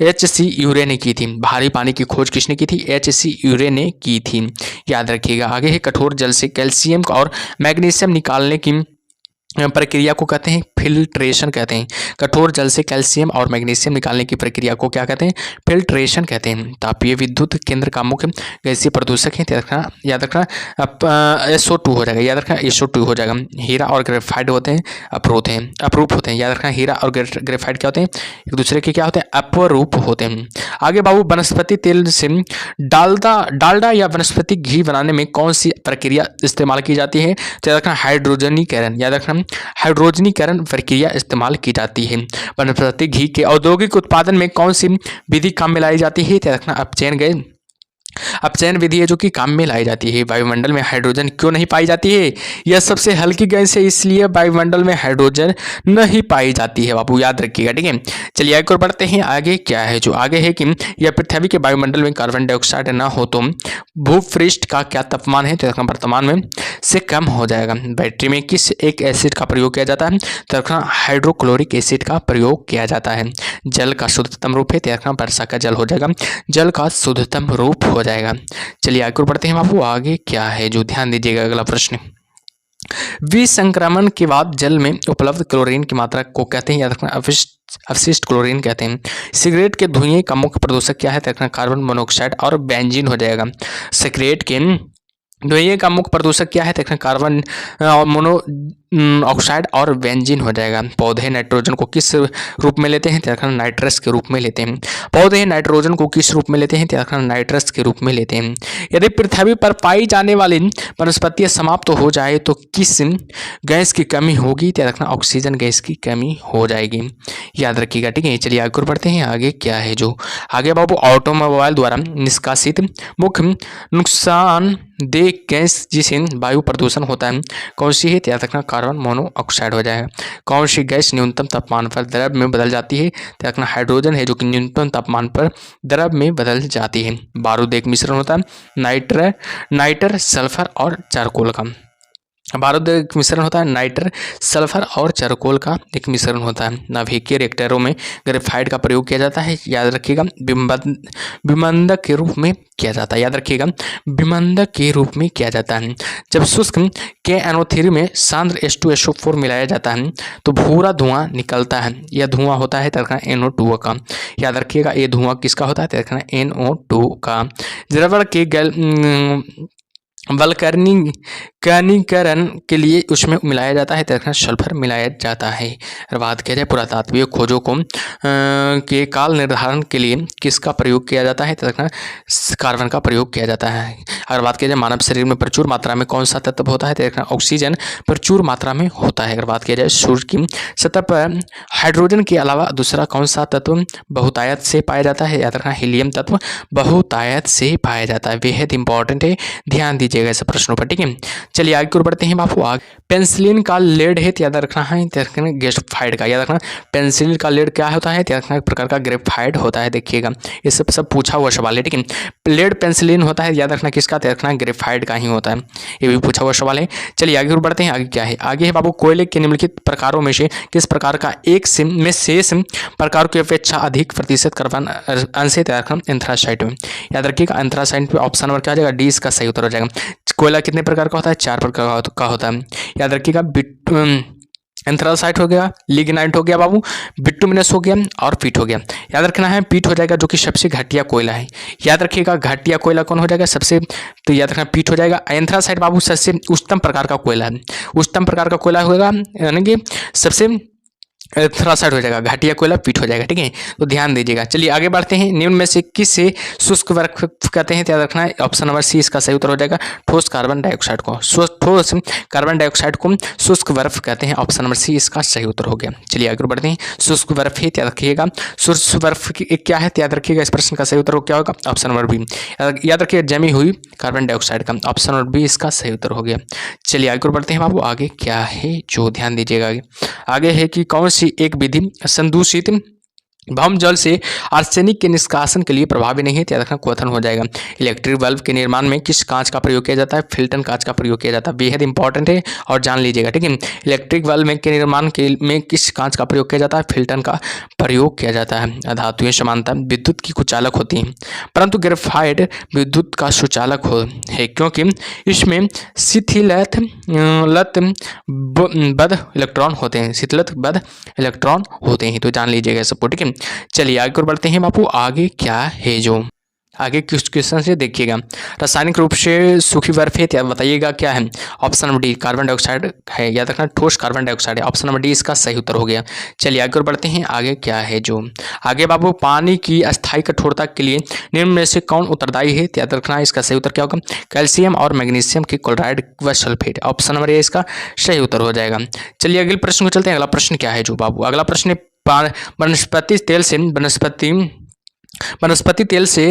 HC यूरे ने की थी। भारी पानी की खोज किसने की थी, HC यूरे ने की थी, याद रखिएगा। आगे है कठोर जल से कैल्शियम और मैग्नीशियम निकालने की प्रक्रिया को कहते हैं फिल्ट्रेशन कहते हैं। कठोर जल से कैल्शियम और मैग्नीशियम निकालने की प्रक्रिया को क्या कहते हैं, फिल्ट्रेशन कहते हैं। तापीय विद्युत केंद्र का मुख्य गैसीय प्रदूषक है, याद रखना SO2 हो जाएगा, याद रखना SO2 हो जाएगा। हीरा और ग्रेफाइट होते हैं अपरूप होते हैं, याद रखना हीरा और ग्रेफाइट क्या होते हैं, एक दूसरे के क्या होते हैं, अपरूप होते हैं। आगे बाबू वनस्पति तेल से डालडा या वनस्पति घी बनाने में कौन सी प्रक्रिया इस्तेमाल की जाती है, तो याद रखना हाइड्रोजनीकरण, याद रखना हाइड्रोजनीकरण प्रक्रिया इस्तेमाल की जाती है। वनस्पति घी के औद्योगिक उत्पादन में कौन सी विधि काम में लाई जाती है, तो रखना अपचयन विधि है जो कि काम में लाई जाती है। वायुमंडल में हाइड्रोजन क्यों नहीं पाई जाती है, यह सबसे हल्की गैस है इसलिए वायुमंडल में हाइड्रोजन नहीं पाई जाती है बाबू, याद रखिएगा। ठीक है, चलिए आगे और बढ़ते हैं। आगे क्या है जो आगे है कि यह पृथ्वी के वायुमंडल में कार्बन डाइऑक्साइड न हो तो भूपृष्ठ का क्या तापमान है, तो वर्तमान में से कम हो जाएगा। बैटरी में किस एक एसिड का प्रयोग किया जाता है, तो हाइड्रोक्लोरिक एसिड का प्रयोग किया जाता है। जल का शुद्धतम रूप है, तो वर्षा का जल हो जाएगा, जल का शुद्धतम रूप हो जाएगा। चलिए आगे बढ़ते हैं बाबू। आगे क्या है जो ध्यान दीजिएगा, अगला प्रश्न। विसंक्रमण के बाद जल में उपलब्ध क्लोरीन की मात्रा को कहते हैं, याद रखना अवशिष्ट क्लोरीन कहते हैं। सिगरेट के धुएं का मुख्य प्रदूषक क्या है, तो रखना कार्बन मोनोऑक्साइड और बेंजीन हो जाएगा। सिगरेट के धुएं का मुख्य प्रदूषक क्या है, देखना कार्बन मोनोऑक्साइड और बेंजीन हो जाएगा। पौधे नाइट्रोजन को किस रूप में लेते हैं, देखना नाइट्रस के रूप में लेते हैं। पौधे नाइट्रोजन को किस रूप में लेते हैं, देखना नाइट्रस के रूप में लेते हैं। यदि पृथ्वी पर पाई जाने वाली वनस्पतियां समाप्त हो जाए तो किस गैस की कमी होगी, देखना ऑक्सीजन गैस की कमी हो जाएगी, याद रखिएगा। ठीक है, चलिए आगे बढ़ते हैं। आगे क्या है जो आगे बाबू ऑटोमोबाइल द्वारा निष्कासित मुख्य नुकसान दे गैस जिसे वायु प्रदूषण होता है कौन सी है, याद रखना कार्बन मोनोऑक्साइड हो जाएगा। कौन सी गैस न्यूनतम तापमान पर द्रव में बदल जाती है, याद रखना हाइड्रोजन है जो कि न्यूनतम तापमान पर द्रव में बदल जाती है। बारूद एक मिश्रण होता है नाइटर सल्फर और चारकोल का। बारूद एक मिश्रण होता है नाइटर सल्फर और चारकोल का एक मिश्रण होता है। नाभिकीय रिएक्टरों में ग्रेफाइट का प्रयोग किया जाता है, याद रखिएगा। विमंदक के रूप में किया जाता है, याद रखिएगा, विमंदक के रूप में किया जाता है। जब शुष्क KNO3 में सांद्र H2SO4 मिलाया जाता है तो भूरा धुआं निकलता है। यह धुआं होता है NO2 का, याद रखिएगा। ये धुआं किसका होता है, NO2 का। द्रवण के वल्कनीकरण के लिए उसमें मिलाया जाता है, देखना सल्फर मिलाया जाता है। और बात किया जाए पुरातात्विक खोजों को के काल निर्धारण के लिए किसका प्रयोग किया जाता है, देखना कार्बन का प्रयोग किया जाता है। अगर बात किया जाए मानव शरीर में प्रचुर मात्रा में कौन सा तत्व होता है, देखना ऑक्सीजन प्रचुर मात्रा में होता है। अगर बात किया जाए सूर्य की सतह पर हाइड्रोजन के अलावा दूसरा कौन सा तत्व बहुतायत से पाया जाता है, याद रखना हीलियम तत्व बहुतायत से पाया जाता है। बेहद इंपॉर्टेंट है, ध्यान दीजिएगा इस प्रश्नों पर। ठीक है, चलिए आगे की ओर बढ़ते हैं बाबू। आगे पेंसिलिन का लेड है, याद रखना है, ग्रेफाइट का, याद रखना पेंसिलिन का लेड क्या होता है, याद रखना एक प्रकार का ग्रेफाइट होता है। देखिएगा ये सब पूछा हुआ सवाल है, ठीक है। लेड पेंसिलिन होता है, याद रखना किसका, याद रखना ग्रेफाइट का ही होता है, ये भी पूछा हुआ सवाल है। चलिए आगे की ओर बढ़ते हैं। आगे क्या है, आगे है बाबू कोयले के निम्नलिखित प्रकारों में से किस प्रकार का एक में शेष प्रकार की अपेक्षा अधिक प्रतिशत कार्बन अंश है, याद रखना एंथ्रासाइट में। याद रखिएगा एंथ्रासाइट पे ऑप्शन नंबर क्या हो जाएगा, डी इसका सही उत्तर हो जाएगा। कोयला कितने प्रकार का होता है, 4 प्रकार का होता है। याद रखिएगा एंथ्रासाइट हो गया, लिग्नाइट हो गया बाबू, बिटुमिनस हो गया और पीट हो गया। याद रखना है पीट हो जाएगा जो कि सबसे घटिया कोयला है। याद रखिएगा घटिया कोयला कौन हो जाएगा सबसे, तो याद रखना पीट हो जाएगा। एंथ्रासाइट बाबू सबसे उच्चतम प्रकार का कोयला है, उच्चतम प्रकार का कोयला होगा, यानी कि सबसे एंथ्रासाइट हो जाएगा, घटिया कोयला पीट हो जाएगा, ठीक है, तो ध्यान दीजिएगा। चलिए आगे बढ़ते हैं। निम्न में से किसे शुष्क बर्फ कहते हैं, याद रखना है ऑप्शन नंबर सी इसका सही उत्तर हो जाएगा, ठोस कार्बन डाइऑक्साइड को। ठोस कार्बन डाइऑक्साइड को शुष्क बर्फ कहते हैं, ऑप्शन नंबर सी इसका सही उत्तर हो गया। चलिए आगे बढ़ते हैं। शुष्क बर्फ है, याद रखिएगा शुष्क बर्फ क्या है, याद रखिएगा इस प्रश्न का सही उत्तर क्या होगा, ऑप्शन नंबर बी, याद रखिएगा जमी हुई कार्बन डाइऑक्साइड का, ऑप्शन नंबर बी इसका सही उत्तर हो गया। चलिए आगे बढ़ते हैं बाबू। आगे क्या है जो ध्यान दीजिएगा, आगे है कि कौन सी एक विधि संदूषित भौम जल से आर्सेनिक के निष्कासन के लिए प्रभावी नहीं है, याद रखना क्वेश्चन हो जाएगा। इलेक्ट्रिक बल्ब के निर्माण में किस कांच का प्रयोग किया जाता है, फिल्टन कांच का प्रयोग किया जाता है, बेहद इंपॉर्टेंट है और जान लीजिएगा, ठीक है। इलेक्ट्रिक बल्ब के निर्माण में किस कांच का प्रयोग किया जाता है, फिल्टन का प्रयोग किया जाता है। धातुएं समानता विद्युत की कुचालक होती हैं, परंतु ग्रेफाइट विद्युत का सुचालक है, क्योंकि इसमें शिथिलत बद इलेक्ट्रॉन होते हैं, शिथिलत बद इलेक्ट्रॉन होते हैं, तो जान लीजिएगा सबको, ठीक है। चलिए आगे और बढ़ते हैं बापू। आगे क्या है जो आगे किस क्वेश्चन से देखिएगा, रासायनिक रूप से सूखी बर्फ है, या बताइएगा क्या है, option number D carbon dioxide है, याद रखना ठोस कार्बन डाइऑक्साइड है, ऑप्शन नंबर डी इसका सही उत्तर हो गया। चलिए आगे और बढ़ते हैं। आगे क्या है जो आगे बाबू पानी की अस्थायी कठोरता के लिए निम्न में से कौन उत्तरदायी है, याद रखना इसका सही उत्तर क्या होगा, कैल्शियम और मैग्नीशियम की क्लोराइड व सल्फेट, ऑप्शन नंबर ए इसका सही उत्तर हो जाएगा। चलिए अगले प्रश्न को चलते हैं। अगला प्रश्न क्या है जो बाबू, अगला प्रश्न वनस्पति तेल से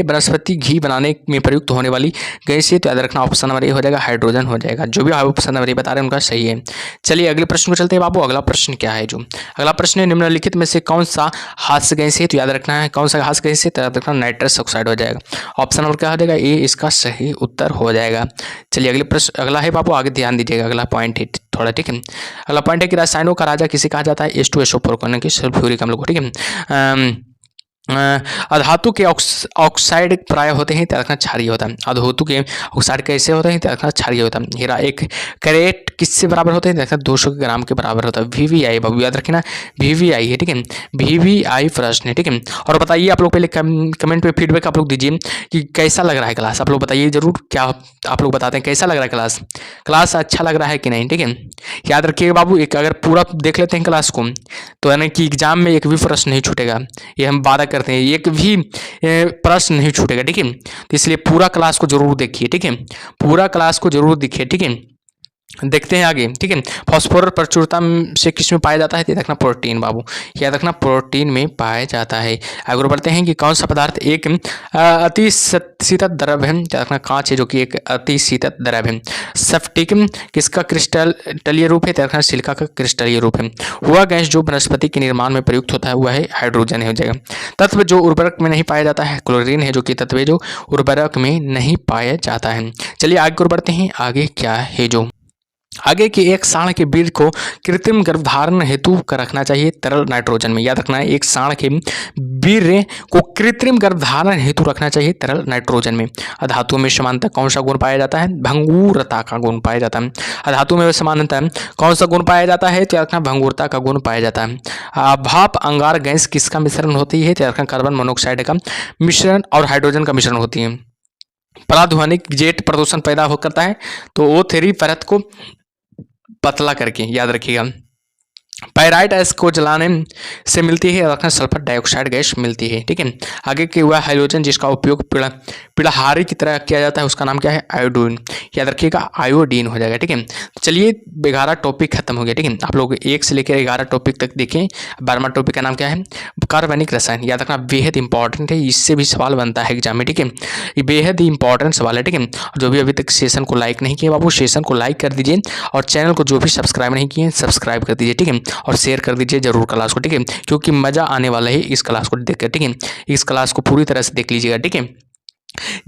वनस्पति घी बनाने में प्रयुक्त होने वाली गैस है, तो याद रखना ऑप्शन नंबर ए हो जाएगा, हाइड्रोजन हो जाएगा। जो भी ऑप्शन नंबर ए बता रहे हैं उनका सही है। चलिए अगले प्रश्न को चलते हैं बाबू। अगला प्रश्न क्या है जो अगला प्रश्न है, निम्नलिखित में से कौन सा हास्य गैस है, तो याद रखना है कौन सा हास्य गैस है, तो याद रखना नाइट्रस ऑक्साइड हो जाएगा, ऑप्शन नंबर क्या हो जाएगा, ए इसका सही उत्तर हो जाएगा। चलिए अगले प्रश्न अगला है बाबू, आगे ध्यान दीजिएगा, अगला पॉइंट है थोड़ा, ठीक है। अगला पॉइंट है कि रसायनों का राजा किसे कहा जाता है, H2SO4 की सल्फ्यूरिक अम्ल को, ठीक है। अधातु के ऑक्साइड प्राय होते हैं, त्याग रखना क्षारीय होता है। अधातु के ऑक्साइड कैसे होते हैं, त्याग रखना क्षारीय होता है। हीरा एक कैरेट किससे बराबर होते हैं, त्याग रखना 200 ग्राम के बराबर होता है। VVI बाबू याद रखना VVI है, ठीक है, VVI प्रश्न है, ठीक है। और बताइए आप लोग पहले कमेंट पे फीडबैक आप लोग दीजिए कि कैसा लग रहा है क्लास, आप लोग बताइए जरूर, क्या आप लोग बताते हैं कैसा लग रहा है क्लास अच्छा लग रहा है कि नहीं, ठीक है। याद रखिएगा बाबू, एक अगर पूरा देख लेते हैं क्लास को तो यानी कि एग्जाम में एक भी प्रश्न नहीं छूटेगा, ये हम वादा करते हैं, एक भी प्रश्न नहीं छूटेगा, ठीक है। तो इसलिए पूरा क्लास को जरूर देखिए, ठीक है, पूरा क्लास को जरूर देखिए, ठीक है। देखते हैं आगे, ठीक है। फास्फोरस प्रचुरता से किस में पाया जाता है, देखना प्रोटीन बाबू, याद रखना प्रोटीन में पाया जाता है। आगे बढ़ते हैं कि कौन सा पदार्थ एक अति शीतल द्रव है, याद रखना कांच है जो कि एक अति शीतल द्रव है। स्फटिक किसका क्रिस्टलीय रूप है, याद रखना सिलिका का क्रिस्टलीय रूप है। वह गैस जो वनस्पति के निर्माण में प्रयुक्त होता है वह है हाइड्रोजन हो जाएगा। तत्व जो उर्वरक में नहीं पाया जाता है, क्लोरीन है जो कि तत्व जो उर्वरक में नहीं पाया जाता है। चलिए आगे बढ़ते हैं। आगे क्या है जो आगे के एक साँड़ के बीज को कृत्रिम गर्भधारण हेतु रखना चाहिए तरल नाइट्रोजन में, याद रखना है एक साँड़ के बीज को कृत्रिम गर्भधारण हेतु रखना चाहिए तरल नाइट्रोजन में। अधातुओं में समानता कौन सा गुण पाया जाता है, भंगुरता का गुण पाया जाता है। अधातु में समानता कौन सा गुण पाया जाता है, तो याद रखना भंगुरता का गुण पाया जाता है। भाप अंगार गैस किसका मिश्रण होती है, तो याद रखना कार्बन मोनोऑक्साइड का मिश्रण और हाइड्रोजन का मिश्रण होती है। पराध्वनिक जेट प्रदूषण पैदा हो करता है, तो O3 परत को पतला करके, याद रखिएगा पायराइट गैस को जलाने से मिलती है, याद रखना सल्फर डाइऑक्साइड गैस मिलती है। ठीक है, आगे के हुआ हाइड्रोजन जिसका उपयोग पिड़हारी की तरह किया जाता है, उसका नाम क्या है? आयोडीन। याद रखिएगा आयोडीन हो जाएगा। ठीक है, तो चलिए 11 टॉपिक खत्म हो गया। ठीक है, आप लोग 1 से लेकर 11 टॉपिक तक देखें। 12वां टॉपिक का नाम क्या है? कार्बनिक रसायन। याद रखना बेहद इंपॉर्टेंट है, इससे भी सवाल बनता है एग्जाम में। ठीक है, ये बेहद ही इंपॉर्टेंट सवाल है। ठीक है, जो भी अभी तक सेशन को लाइक नहीं किए बाबू, सेशन को लाइक कर दीजिए और चैनल को जो भी सब्सक्राइब नहीं किए सब्सक्राइब कर दीजिए। ठीक है, और शेयर कर दीजिए जरूर क्लास को। ठीक है, क्योंकि मजा आने वाला है इस क्लास को देखकर। ठीक है, इस क्लास को पूरी तरह से देख लीजिएगा। ठीक है,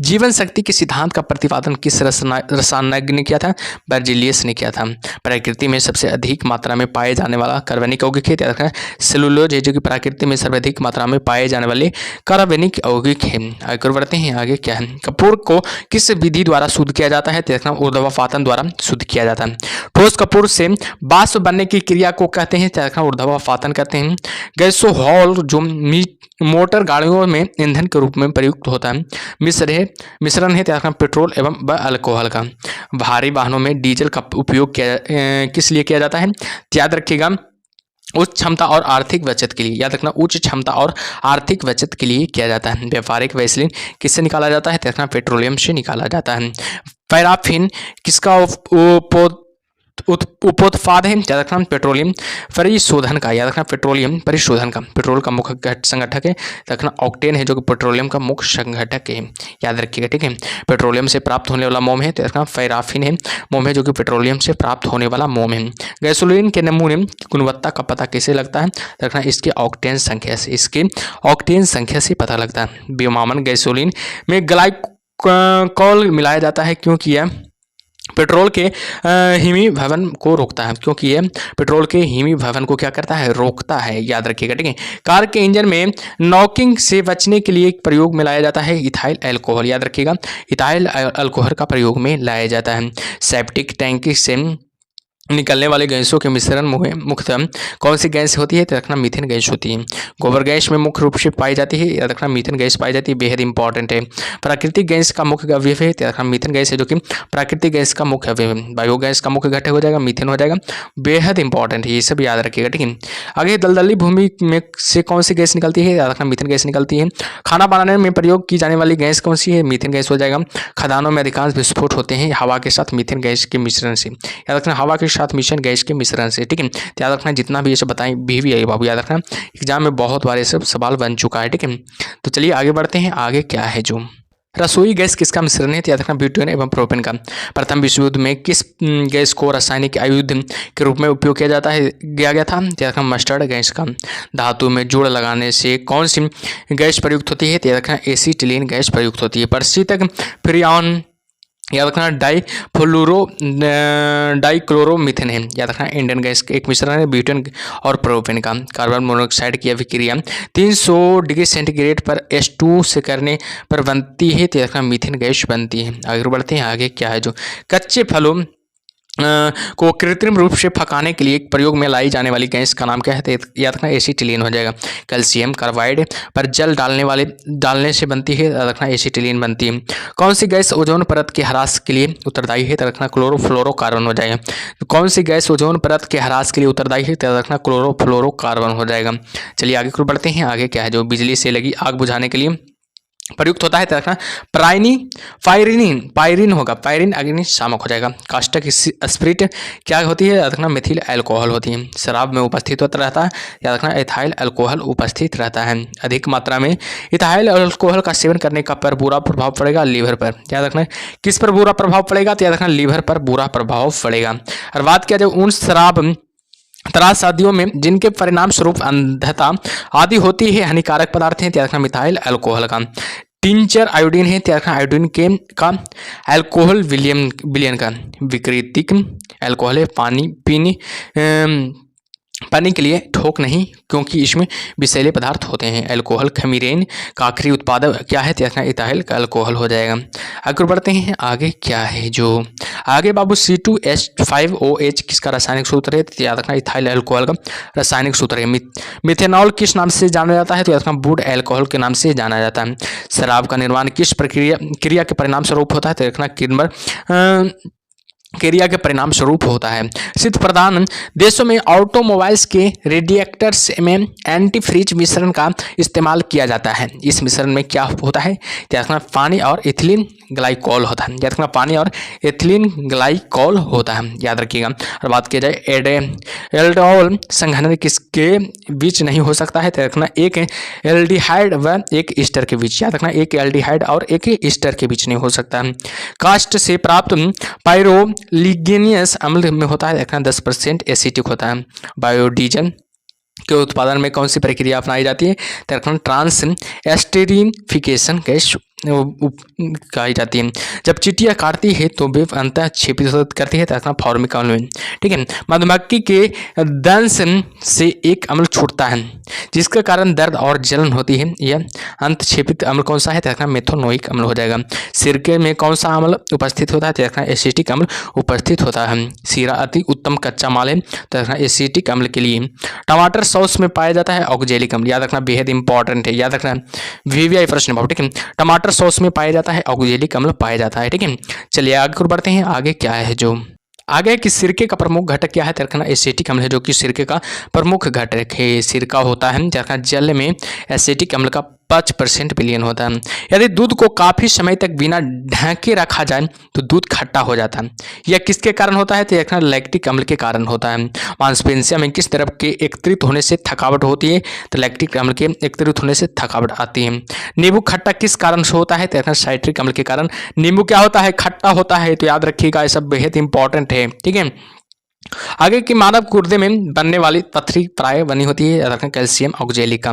जीवन शक्ति के सिद्धांत का प्रतिपादन किस रसायनज्ञ ने किया था? बर्जीलियस ने किया था। प्रकृति में सबसे अधिक मात्रा में पाए जाने वाला कार्बनिक यौगिक है, याद रखना सेलुलोज है, जो कि प्रकृति में सर्वाधिक मात्रा में पाए जाने वाले कार्बनिक यौगिक है। आगे बढ़ते हैं, आगे क्या है? कपूर को किस विधि द्वारा शुद्ध किया जाता है? याद रखना ऊर्ध्वपातन द्वारा शुद्ध किया जाता है। ठोस कपूर से वाष्प बनने की क्रिया को कहते हैं, याद रखना ऊर्ध्वपातन कहते हैं। गैसोहॉल जो मोटर गाड़ियों में ईंधन के रूप में प्रयुक्त होता है, मिश्रण है त्याग पेट्रोल एवं अल्कोहल का। भारी वाहनों में डीजल का उपयोग किस लिए किया जाता है? याद रखिएगा उच्च क्षमता और आर्थिक बचत के लिए। याद रखना उच्च क्षमता और आर्थिक बचत के लिए किया जाता है। व्यापारिक वैसलीन किससे निकाला जाता है? देखना पेट्रोलियम से निकाला जाता है। पैराफिन किसका उपोत्पाद है? याद रखना पेट्रोलियम परिशोधन का। याद रखना पेट्रोलियम परिशोधन का। पेट्रोल का मुख्य संगठक है रखना ऑक्टेन है, जो कि पेट्रोलियम का मुख्य संगठक है। याद रखिएगा। ठीक है, पेट्रोलियम से प्राप्त होने वाला मोम है तो रखना पैराफिन है, मोम है जो कि पेट्रोलियम से प्राप्त होने वाला मोम है। गैसोलीन के नमूने की गुणवत्ता का पता कैसे लगता है? रखना इसके ऑक्टेन संख्या से, इसके ऑक्टेन संख्या से पता लगता है। विमानन गैसोलीन में ग्लाइकोल मिलाया जाता है क्योंकि यह पेट्रोल के हिमीभवन को रोकता है, क्योंकि ये पेट्रोल के हिमीभवन को क्या करता है? रोकता है। याद रखिएगा। ठीक है, कार के इंजन में नॉकिंग से बचने के लिए प्रयोग में लाया जाता है इथाइल अल्कोहल। याद रखिएगा इथाइल अल्कोहल का प्रयोग में लाया जाता है। सेप्टिक टैंक से निकलने वाले गैसों के मिश्रण में मुख्यतः कौन सी गैस होती है? तो रखना मीथेन गैस होती है। गोबर गैस में मुख्य रूप से पाई जाती है, याद रखना मीथेन गैस पाई जाती है, बेहद इंपॉर्टेंट है। प्राकृतिक गैस का मुख्य अवयव है, याद रखना मीथेन गैस है, जो कि प्राकृतिक गैस का मुख्य अवयव है। बायोगैस का मुख्य घटक हो जाएगा मीथेन हो जाएगा, बेहद इंपॉर्टेंट है, ये सब याद रखिएगा। ठीक है, आगे दलदली भूमि में से कौन सी गैस निकलती है? याद रखना मीथेन गैस निकलती है। खाना बनाने में प्रयोग की जाने वाली गैस कौन सी है? मीथेन गैस हो जाएगा। खदानों में अधिकांश विस्फोट होते हैं हवा के साथ मीथेन गैस के मिश्रण से। याद रखना हवा के साथ मिश्रण गैस के मिश्रण से। ठीक है, याद रखना जितना भी ये सब बताएं भी आई बाबू, याद रखना एग्जाम में बहुत बार ये सब सवाल बन चुका है। ठीक है, तो चलिए आगे बढ़ते हैं। आगे क्या है? जो रसोई गैस किसका मिश्रण है? याद रखना ब्यूटेन एवं प्रोपेन का। प्रथम विश्व युद्ध में किस गैस को रासायनिक आयुध के रूप में उपयोग किया गया था? याद रखना मस्टर्ड गैस का। धातु में जोड़ लगाने से कौन सी गैस प्रयुक्त होती है? याद रखना एसिटिलीन गैस प्रयुक्त होती है। परिचित फ्रियान याद रखना डाइक्लोरोमीथेन है। याद रखना इंडियन गैस का एक मिश्रण है ब्यूटेन और प्रोपेन का। कार्बन मोनोऑक्साइड की अभिक्रिया 300 डिग्री सेंटीग्रेड पर H2 से करने पर बनती है, तो याद रखना मीथेन गैस बनती है। आगे बढ़ते हैं। आगे क्या है? जो कच्चे फलों को कृत्रिम रूप से पकाने के लिए प्रयोग में लाई जाने वाली गैस का नाम क्या है? तो याद रखना एसिटिलीन हो जाएगा। कैल्शियम कार्बाइड पर जल डालने से बनती है, याद रखना एसिटिलीन बनती है। कौन सी गैस ओजोन परत के ह्रास के लिए उत्तरदायी है? तो रखना क्लोरोफ्लोरोकार्बन हो जाएगा। तो कौन सी गैस ओजोन परत के ह्रास के लिए उत्तरदायी है? तो रखना क्लोरोफ्लोरोकार्बन हो जाएगा। चलिए आगे को बढ़ते हैं। आगे क्या है? जो बिजली से लगी आग बुझाने के लिए प्रयुक्त होता है, तो रखना पायरिन होगा, पायरिन अग्निशामक हो जाएगा। कास्टिक स्पिरिट क्या होती है? याद रखना मिथिल अल्कोहल होती है। शराब में उपस्थित होता रहता है, याद रखना इथाइल अल्कोहल उपस्थित रहता है। अधिक मात्रा में इथाइल अल्कोहल का सेवन करने का पर बुरा प्रभाव पड़ेगा लीवर पर। याद रखना किस पर बुरा प्रभाव पड़ेगा? तो याद रखना लीवर पर बुरा प्रभाव पड़ेगा। और बात किया जाए उन शराब त्रासदियों में जिनके परिणाम स्वरूप अंधता आदि होती है, हानिकारक पदार्थ हैं, त्याग रखना मिथाइल अल्कोहल का। टिंचर आयोडीन है, त्याग रखना आयोडीन के का। अल्कोहल विलियन का। विकृतिक अल्कोहल है, पानी के लिए ठोक नहीं, क्योंकि इसमें विषैले पदार्थ होते हैं। अल्कोहल खमीरेन का आखिरी उत्पादक क्या है? त्याग रखना इथाइल का अल्कोहल हो जाएगा। आगे बढ़ते हैं। आगे क्या है? जो आगे बाबू C2H5OH किसका रासायनिक सूत्र है? याद रखना इथाइल अल्कोहल का रासायनिक सूत्र है। मिथेनॉल किस नाम से जाना जाता है? तो याद रखना वुड अल्कोहल के नाम से जाना जाता है। शराब का निर्माण किस क्रिया के परिणाम स्वरूप होता है? तो याद रखना किण्वर क्रिया के परिणाम स्वरूप होता है। शीत प्रधान देशों में ऑटोमोबाइल्स के रेडिएटर्स में एंटीफ्रीज मिश्रण का इस्तेमाल किया जाता है। इस मिश्रण में क्या होता है, याद रखना पानी और इथिलीन ग्लाइकोल होता है। याद रखना पानी और इथिलीन ग्लाइकोल होता है, याद रखिएगा। और बात की जाए एल्डोल संघनन किसके बीच नहीं हो सकता है, तो रखना एक एल्डिहाइड व एक ईस्टर के बीच। याद रखना एक एल्डिहाइड और एक ईस्टर के बीच नहीं हो सकता है। कास्ट से प्राप्त पायरोलिग्नियस अम्ल में होता है, देखना 10% एसिटिक होता है। बायोडीजल के उत्पादन में कौन सी प्रक्रिया अपनाई जाती है, तो रखना ट्रांस एस्टेरिफिकेशन गैस कही जाती है। जब चींटियां काटती है तो वे अंतः क्षेपित करती है, तो रखना फॉर्मिक अम्ल में। ठीक है, मधुमक्खी के दंश से एक अम्ल छूटता है जिसके कारण दर्द और जलन होती है। यह अंतक्षेपित अम्ल कौन सा है, तो रखना मेथोनोइक अम्ल हो जाएगा। सिरके में कौन सा अम्ल उपस्थित होता है, तो रखना एसिटिक अम्ल उपस्थित होता है। सीरा अति उत्तम कच्चा माल है, तो रखना एसिटिक अम्ल के लिए। टमाटर सॉस में पाया जाता है ऑक्जेलिक अम्ल, याद रखना बेहद इंपॉर्टेंट है, याद रखना वीवीआई प्रश्न भाव। ठीक है, टमाटर सॉस में पाया जाता है ऑक्जेलिक अम्ल पाया जाता है। ठीक है, चलिए आगे बढ़ते हैं। आगे क्या है, जो आगे कि सिरके का प्रमुख घटक क्या है, तो रखना एसिटिक अम्ल है, जो कि सिरके का प्रमुख घटक है। सिरका होता है रखना जल में एसिटिक अम्ल का 5% विलयन होता है। यदि दूध को काफी समय तक बिना ढके रखा जाए तो दूध खट्टा हो जाता है। यह किसके कारण होता है, तो रखना लैक्टिक अम्ल के कारण होता है। मांसपेशियों में किस तरह के एकत्रित होने से थकावट होती है, तो लैक्टिक अम्ल के एकत्रित होने से थकावट आती है। नींबू खट्टा किस कारण से होता है, तो रखना साइट्रिक अम्ल के कारण नींबू क्या होता है, खट्टा होता है। तो याद रखिएगा, ये सब बेहद इंपॉर्टेंट है। ठीक है, आगे की मानव गुर्दे में बनने वाली पथरी प्राय बनी होती है, रखना कैल्शियम ऑक्जेलिक।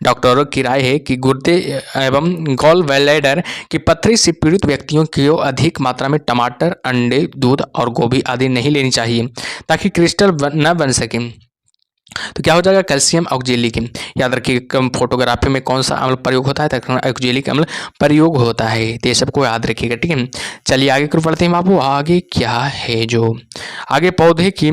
डॉक्टरों की राय है कि गुर्दे एवं गॉल ब्लैडर की पथरी से पीड़ित व्यक्तियों को अधिक मात्रा में टमाटर, अंडे, दूध और गोभी आदि नहीं लेनी चाहिए ताकि क्रिस्टल न बन सके। तो क्या हो जाएगा, कैल्शियम ऑक्जेलिक। याद रखिए फोटोग्राफी में कौन सा अम्ल प्रयोग होता है, तो ऑक्जेलिक अम्ल प्रयोग होता है। तो ये सबको याद रखिएगा। ठीक है, चलिए आगे कर पढ़ते हैं बाबू। आगे क्या है, जो आगे पौधे की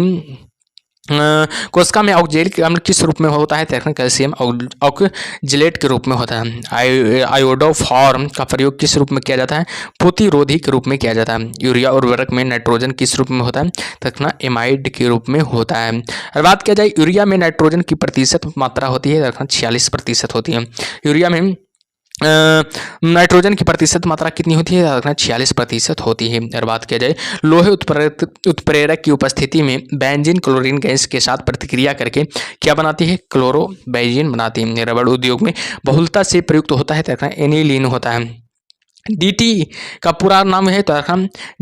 कोशिका में ऑक्जेलिक अम्ल किस रूप में होता है, तो कैल्शियम ऑक्जेलेट के रूप में होता है। आयोडोफॉर्म का प्रयोग किस रूप में किया जाता है, प्रतिरोधी के रूप में किया जाता है। यूरिया उर्वरक में नाइट्रोजन किस रूप में होता है, तो एमाइड के रूप में होता है। और बात किया जाए यूरिया में नाइट्रोजन की प्रतिशत मात्रा होती है, 46% होती है। यूरिया में नाइट्रोजन की प्रतिशत मात्रा कितनी होती है, 46% होती है। और बात किया जाए लोहे उत्प्रेरक की उपस्थिति में बेंजीन क्लोरीन गैस के साथ प्रतिक्रिया करके क्या बनाती है, क्लोरोबेंजीन बनाती है। रबड़ उद्योग में बहुलता से प्रयुक्त होता है, तो एनिलीन होता है। डीटी का पूरा नाम है, तो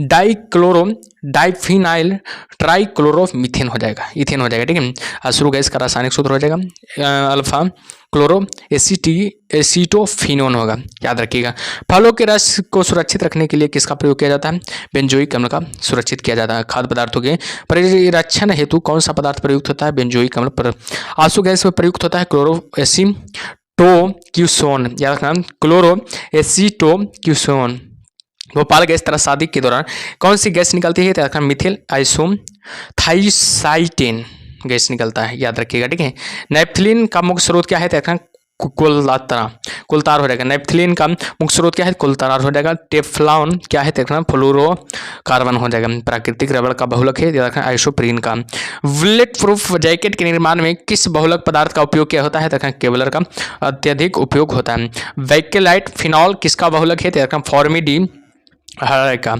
डाइक्लोरो डाइफिनाइल ट्राइक्लोरोमीथेन हो जाएगा, इथेन हो जाएगा। ठीक है, अश्रु गैस का रासायनिक सूत्र हो जाएगा अल्फा क्लोरो एसीटोफिनोन होगा, याद रखिएगा। फलों के रस को सुरक्षित रखने के लिए किसका प्रयोग किया जाता है, बेंजोइक अम्ल का सुरक्षित किया जाता है। खाद्य पदार्थों के परिरक्षण हेतु कौन सा पदार्थ प्रयुक्त होता है, बेंजोइक अम्ल। पर आंसू गैस में प्रयुक्त होता है क्लोरोएसीटोक्यूसोन, याद रखना क्लोरो एसीटोक्यूसोन। भोपाल गैस त्रासदी के दौरान कौन सी गैस निकलती है, तो मिथिल आइसोम थाइसाइटेन गैस निकलता है, याद रखिएगा। ठीक है, नेप्थलीन का मुख्य स्रोत क्या है, तो कुलतार हो जाएगा। नेप्थलीन का मुख्य स्रोत क्या है, कुलतार हो जाएगा। टेफ्लॉन क्या है, तो फ्लोरोकार्बन हो जाएगा। प्राकृतिक रबड़ का बहुलक है, याद रखना आइसोप्रीन का। बुलेट प्रूफ जैकेट के निर्माण में किस बहुलक पदार्थ का उपयोग किया होता है, तो केवलर का अत्यधिक उपयोग होता है। वैकेलाइट फिनॉल किसका बहुलक है, तो फॉर्मिडीन का।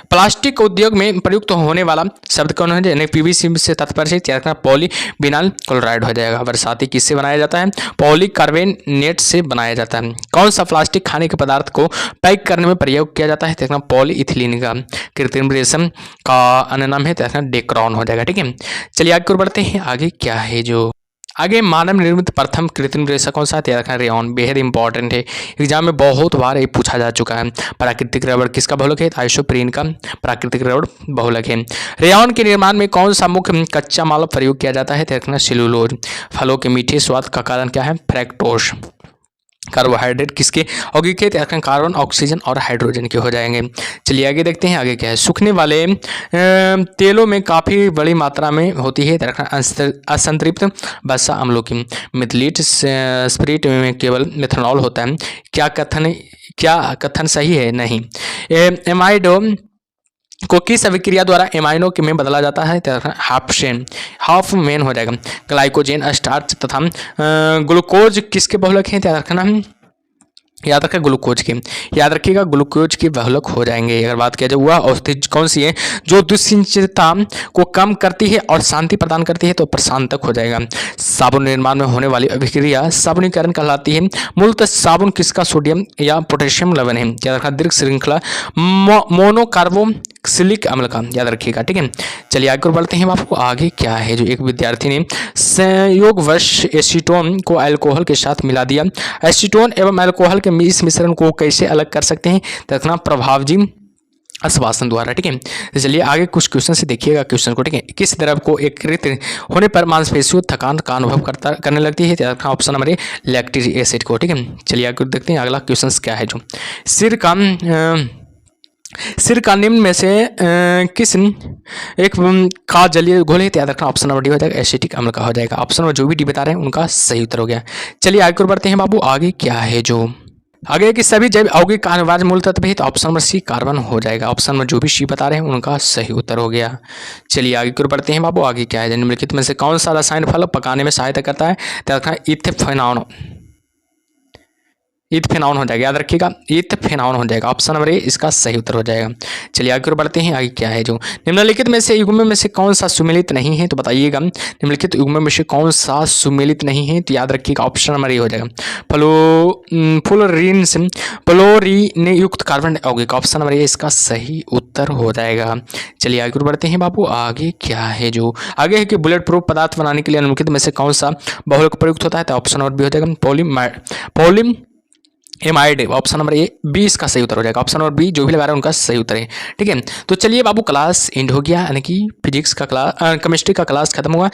प्लास्टिक उद्योग में प्रयुक्त होने वाला शब्द कौन है, यानी पीवीसी से तात्पर्य है पॉलीविनाइल क्लोराइड हो जाएगा। बरसाती किससे बनाया जाता है, पॉलीकार्बोनेट से बनाया जाता है। कौन सा प्लास्टिक खाने के पदार्थ को पैक करने में प्रयोग किया जाता है, पॉलीइथिलीन का। कृत्रिम रेशम का अन्य नाम है, डेक्रॉन हो जाएगा। ठीक है, चलिए आगे बढ़ते हैं। आगे क्या है, जो आगे मानव निर्मित प्रथम कृत्रिम रेशा कौन सा है, रखना रेयॉन, बेहद इंपॉर्टेंट है, एग्जाम में बहुत बार ये पूछा जा चुका है। प्राकृतिक रबड़ किसका बहुलक है, आइसोप्रीन का प्राकृतिक रबड़ बहुलक है। रेयॉन के निर्माण में कौन सा मुख्य कच्चा माल प्रयोग किया जाता है, रखना सेलुलोज। फलों के मीठे स्वाद का कारण क्या है, फ्रैक्टोज। कार्बोहाइड्रेट किसके यौगिक है, कार्बन, ऑक्सीजन और हाइड्रोजन के हो जाएंगे। चलिए आगे देखते हैं। आगे क्या है, सूखने वाले तेलों में काफ़ी बड़ी मात्रा में होती है, असंतृप्त वसा अम्लों की। मिथिलेट स्पिरिट में केवल मेथनॉल होता है। क्या कथन सही है, नहीं। एमाइडो को किस अभिक्रिया द्वारा एमाइनो में बदला जाता है? हाफ मेन हो जाएगा। ग्लाइकोजेन, स्टार्च तथा ग्लूकोज किसके बहुलक हैं? याद रखें ग्लूकोज के, याद रखिएगा ग्लूकोज के बहुलक हो जाएंगे। अगर बात किया जाए वह औषधि कौन सी है जो दुश्चिंता को कम करती है और शांति प्रदान करती है? तो प्रशांतक हो जाएगा। साबुन निर्माण में होने वाली अभिक्रिया साबुनीकरण कहलाती है। मूलतः साबुन किसका सोडियम या पोटेशियम लवण है? याद रखना दीर्घ श्रृंखला मोनोकार्बोक्सिलिक अम्ल का, याद रखिएगा। ठीक है, चलिए आगे बढ़ते हैं बापू। आगे क्या है जो एक विद्यार्थी ने संयोगवश एसीटोन को अल्कोहल के साथ मिला दिया। एसीटोन एवं अल्कोहल के इस मिश्रण को कैसे अलग कर सकते हैं? रखना प्रभावजी आश्वासन द्वारा। ठीक है, तो चलिए आगे कुछ क्वेश्चन से देखिएगा क्वेश्चन को। ठीक है, किस द्रव को एकीकृत होने पर मांसपेशियों थकान का अनुभव करने लगती है? ऑप्शन नंबर ए लैक्टिक एसिड को। ठीक है, चलिए आगे देखते हैं अगला क्वेश्चन क्या है जो सिर का निम्न में से किस एक का जलीय घोल है? याद रखना ऑप्शन नंबर डी हो जाएगा, एसिटिक अम्ल का हो जाएगा। ऑप्शन नंबर जो भी डी बता रहे हैं उनका सही उत्तर हो गया। चलिए आगे बढ़ते हैं बाबू। आगे क्या है जो आगे कि सभी जैव यौगिक का अनिवार्य मूल तत्व है? तो ऑप्शन नंबर सी कार्बन हो जाएगा। ऑप्शन नंबर जो भी सी बता रहे हैं उनका सही उत्तर हो गया। चलिए आगे की ओर बढ़ते हैं बाबू। आगे क्या है? निम्नलिखित में से कौन सा रसायन फल पकाने में सहायता करता है? तो रखना इथेनॉल हो जाएगा, याद रखिएगा इथेनॉल हो जाएगा। ऑप्शन नंबर ए इसका सही उत्तर हो जाएगा। चलिए आगे और बढ़ते हैं। आगे क्या है जो निम्नलिखित में से युग्म में से कौन सा सुमेलित नहीं है? तो बताइएगा निम्नलिखित युग्म में से कौन सा सुमेलित नहीं है? तो याद रखिएगा ऑप्शन नंबर ए हो जाएगा फ्लोरीन युक्त कार्बन यौगिक। ऑप्शन नंबर ए इसका सही उत्तर हो जाएगा। चलिए आगे और बढ़ते हैं बाबू। आगे क्या है जो आगे है कि बुलेट प्रूफ पदार्थ बनाने के लिए निम्नलिखित में से कौन सा बहुलक प्रयुक्त होता है? तो ऑप्शन नंबर बी हो जाएगा polyamide. Option number A B इसका सही उत्तर हो जाएगा। ऑप्शन नंबर बी जो भी लगा रहे हैं उनका सही उत्तर है। ठीक है, तो चलिए बाबू क्लास एंड हो गया, यानी कि फिजिक्स का क्लास केमिस्ट्री का क्लास खत्म हुआ।